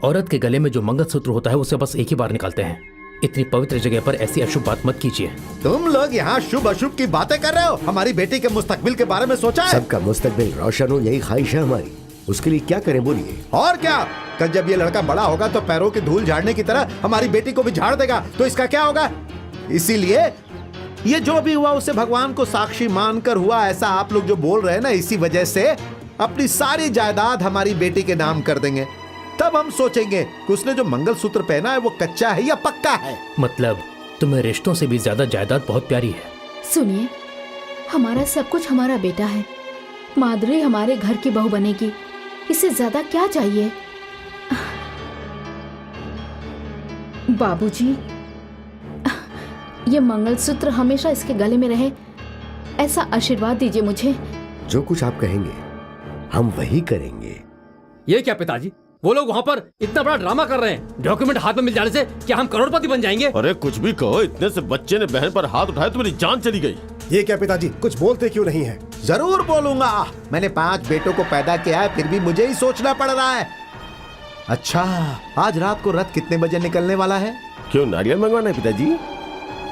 Speaker 1: औरत के गले में जो मंगलसूत्र होता है उसे बस एक ही बार निकालते हैं। इतनी पवित्र जगह पर ऐसी अशुभ बात मत कीजिए।
Speaker 3: तुम लोग यहाँ शुभ अशुभ की बातें कर रहे हो। हमारी बेटी के मुस्तकबिल के बारे में सोचा है?
Speaker 7: सबका मुस्तकबिल रोशन हो, यही ख्वाहिश है हमारी। उसके लिए क्या करें बोलिए?
Speaker 3: और क्या, कल जब ये लड़का बड़ा होगा तो पैरों की धूल झाड़ने की तरह हमारी बेटी को भी झाड़ देगा, तो इसका क्या होगा? इसीलिए ये जो भी हुआ उसे भगवान को साक्षी मानकर हुआ, ऐसा आप लोग जो बोल रहे हैं ना, इसी वजह से अपनी सारी जायदाद हमारी बेटी के नाम कर देंगे। तब हम सोचेंगे कि उसने जो मंगलसूत्र पहना है वो कच्चा है या पक्का है।
Speaker 1: मतलब तुम्हें रिश्तों से भी ज्यादा जायदाद बहुत प्यारी है।
Speaker 4: सुनिए, हमारा सब कुछ हमारा बेटा है। माधुरी हमारे घर की बहू बनेगी, इससे ज्यादा क्या चाहिए? बाबूजी, ये मंगलसूत्र हमेशा इसके गले में रहे, ऐसा आशीर्वाद दीजिए मुझे।
Speaker 7: जो कुछ आप कहेंगे हम वही करेंगे।
Speaker 11: ये क्या पिताजी, वो लोग वहाँ पर इतना बड़ा ड्रामा कर रहे हैं, डॉक्यूमेंट हाथ में मिल जाने से क्या हम करोड़पति बन जाएंगे?
Speaker 10: अरे कुछ भी कहो, इतने से बच्चे ने बहन पर हाथ उठाया तो मेरी जान चली गई।
Speaker 9: ये क्या पिताजी, कुछ बोलते क्यों नहीं है?
Speaker 3: जरूर बोलूंगा। मैंने 5 बेटों को पैदा किया है, फिर भी मुझे ही सोचना पड़ रहा है। अच्छा, आज रात को रथ कितने बजे निकलने वाला है?
Speaker 10: क्यों, नारियल मंगवाना है पिताजी?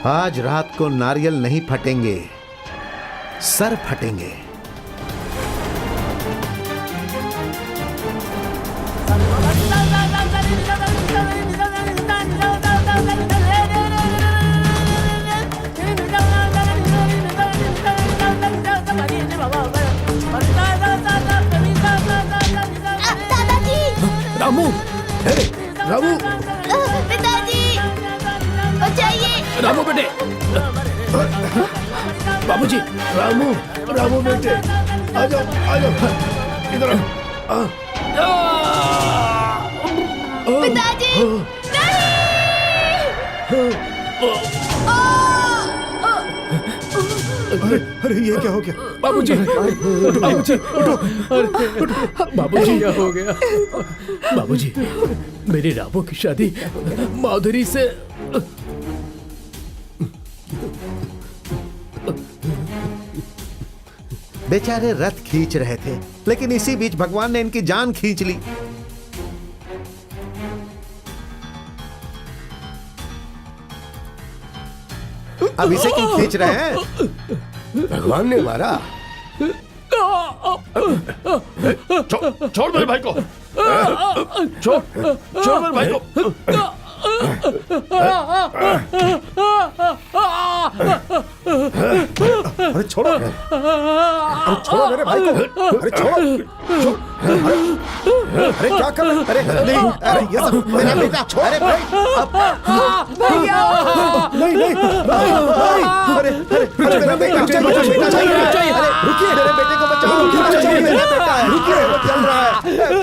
Speaker 3: आज रात को नारियल नहीं फटेंगे, सर फटेंगे।
Speaker 4: दादाजी!
Speaker 3: रामू,
Speaker 4: पिताजी! बचाइए!
Speaker 12: रामू बेटे, बाबूजी, रामू, रामू बेटे, आ जाओ, इधर
Speaker 4: पिताजी
Speaker 9: अरे ये क्या हो गया?
Speaker 12: बाबूजी, बाबूजी, बाबूजी, क्या हो गया? बाबूजी, मेरी रामू की शादी माधुरी से।
Speaker 3: बेचारे रथ खींच रहे थे, लेकिन इसी बीच भगवान ने इनकी जान खींच ली। अब इसे क्यों खींच रहे हैं?
Speaker 7: भगवान ने मारा।
Speaker 12: छोड़ मेरे भाई को, छोड़ मेरे भाई को।
Speaker 9: अरे छोड़ो मेरे भाई को, अरे छोड़ो। अरे क्या कर रहे? अरे नहीं, अरे ये सब मेरा बेटा। अरे
Speaker 5: भैया
Speaker 9: नहीं, अरे मेरा बेटा चाहिए। अरे रुकिए, मेरे बेटे को बचाओ। मेरा बेटा है, रुकिए, वो चल रहा है,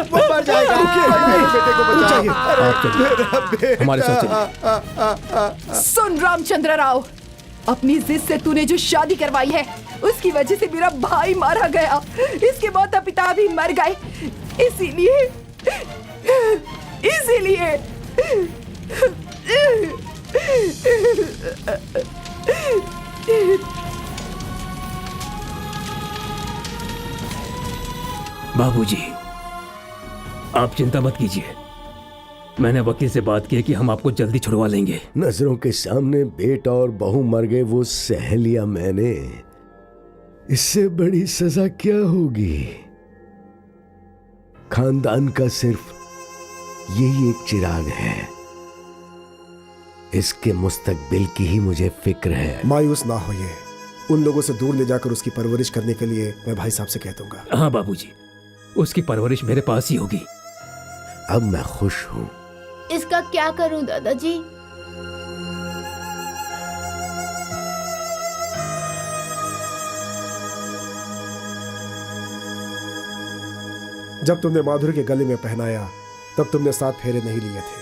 Speaker 9: वो मर जाएगा। मेरे बेटे को बचाइए।
Speaker 1: हमारे साथ
Speaker 5: सुन रामचंद्र राव, अपनी जिद से तूने जो शादी करवाई है उसकी वजह से मेरा भाई मारा गया, इसके माता पिता भी मर गए। इसीलिए
Speaker 11: बाबूजी, आप चिंता मत कीजिए, मैंने वकील से बात की है कि हम आपको जल्दी छुड़वा लेंगे।
Speaker 7: नजरों के सामने बेटा और बहू मर गए, वो सह लिया मैंने। इससे बड़ी सजा क्या होगी? खानदान का सिर्फ यही एक चिराग है, इसके मुस्तकबिल की ही मुझे फिक्र है।
Speaker 9: मायूस ना होइए, उन लोगों से दूर ले जाकर उसकी परवरिश करने के लिए मैं भाई साहब से कह दूंगा।
Speaker 11: हाँ बाबूजी, उसकी परवरिश मेरे पास ही होगी।
Speaker 7: अब मैं खुश हूं।
Speaker 4: इसका क्या करूं दादाजी?
Speaker 9: जब तुमने माधुरी के गले में पहनाया तब तुमने 7 फेरे नहीं लिए थे।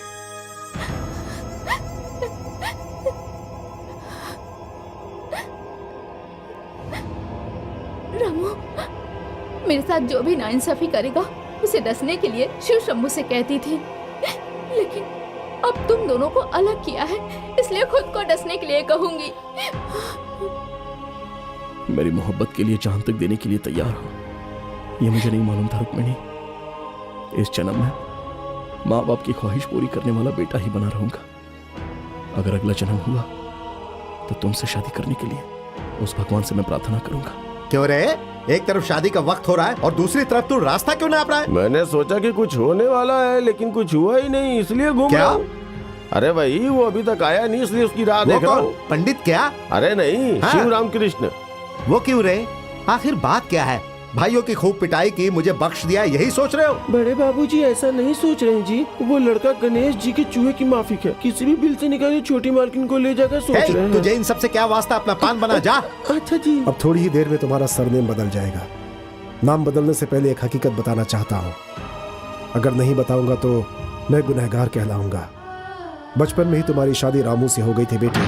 Speaker 4: रामू, मेरे साथ जो भी नाइंसाफी करेगा उसे डसने के लिए शिव शंभू से कहती थी, लेकिन अब तुम दोनों को अलग किया है, इसलिए खुद को डसने के लिए कहूंगी।
Speaker 2: मेरी मोहब्बत के लिए जान तक देने के लिए तैयार हो, ये मुझे नहीं मालूम था रुक्मिणी। इस जन्म में माँ बाप की ख्वाहिश पूरी करने वाला बेटा ही बना रहूंगा। अगर अगला जन्म हुआ तो तुमसे शादी करने के लिए उस भगवान से मैं प्रार्थना करूंगा।
Speaker 3: क्यों रे? एक तरफ शादी का वक्त हो रहा है और दूसरी तरफ तू रास्ता क्यों ना अपना है?
Speaker 10: मैंने सोचा कि कुछ होने वाला है, लेकिन कुछ हुआ ही नहीं, इसलिए घूम
Speaker 3: क्या?
Speaker 10: रहा हूं। अरे भाई, वो अभी तक आया नहीं, इसलिए उसकी राह देख रहा हूं।
Speaker 3: पंडित क्या?
Speaker 10: अरे नहीं,
Speaker 3: हाँ?
Speaker 10: शिव राम कृष्ण।
Speaker 3: वो क्यों रे? आखिर बात क्या है? भाइयों की खूब पिटाई की, मुझे बख्श दिया, यही सोच रहे हो?
Speaker 8: बड़े बाबूजी ऐसा नहीं सोच रहे हैं जी, वो लड़का गणेश जी के चूहे की माफिक है, किसी भी बिल से निकाल के छोटी मालकिन को ले जाकर सोच रहे हैं।
Speaker 3: तुझे इन सब से क्या वास्ता? अपना पान बना जा।
Speaker 8: अच्छा जी।
Speaker 9: अब थोड़ी ही देर में तुम्हारा सरनेम बदल जाएगा। नाम बदलने से पहले एक हकीकत बताना चाहता हूँ। अगर नहीं बताऊंगा तो मैं गुनहगार कहलाऊंगा। बचपन में ही तुम्हारी शादी रामू से हो गई थी बेटी।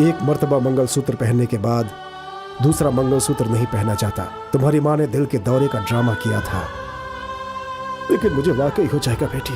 Speaker 9: एक मर्तबा मंगलसूत्र पहनने के बाद दूसरा मंगलसूत्र नहीं पहना चाहता। तुम्हारी माँ ने दिल के दौरे का ड्रामा किया था, लेकिन मुझे वाकई हो जाएगा बेटी।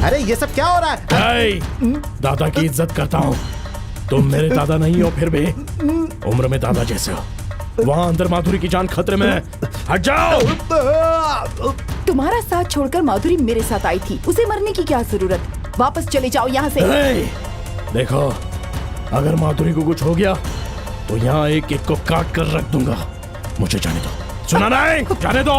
Speaker 3: अरे ये सब क्या हो रहा है?
Speaker 12: दादा की इज्जत करता हूँ। तुम मेरे दादा नहीं हो, फिर भी उम्र में दादा जैसे हो। वहाँ अंदर माधुरी की जान खतरे में है। हट जाओ।
Speaker 5: तुम्हारा साथ छोड़कर माधुरी मेरे साथ आई थी, उसे मरने की क्या जरूरत? वापस चले जाओ यहाँ से।
Speaker 12: देखो, अगर माधुरी को कुछ हो गया तो यहाँ एक एक को काट कर रख दूंगा। मुझे जाने दो। सुना नहीं? जाने दो।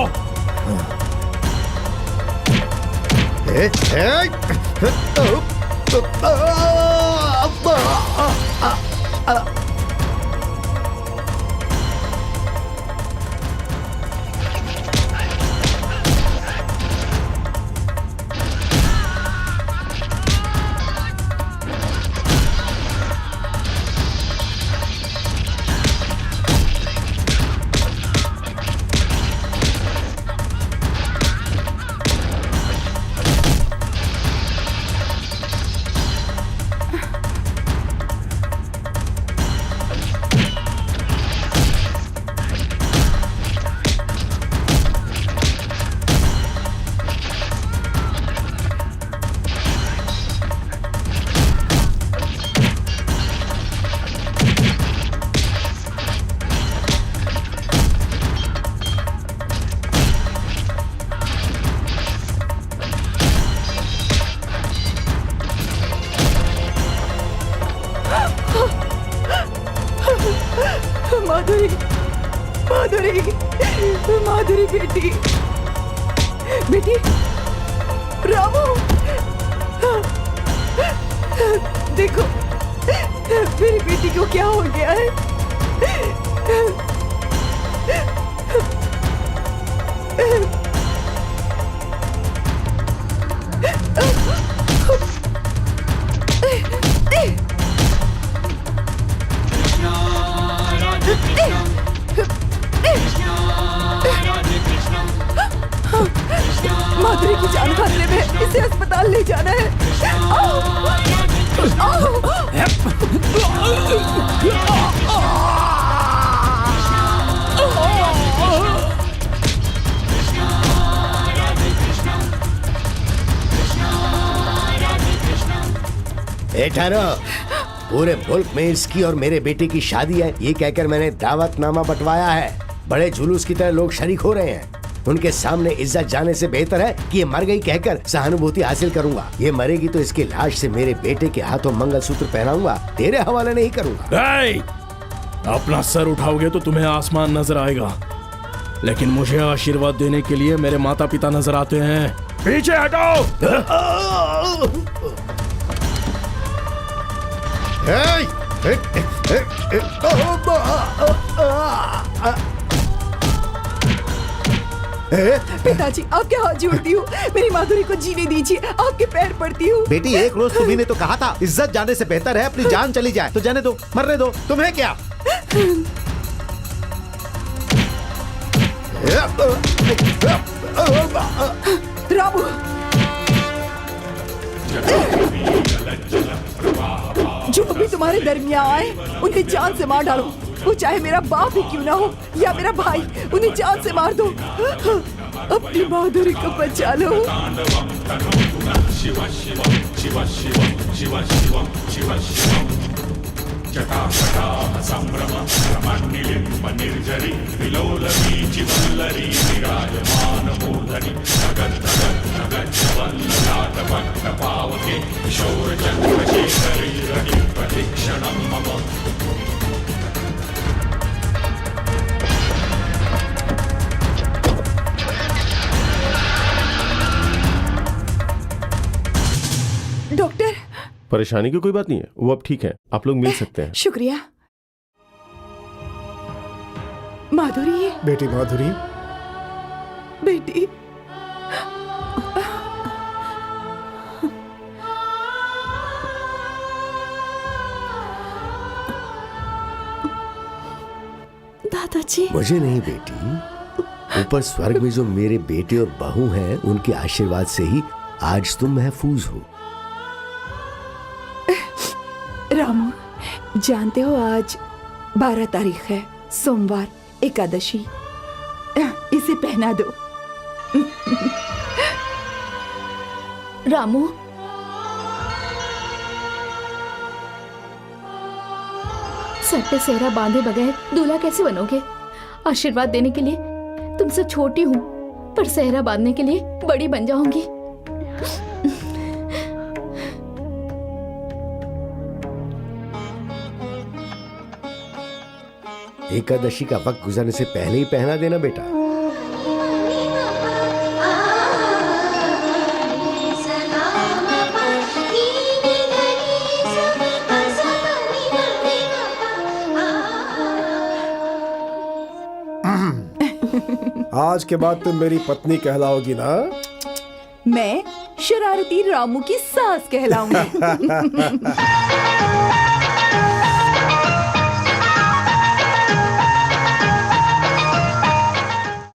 Speaker 5: माधुरी, माधुरी, माधुरी बेटी, बेटी, रामू, देखो मेरी बेटी को क्या हो गया है। माधुरी की जान खतरे में, इसे अस्पताल ले जाना है।
Speaker 7: ठहरो, पूरे मुल्क में इसकी और मेरे बेटे की शादी है ये कहकर मैंने दावतनामा बंटवाया है। बड़े जुलूस की तरह लोग शरीक हो रहे हैं। उनके सामने इज्जत जाने से बेहतर है कि ये मर गई कहकर सहानुभूति हासिल करूंगा। ये मरेगी तो इसकी लाश से मेरे बेटे के हाथों मंगलसूत्र पहनाऊंगा, तेरे हवाले नहीं करूंगा।
Speaker 12: अपना सर उठाओगे तो तुम्हें आसमान नजर आएगा, लेकिन मुझे आशीर्वाद देने के लिए मेरे माता पिता नजर आते हैं। पीछे हटाओ।
Speaker 5: पिताजी, आपके हाथ जोड़ती हूँ, मेरी माधुरी को जीने दीजिए, आपके पैर पड़ती हूँ।
Speaker 3: बेटी, एक रोज तुम्ही ने तो कहा था इज्जत जाने से बेहतर है अपनी जान चली जाए। तो जाने दो, मरने दो, तुम्हें क्या।
Speaker 5: रामू, जो भी तुम्हारे दरमियान आए उन्हें जान से मार डालो। वो चाहे मेरा बाप ही क्यों ना हो या मेरा भाई, उन्हें जान से मार दो। अपनी माधुरी को बचा लो। डॉक्टर,
Speaker 10: परेशानी की कोई बात नहीं है, वो अब ठीक है, आप लोग मिल सकते हैं।
Speaker 5: शुक्रिया। माधुरी,
Speaker 9: बेटी माधुरी,
Speaker 5: बेटी,
Speaker 6: दादाजी
Speaker 7: मुझे नहीं बेटी, ऊपर स्वर्ग में जो मेरे बेटे और बहू हैं उनके आशीर्वाद से ही आज तुम महफूज हो।
Speaker 5: रामू, जानते हो आज 12 तारीख है, सोमवार, एकादशी। इसे पहना दो।
Speaker 4: रामू, सर पे सेहरा बांधे बगैर दूल्हा कैसे बनोगे? आशीर्वाद देने के लिए तुमसे छोटी हूँ, पर सेहरा बांधने के लिए बड़ी बन जाऊंगी।
Speaker 7: एकादशी का वक्त गुजरने से पहले ही पहना देना बेटा।
Speaker 9: आज के बाद तुम मेरी पत्नी कहलाओगी ना?
Speaker 5: मैं शरारती रामू की सास कहलाऊंगी।